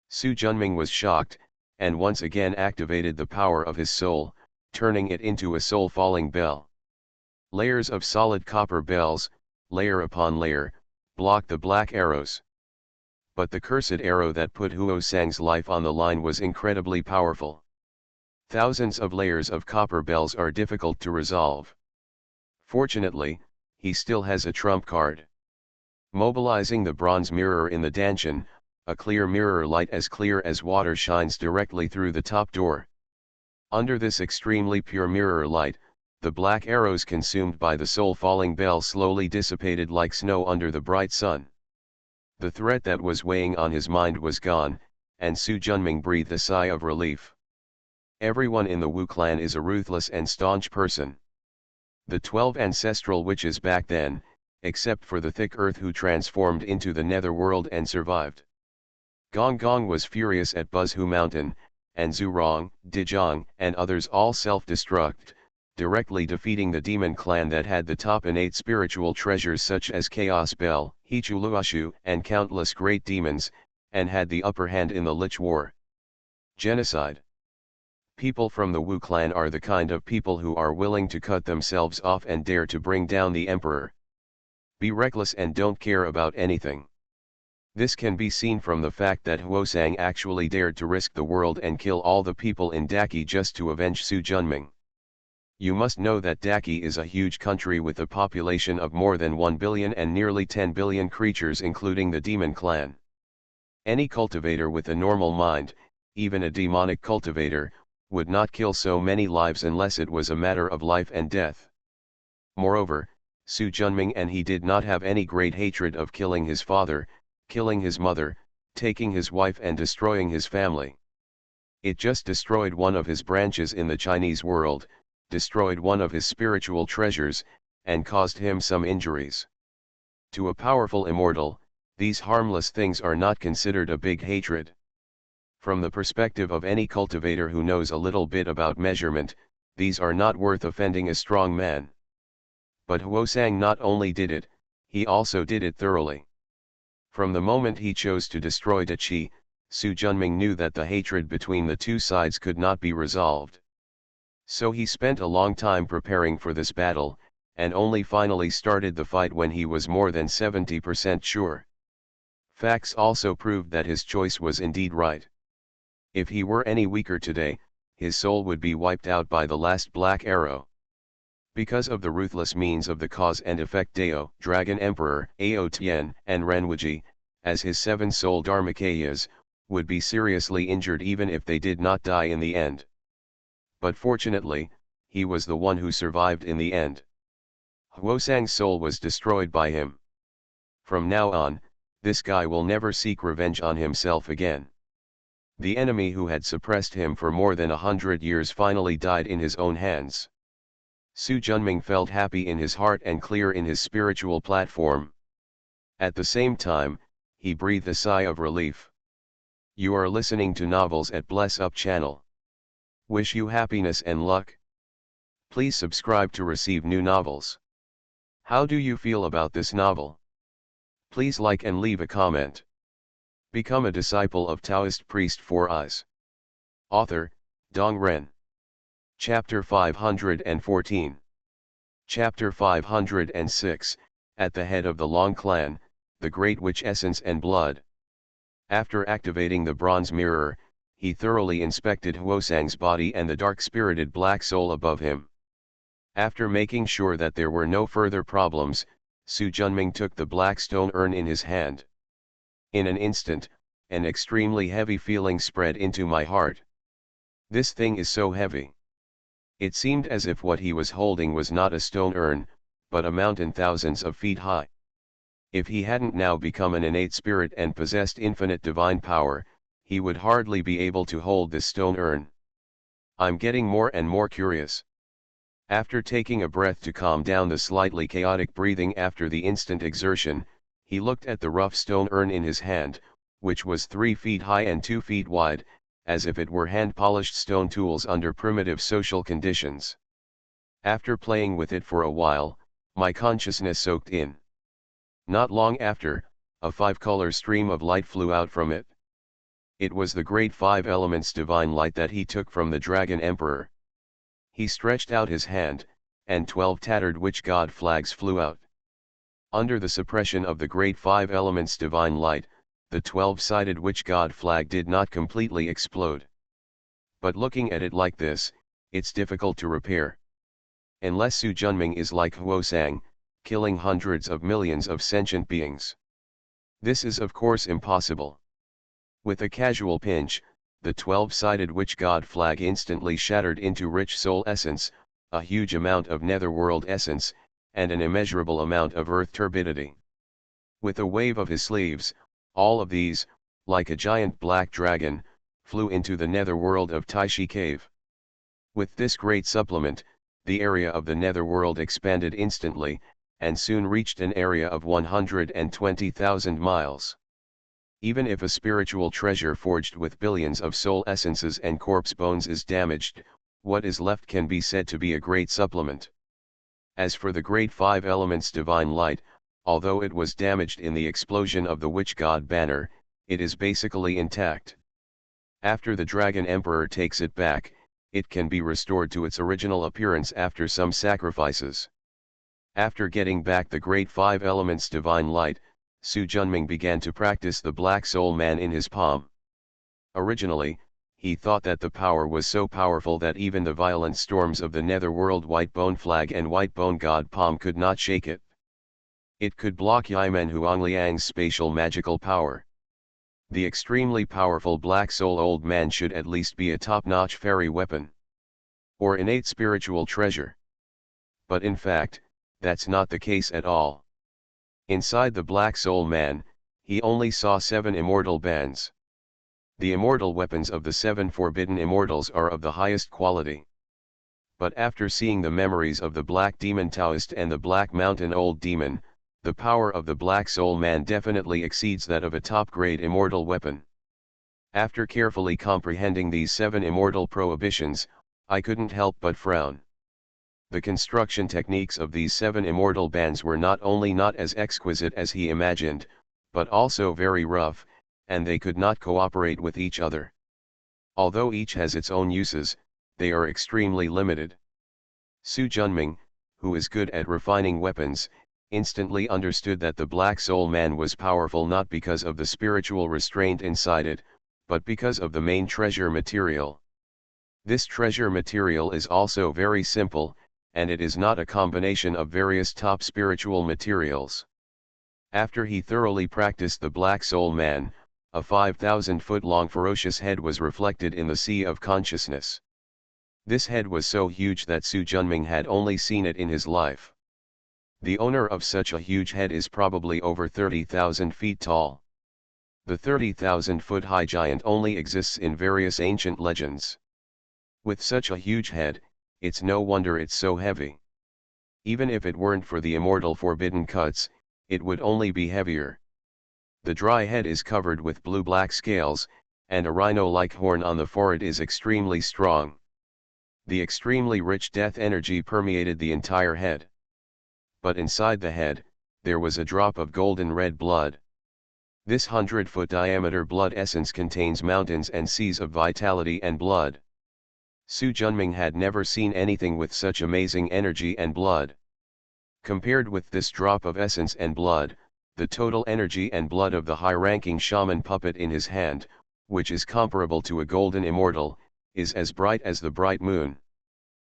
Su Junming was shocked, and once again activated the power of his soul, turning it into a soul-falling bell. Layers of solid copper bells, layer upon layer, blocked the black arrows. But the cursed arrow that put Huosang's life on the line was incredibly powerful. Thousands of layers of copper bells are difficult to resolve. Fortunately, he still has a trump card. Mobilizing the bronze mirror in the dantian, a clear mirror light as clear as water shines directly through the top door. Under this extremely pure mirror light, the black arrows consumed by the soul-falling bell slowly dissipated like snow under the bright sun. The threat that was weighing on his mind was gone, and Su Junming breathed a sigh of relief. Everyone in the Wu clan is a ruthless and staunch person. The 12 ancestral witches back then, except for the thick earth who transformed into the netherworld and survived. Gong Gong was furious at Buzhu Mountain, and Zhurong, Dijong, and others all self-destruct, directly defeating the demon clan that had the top innate spiritual treasures such as Chaos Bell, Hichuluashu, and countless great demons, and had the upper hand in the Lich War. Genocide. People from the Wu clan are the kind of people who are willing to cut themselves off and dare to bring down the emperor. Be reckless and don't care about anything. This can be seen from the fact that Huosang actually dared to risk the world and kill all the people in Daki just to avenge Su Junming. You must know that Daki is a huge country with a population of more than 1 billion and nearly 10 billion creatures including the demon clan. Any cultivator with a normal mind, even a demonic cultivator, would not kill so many lives unless it was a matter of life and death. Moreover, Su Junming and he did not have any great hatred of killing his father, killing his mother, taking his wife and destroying his family. It just destroyed one of his branches in the Chinese world, destroyed one of his spiritual treasures, and caused him some injuries. To a powerful immortal, these harmless things are not considered a big hatred. From the perspective of any cultivator who knows a little bit about measurement, these are not worth offending a strong man. But Huosang not only did it, he also did it thoroughly. From the moment he chose to destroy Dachi, Su Junming knew that the hatred between the two sides could not be resolved. So he spent a long time preparing for this battle, and only finally started the fight when he was more than 70% sure. Facts also proved that his choice was indeed right. If he were any weaker today, his soul would be wiped out by the last black arrow. Because of the ruthless means of the cause and effect Dao, Dragon Emperor, Ao Tian, and Renwuji, as his 7 soul Dharmakayas, would be seriously injured even if they did not die in the end. But fortunately, he was the one who survived in the end. Huosang's soul was destroyed by him. From now on, this guy will never seek revenge on himself again. The enemy who had suppressed him for more than 100 years finally died in his own hands. Su Junming felt happy in his heart and clear in his spiritual platform. At the same time, he breathed a sigh of relief. You are listening to Novels at Bless Up channel. Wish you happiness and luck. Please subscribe to receive new novels. How do you feel about this novel? Please like and leave a comment. Become a disciple of Taoist priest for us. Author, Dong Ren. Chapter 514. Chapter 506, At the Head of the Long Clan, the Great Witch Essence and Blood. After activating the bronze mirror, he thoroughly inspected Huosang's body and the dark-spirited black soul above him. After making sure that there were no further problems, Su Junming took the black stone urn in his hand. In an instant, an extremely heavy feeling spread into my heart. This thing is so heavy. It seemed as if what he was holding was not a stone urn, but a mountain thousands of feet high. If he hadn't now become an innate spirit and possessed infinite divine power, he would hardly be able to hold this stone urn. I'm getting more and more curious. After taking a breath to calm down the slightly chaotic breathing after the instant exertion, he looked at the rough stone urn in his hand, which was 3 feet high and 2 feet wide, as if it were hand-polished stone tools under primitive social conditions. After playing with it for a while, my consciousness soaked in. Not long after, a 5-color stream of light flew out from it. It was the great 5 elements divine light that he took from the Dragon Emperor. He stretched out his hand, and 12 tattered witch god flags flew out. Under the suppression of the great 5 elements divine light, the 12-sided witch god flag did not completely explode. But looking at it like this, it's difficult to repair. Unless Su Junming is like Huosang, killing hundreds of millions of sentient beings. This is of course impossible. With a casual pinch, the 12-sided witch god flag instantly shattered into rich soul essence, a huge amount of netherworld essence, and an immeasurable amount of earth turbidity. With a wave of his sleeves, all of these, like a giant black dragon, flew into the netherworld of Taishi Cave. With this great supplement, the area of the netherworld expanded instantly, and soon reached an area of 120,000 miles. Even if a spiritual treasure forged with billions of soul essences and corpse bones is damaged, what is left can be said to be a great supplement. As for the great 5 elements divine light, although it was damaged in the explosion of the witch god banner, it is basically intact. After the Dragon Emperor takes it back, it can be restored to its original appearance after some sacrifices. After getting back the great 5 elements divine light, Su Junming began to practice the Black Soul Man in his palm. Originally, he thought that the power was so powerful that even the violent storms of the netherworld White Bone Flag and White Bone God Palm could not shake it. It could block Yimen Huangliang's spatial magical power. The extremely powerful Black Soul Old Man should at least be a top-notch fairy weapon. Or innate spiritual treasure. But in fact, that's not the case at all. Inside the Black Soul Man, he only saw 7 immortal bands. The immortal weapons of the 7 forbidden immortals are of the highest quality. But after seeing the memories of the Black Demon Taoist and the Black Mountain Old Demon, the power of the Black Soul Man definitely exceeds that of a top-grade immortal weapon. After carefully comprehending these 7 immortal prohibitions, I couldn't help but frown. The construction techniques of these 7 immortal bands were not only not as exquisite as he imagined, but also very rough, and they could not cooperate with each other. Although each has its own uses, they are extremely limited. Su Junming, who is good at refining weapons, instantly understood that the Black Soul Man was powerful not because of the spiritual restraint inside it, but because of the main treasure material. This treasure material is also very simple, and it is not a combination of various top spiritual materials. After he thoroughly practiced the Black Soul Man, a 5,000-foot-long ferocious head was reflected in the sea of consciousness. This head was so huge that Su Junming had only seen it in his life. The owner of such a huge head is probably over 30,000 feet tall. The 30,000-foot-high giant only exists in various ancient legends. With such a huge head, it's no wonder it's so heavy. Even if it weren't for the immortal forbidden cuts, it would only be heavier. The dry head is covered with blue-black scales, and a rhino-like horn on the forehead is extremely strong. The extremely rich death energy permeated the entire head. But inside the head, there was a drop of golden red blood. This 100-foot diameter blood essence contains mountains and seas of vitality and blood. Su Junming had never seen anything with such amazing energy and blood. Compared with this drop of essence and blood, the total energy and blood of the high-ranking shaman puppet in his hand, which is comparable to a golden immortal, is as bright as the bright moon.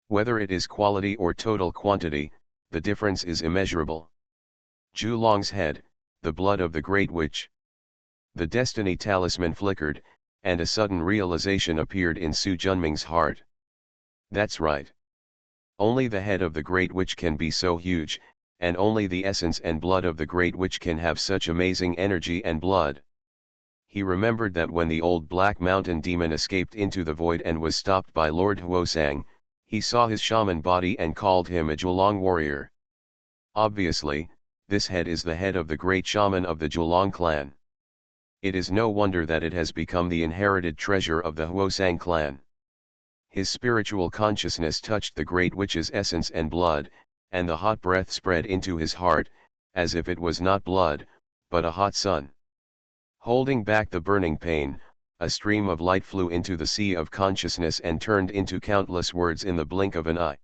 Whether it is quality or total quantity, the difference is immeasurable. Zhulong's head, the blood of the great witch. The destiny talisman flickered, and a sudden realization appeared in Su Junming's heart. That's right. Only the head of the great witch can be so huge, and only the essence and blood of the great witch can have such amazing energy and blood. He remembered that when the old Black Mountain demon escaped into the void and was stopped by Lord Huosang, he saw his shaman body and called him a Zhulong warrior. Obviously, this head is the head of the great shaman of the Zhulong clan. It is no wonder that it has become the inherited treasure of the Huosang clan. His spiritual consciousness touched the great witch's essence and blood, and the hot breath spread into his heart, as if it was not blood, but a hot sun. Holding back the burning pain, a stream of light flew into the sea of consciousness and turned into countless words in the blink of an eye.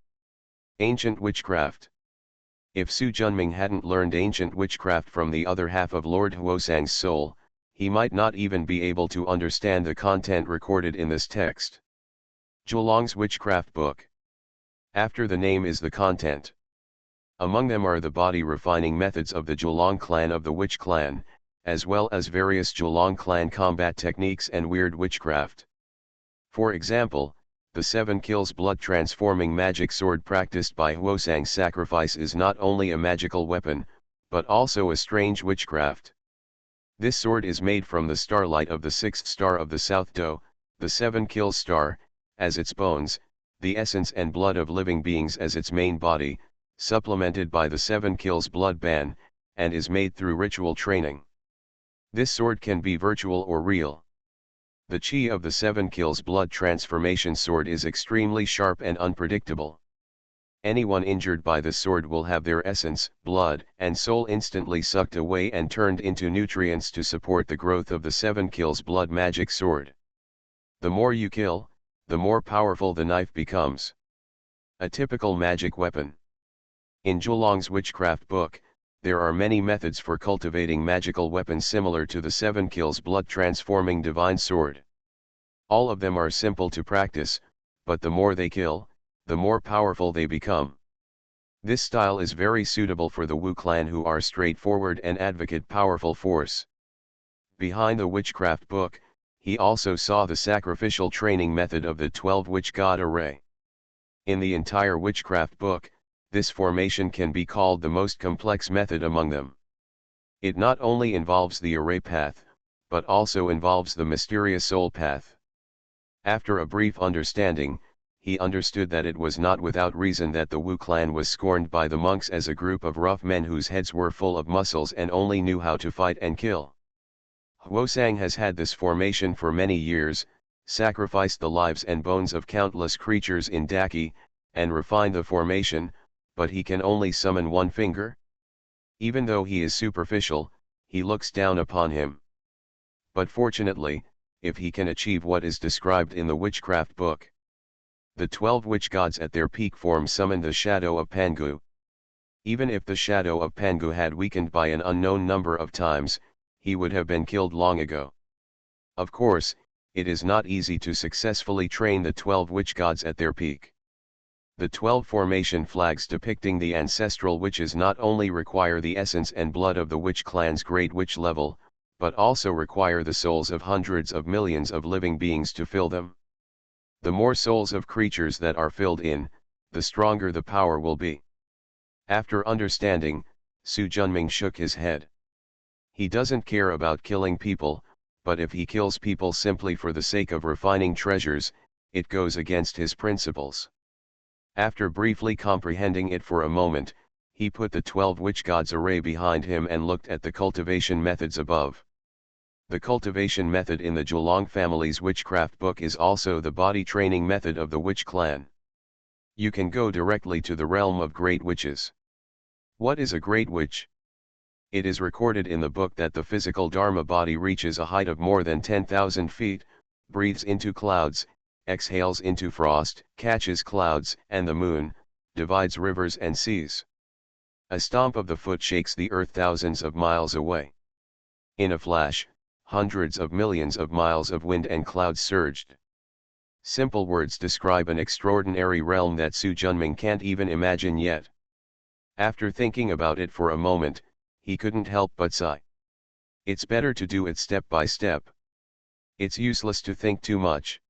Ancient witchcraft. If Su Junming hadn't learned ancient witchcraft from the other half of Lord Huosang's soul, he might not even be able to understand the content recorded in this text. Zhulong's Witchcraft Book. After the name is the content. Among them are the body-refining methods of the Zhulong clan of the Witch clan, as well as various Zhulong clan combat techniques and weird witchcraft. For example, the 7 kills blood-transforming magic sword practiced by Huosang's sacrifice is not only a magical weapon, but also a strange witchcraft. This sword is made from the starlight of the 6th star of the South Do, the 7 kills star, as its bones, the essence and blood of living beings as its main body, supplemented by the 7 kills blood ban, and is made through ritual training. This sword can be virtual or real. The chi of the 7 kills blood transformation sword is extremely sharp and unpredictable. Anyone injured by the sword will have their essence, blood, and soul instantly sucked away and turned into nutrients to support the growth of the 7 kills blood magic sword. The more you kill, the more powerful the knife becomes. A typical magic weapon. In Zhulong's Witchcraft Book, there are many methods for cultivating magical weapons similar to the 7 kills blood transforming divine sword. All of them are simple to practice, but the more they kill, the more powerful they become. This style is very suitable for the Wu clan, who are straightforward and advocate powerful force. Behind the Witchcraft Book, he also saw the sacrificial training method of the 12 witch god array. In the entire Witchcraft Book, this formation can be called the most complex method among them. It not only involves the array path, but also involves the mysterious soul path. After a brief understanding, he understood that it was not without reason that the Wu clan was scorned by the monks as a group of rough men whose heads were full of muscles and only knew how to fight and kill. Huosang has had this formation for many years, sacrificed the lives and bones of countless creatures in Daki, and refined the formation, but he can only summon one finger? Even though he is superficial, he looks down upon him. But fortunately, if he can achieve what is described in the Witchcraft Book, the 12 witch gods at their peak form summon the shadow of Pangu. Even if the shadow of Pangu had weakened by an unknown number of times, he would have been killed long ago. Of course, it is not easy to successfully train the 12 witch gods at their peak. The 12 formation flags depicting the ancestral witches not only require the essence and blood of the witch clan's great witch level, but also require the souls of hundreds of millions of living beings to fill them. The more souls of creatures that are filled in, the stronger the power will be. After understanding, Su Junming shook his head. He doesn't care about killing people, but if he kills people simply for the sake of refining treasures, it goes against his principles. After briefly comprehending it for a moment, he put the 12 witch gods array behind him and looked at the cultivation methods above. The cultivation method in the Zhulang family's witchcraft book is also the body training method of the witch clan. You can go directly to the realm of great witches. What is a great witch? It is recorded in the book that the physical Dharma body reaches a height of more than 10,000 feet, breathes into clouds, exhales into frost, catches clouds and the moon, divides rivers and seas. A stomp of the foot shakes the earth thousands of miles away. In a flash, hundreds of millions of miles of wind and clouds surged. Simple words describe an extraordinary realm that Su Junming can't even imagine yet. After thinking about it for a moment, he couldn't help but sigh. It's better to do it step by step. It's useless to think too much.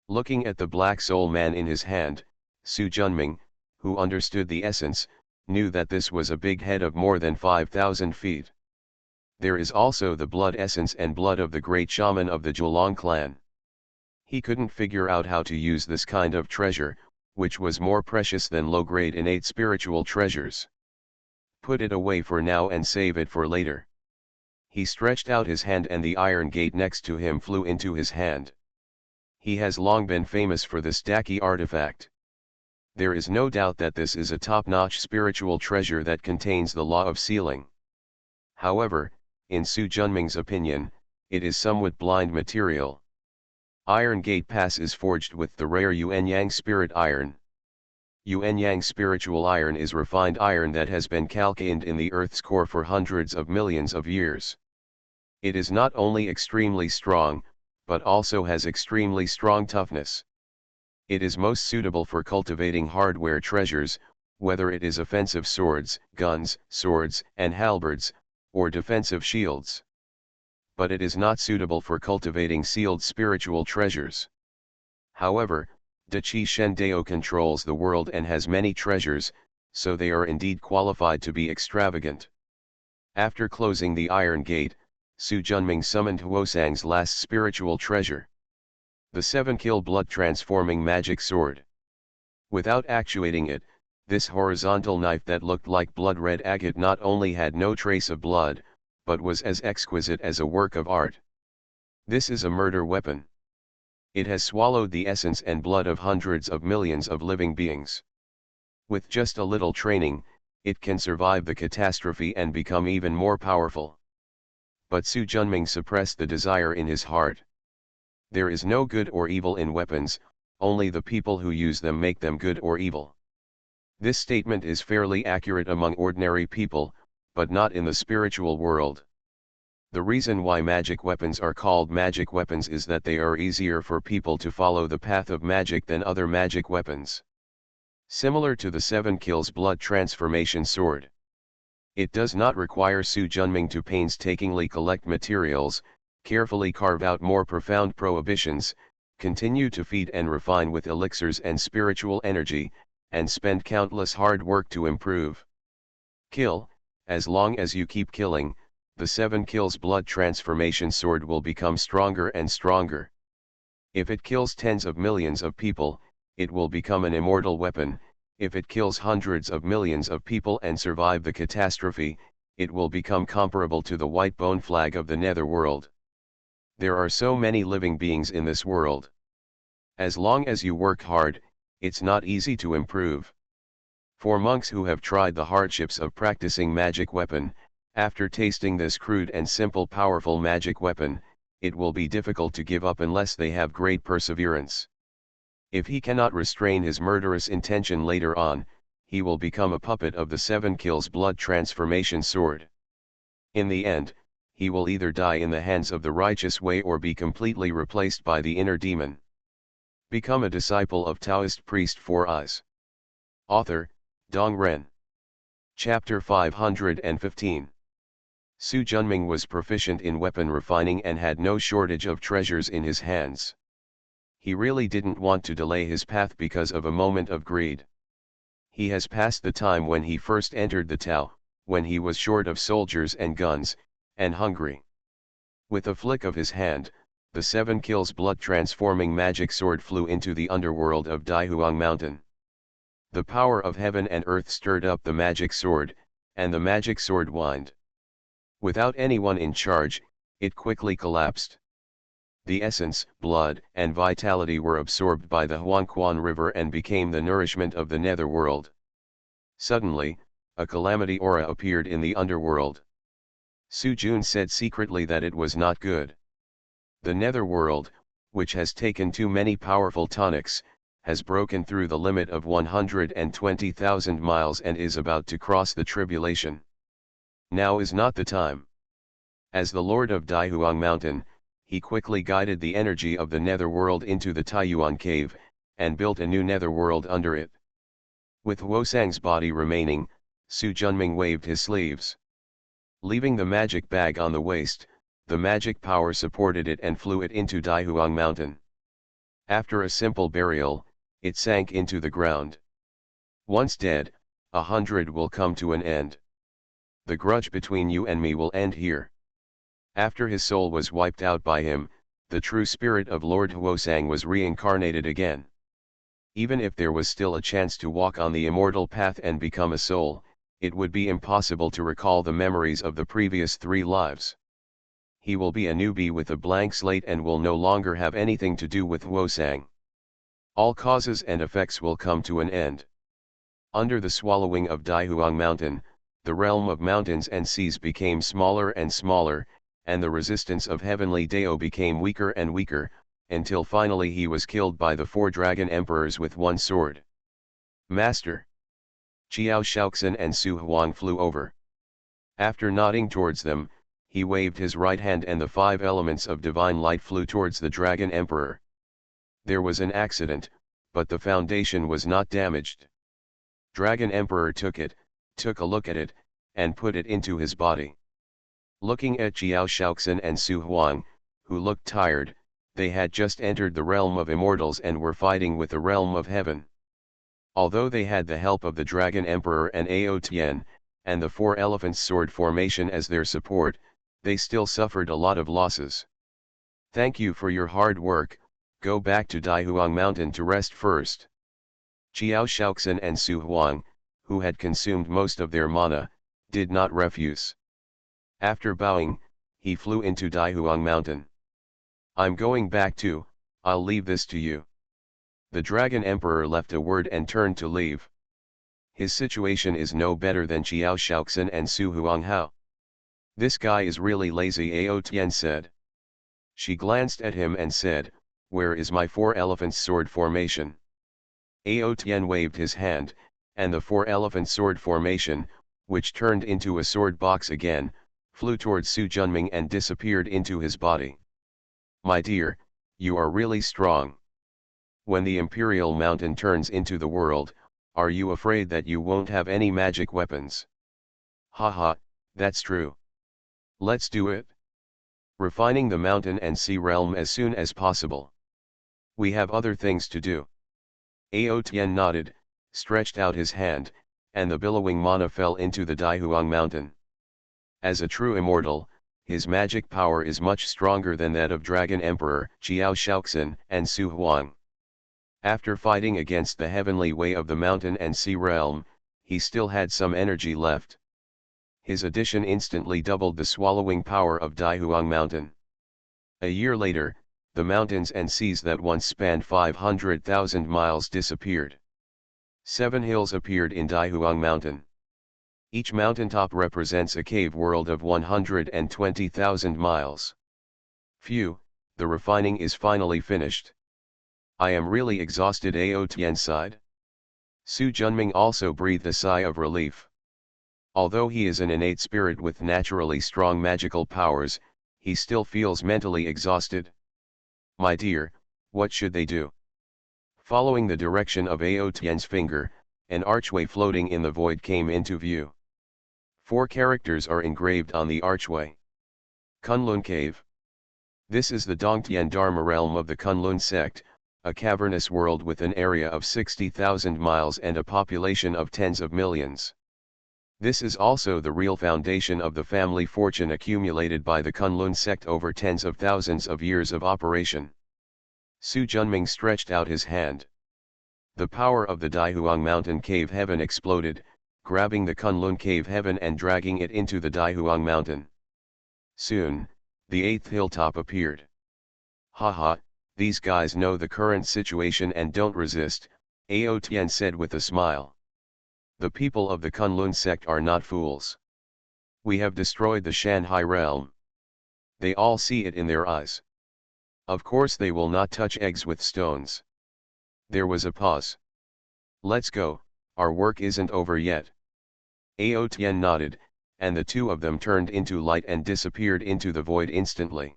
Looking at the black soul man in his hand, Su Junming, who understood the essence, knew that this was a big head of more than 5,000 feet. There is also the blood essence and blood of the great shaman of the Zhulang clan. He couldn't figure out how to use this kind of treasure, which was more precious than low-grade innate spiritual treasures. Put it away for now and save it for later. He stretched out his hand and the iron gate next to him flew into his hand. He has long been famous for this Daki artifact. There is no doubt that this is a top-notch spiritual treasure that contains the law of sealing. However, in Su Junming's opinion, it is somewhat blind material. Iron Gate Pass is forged with the rare Yuan-Yang spirit iron. Yuan-Yang spiritual iron is refined iron that has been calcined in the Earth's core for hundreds of millions of years. It is not only extremely strong, but also has extremely strong toughness. It is most suitable for cultivating hardware treasures, whether it is offensive swords, guns, swords, and halberds, or defensive shields. But it is not suitable for cultivating sealed spiritual treasures. However, De Qi Shen Dao controls the world and has many treasures, so they are indeed qualified to be extravagant. After closing the Iron Gate, Su Junming summoned Huosang's last spiritual treasure. The 7-kill blood-transforming magic sword. Without actuating it, this horizontal knife that looked like blood-red agate not only had no trace of blood, but was as exquisite as a work of art. This is a murder weapon. It has swallowed the essence and blood of hundreds of millions of living beings. With just a little training, it can survive the catastrophe and become even more powerful. But Su Junming suppressed the desire in his heart. There is no good or evil in weapons, only the people who use them make them good or evil. This statement is fairly accurate among ordinary people, but not in the spiritual world. The reason why magic weapons are called magic weapons is that they are easier for people to follow the path of magic than other magic weapons. Similar to the 7 kills blood transformation sword. It does not require Su Junming to painstakingly collect materials, carefully carve out more profound prohibitions, continue to feed and refine with elixirs and spiritual energy, and spend countless hard work to improve. Kill, as long as you keep killing, the 7 kills blood transformation sword will become stronger and stronger. If it kills tens of millions of people, it will become an immortal weapon. If it kills hundreds of millions of people and survive the catastrophe, it will become comparable to the white bone flag of the netherworld. There are so many living beings in this world. As long as you work hard, it's not easy to improve. For monks who have tried the hardships of practicing magic weapon, after tasting this crude and simple powerful magic weapon, it will be difficult to give up unless they have great perseverance. If he cannot restrain his murderous intention later on, he will become a puppet of the 7 kills blood transformation sword. In the end, he will either die in the hands of the righteous way or be completely replaced by the inner demon. Become a disciple of Taoist priest 4 eyes. Author, Dong Ren. Chapter 515. Su Junming was proficient in weapon refining and had no shortage of treasures in his hands. He really didn't want to delay his path because of a moment of greed. He has passed the time when he first entered the Tao, when he was short of soldiers and guns, and hungry. With a flick of his hand, the 7 kills blood transforming magic sword flew into the underworld of Daihuang Mountain. The power of heaven and earth stirred up the magic sword, and the magic sword whined. Without anyone in charge, It quickly collapsed. The essence, blood, and vitality were absorbed by the Huangquan River and became the nourishment of the netherworld. Suddenly, a calamity aura appeared in the underworld. Su Jun said secretly that it was not good. The netherworld, which has taken too many powerful tonics, has broken through the limit of 120,000 miles and is about to cross the tribulation. Now is not the time. As the Lord of Daihuang Mountain, he quickly guided the energy of the netherworld into the Taiyuan cave, and built a new netherworld under it. With Huosang's body remaining, Su Junming waved his sleeves. Leaving the magic bag on the waist, the magic power supported it and flew it into Daihuang Mountain. After a simple burial, it sank into the ground. Once dead, 100 will come to an end. The grudge between you and me will end here. After his soul was wiped out by him, the true spirit of Lord Huosang was reincarnated again. Even if there was still a chance to walk on the immortal path and become a soul, it would be impossible to recall the memories of the previous 3 lives. He will be a newbie with a blank slate and will no longer have anything to do with Huosang. All causes and effects will come to an end. Under the swallowing of Daihuang Mountain, the realm of mountains and seas became smaller and smaller, and the resistance of heavenly Dao became weaker and weaker, until finally he was killed by the 4 dragon emperors with 1 sword. Master! Qiao Shaoxin and Su Huang flew over. After nodding towards them, he waved his right hand and the 5 elements of divine light flew towards the dragon emperor. There was an accident, but the foundation was not damaged. Dragon emperor took a look at it, and put it into his body. Looking at Qiao Shaoxin and Su Huang, who looked tired, they had just entered the realm of immortals and were fighting with the realm of heaven. Although they had the help of the Dragon Emperor and Ao Tian, and the 4 elephants sword formation as their support, they still suffered a lot of losses. Thank you for your hard work, go back to Daihuang Mountain to rest first. Qiao Shaoxin and Su Huang, who had consumed most of their mana, did not refuse. After bowing, he flew into Daihuang Mountain. I'm going back too, I'll leave this to you. The Dragon Emperor left a word and turned to leave. His situation is no better than Qiao Shaoxin and Su Huang Hao. This guy is really lazy, Ao Tian said. She glanced at him and said, where is my 4 elephants sword formation? Ao Tian waved his hand, and the 4 elephant sword formation, which turned into a sword box again, flew towards Su Junming and disappeared into his body. My dear, you are really strong. When the Imperial Mountain turns into the world, are you afraid that you won't have any magic weapons? Haha, that's true. Let's do it. Refining the mountain and sea realm as soon as possible. We have other things to do. Ao Tian nodded, stretched out his hand, and the billowing mana fell into the Daihuang Mountain. As a true immortal, his magic power is much stronger than that of Dragon Emperor, Qiao Shaoxin, and Su Huang. After fighting against the heavenly way of the mountain and sea realm, he still had some energy left. His addition instantly doubled the swallowing power of Daihuang Mountain. A year later, the mountains and seas that once spanned 500,000 miles disappeared. 7 hills appeared in Daihuang Mountain. Each mountaintop represents a cave world of 120,000 miles. Phew, the refining is finally finished. I am really exhausted, Ao Tian sighed. Su Junming also breathed a sigh of relief. Although he is an innate spirit with naturally strong magical powers, he still feels mentally exhausted. My dear, what should they do? Following the direction of Ao Tian's finger, an archway floating in the void came into view. 4 characters are engraved on the archway. Kunlun Cave. This is the Dongtian Dharma realm of the Kunlun sect, a cavernous world with an area of 60,000 miles and a population of tens of millions. This is also the real foundation of the family fortune accumulated by the Kunlun sect over tens of thousands of years of operation. Su Junming stretched out his hand. The power of the Daihuang Mountain Cave Heaven exploded, grabbing the Kunlun Cave Heaven and dragging it into the Daihuang Mountain. Soon, The eighth hilltop appeared. Haha, these guys know the current situation and don't resist, Ao Tian said with a smile. The people of the Kunlun sect are not fools. We have destroyed the Shanhai realm. They all see it in their eyes. Of course they will not touch eggs with stones. There was a pause. Let's go, our work isn't over yet. Ao Tian nodded, and the two of them turned into light and disappeared into the void instantly.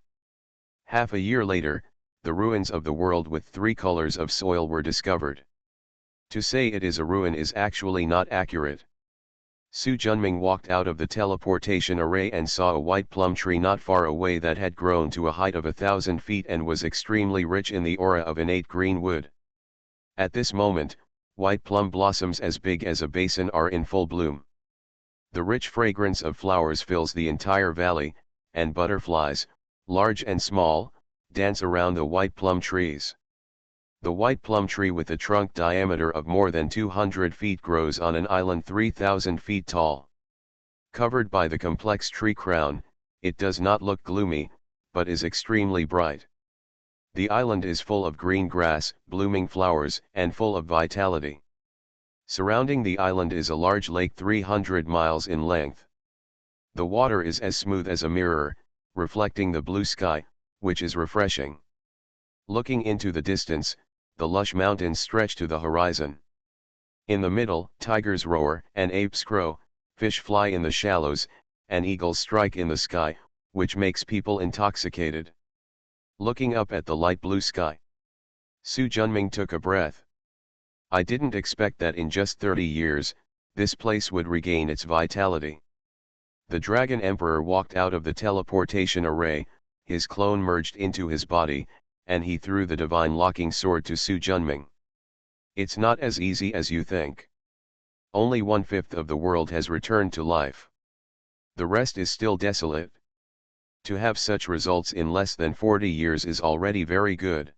Half a year later, the ruins of the world with 3 colors of soil were discovered. To say it is a ruin is actually not accurate. Su Junming walked out of the teleportation array and saw a white plum tree not far away that had grown to a height of 1,000 feet and was extremely rich in the aura of innate green wood. At this moment, white plum blossoms as big as a basin are in full bloom. The rich fragrance of flowers fills the entire valley, and butterflies, large and small, dance around the white plum trees. The white plum tree with a trunk diameter of more than 200 feet grows on an island 3,000 feet tall. Covered by the complex tree crown, it does not look gloomy, but is extremely bright. The island is full of green grass, blooming flowers, and full of vitality. Surrounding the island is a large lake 300 miles in length. The water is as smooth as a mirror, reflecting the blue sky, which is refreshing. Looking into the distance, the lush mountains stretch to the horizon. In the middle, tigers roar, and apes crow, fish fly in the shallows, and eagles strike in the sky, which makes people intoxicated. Looking up at the light blue sky, Su Junming took a breath. I didn't expect that in just 30 years, this place would regain its vitality. The Dragon Emperor walked out of the teleportation array, his clone merged into his body, and he threw the divine locking sword to Su Junming. It's not as easy as you think. Only 1/5 of the world has returned to life. The rest is still desolate. To have such results in less than 40 years is already very good.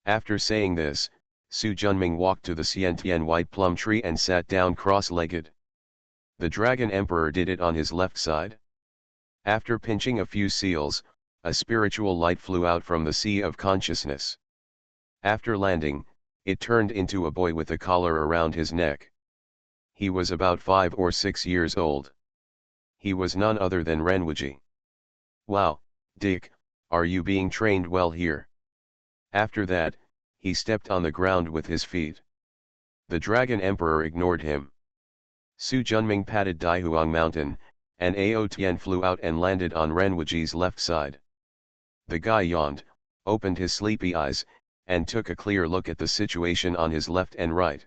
After saying this, Su Junming walked to the Xiantian white plum tree and sat down cross-legged. The Dragon Emperor did it on his left side. After pinching a few seals, a spiritual light flew out from the sea of consciousness. After landing, it turned into a boy with a collar around his neck. He was about 5 or 6 years old. He was none other than Renwuji. Wow, Dick, are you being trained well here? After that, he stepped on the ground with his feet. The Dragon Emperor ignored him. Su Junming patted Daihuang Mountain, and Ao Tian flew out and landed on Renwuji's left side. The guy yawned, opened his sleepy eyes, and took a clear look at the situation on his left and right.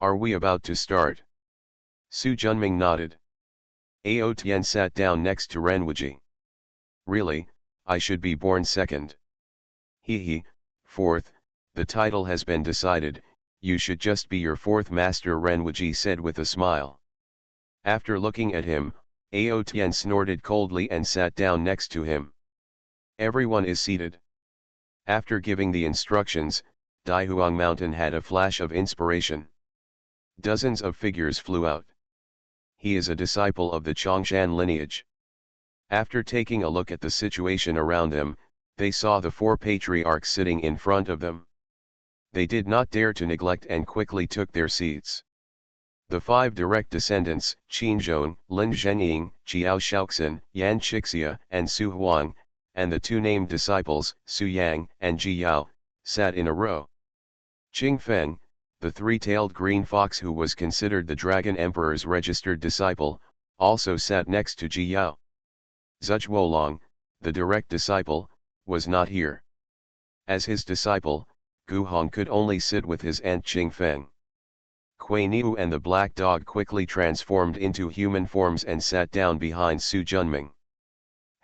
Are we about to start? Su Junming nodded. Ao Tian sat down next to Renwuji. Really, I should be born second. He, fourth, the title has been decided, you should just be your fourth master, Renwuji said with a smile. After looking at him, Ao Tian snorted coldly and sat down next to him. Everyone is seated. After giving the instructions, Daihuang Mountain had a flash of inspiration. Dozens of figures flew out. He is a disciple of the Chongshan lineage. After taking a look at the situation around them, they saw the 4 patriarchs sitting in front of them. They did not dare to neglect and quickly took their seats. The 5 direct descendants, Qin Zhong, Lin Zhenying, Jiao Shaoxin, Yan Chixia, and Su Huang, and the 2 named disciples, Su Yang and Ji Yao, sat in a row. Qing Feng, the 3-tailed green fox who was considered the Dragon Emperor's registered disciple, also sat next to Ji Yao. Zhuolong, the direct disciple, was not here. As his disciple, Gu Hong could only sit with his aunt Qing Feng. Kuei Niu and the black dog quickly transformed into human forms and sat down behind Su Junming.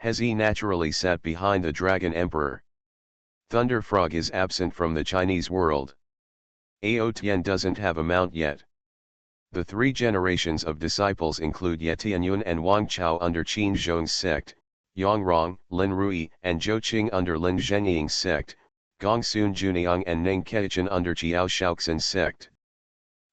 Hezi naturally sat behind the Dragon Emperor. Thunder Frog is absent from the Chinese world. Ao Tian doesn't have a mount yet. The 3 generations of disciples include Ye Tianyun and Wang Chao under Qin Zhong's sect, Yang Rong, Lin Rui and Zhou Qing under Lin Zhenying's sect, Gong Sun Juniang and Ning Keichin under Jiao Shaoxin's sect.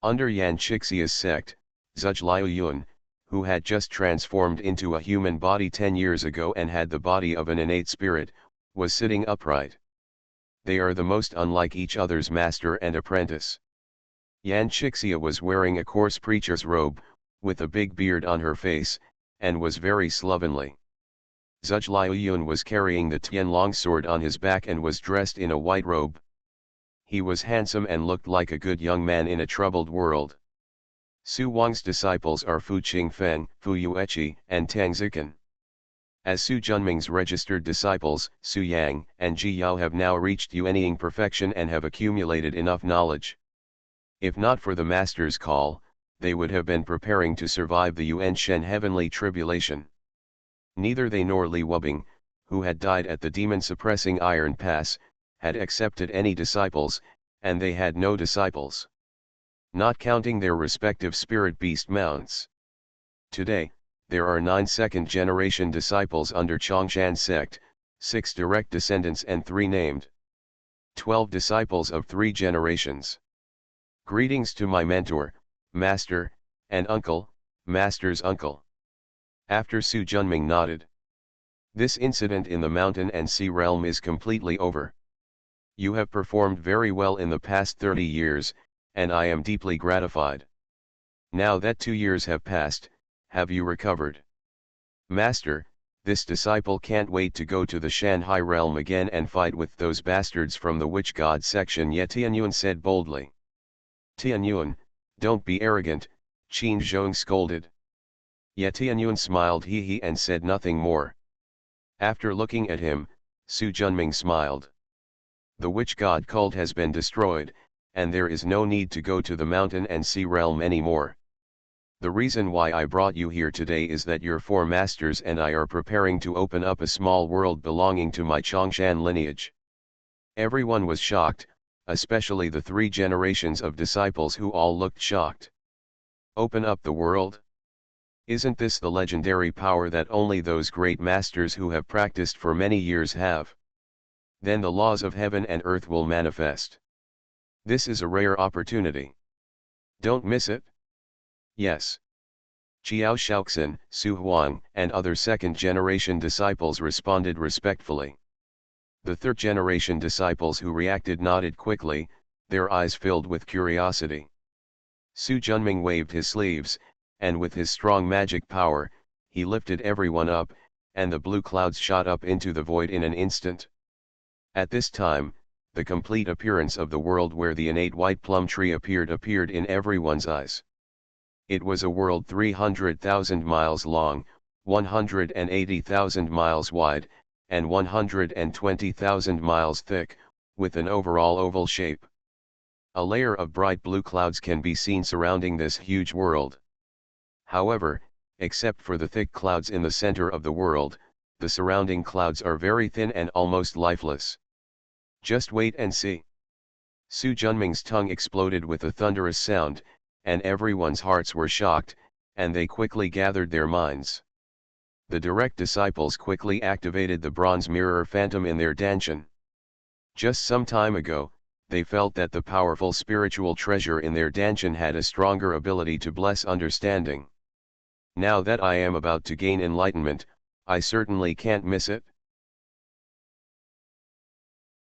Under Yan Chixia's sect, Zhuge Liuyun, who had just transformed into a human body 10 years ago and had the body of an innate spirit, was sitting upright. They are the most unlike each other's master and apprentice. Yan Chixia was wearing a coarse preacher's robe, with a big beard on her face, and was very slovenly. Zhuge Liuyun was carrying the Tian longsword on his back and was dressed in a white robe. He was handsome and looked like a good young man in a troubled world. Su Wang's disciples are Fu Qingfeng, Fu Yueqi, and Tang Zikan. As Su Junming's registered disciples, Su Yang and Ji Yao have now reached Yuanying perfection and have accumulated enough knowledge. If not for the Master's call, they would have been preparing to survive the Yuan Shen heavenly tribulation. Neither they nor Li Wubing, who had died at the demon-suppressing Iron Pass, had accepted any disciples, and they had no disciples. Not counting their respective spirit beast mounts. Today, there are 9 second-generation disciples under Chongshan sect, 6 direct descendants and 3 named. 12 disciples of 3 generations. Greetings to my mentor, master, and uncle, master's uncle. After Su Junming nodded. This incident in the mountain and sea realm is completely over. You have performed very well in the past 30 years, and I am deeply gratified. Now that 2 years have passed, have you recovered? Master, this disciple can't wait to go to the Shanhai realm again and fight with those bastards from the Witch God section, Ye Tianyuan said boldly. Tianyuan, don't be arrogant, Qin Zhong scolded. Ye Tianyuan smiled hee and said nothing more. After looking at him, Su Junming smiled. The Witch God cult has been destroyed, and there is no need to go to the mountain and sea realm anymore. The reason why I brought you here today is that your 4 masters and I are preparing to open up a small world belonging to my Chongshan lineage. Everyone was shocked, especially the 3 generations of disciples who all looked shocked. Open up the world? Isn't this the legendary power that only those great masters who have practiced for many years have? Then the laws of heaven and earth will manifest. This is a rare opportunity. Don't miss it. Yes. Chiao Shaoxin, Su Huang, and other second-generation disciples responded respectfully. The third-generation disciples who reacted nodded quickly, their eyes filled with curiosity. Su Junming waved his sleeves, and with his strong magic power, he lifted everyone up, and the blue clouds shot up into the void in an instant. At this time, the complete appearance of the world where the innate white plum tree appeared in everyone's eyes. It was a world 300,000 miles long, 180,000 miles wide, and 120,000 miles thick, with an overall oval shape. A layer of bright blue clouds can be seen surrounding this huge world. However, except for the thick clouds in the center of the world, the surrounding clouds are very thin and almost lifeless. Just wait and see. Su Junming's tongue exploded with a thunderous sound, and everyone's hearts were shocked, and they quickly gathered their minds. The direct disciples quickly activated the bronze mirror phantom in their danshan. Just some time ago, they felt that the powerful spiritual treasure in their danshan had a stronger ability to bless understanding. Now that I am about to gain enlightenment, I certainly can't miss it.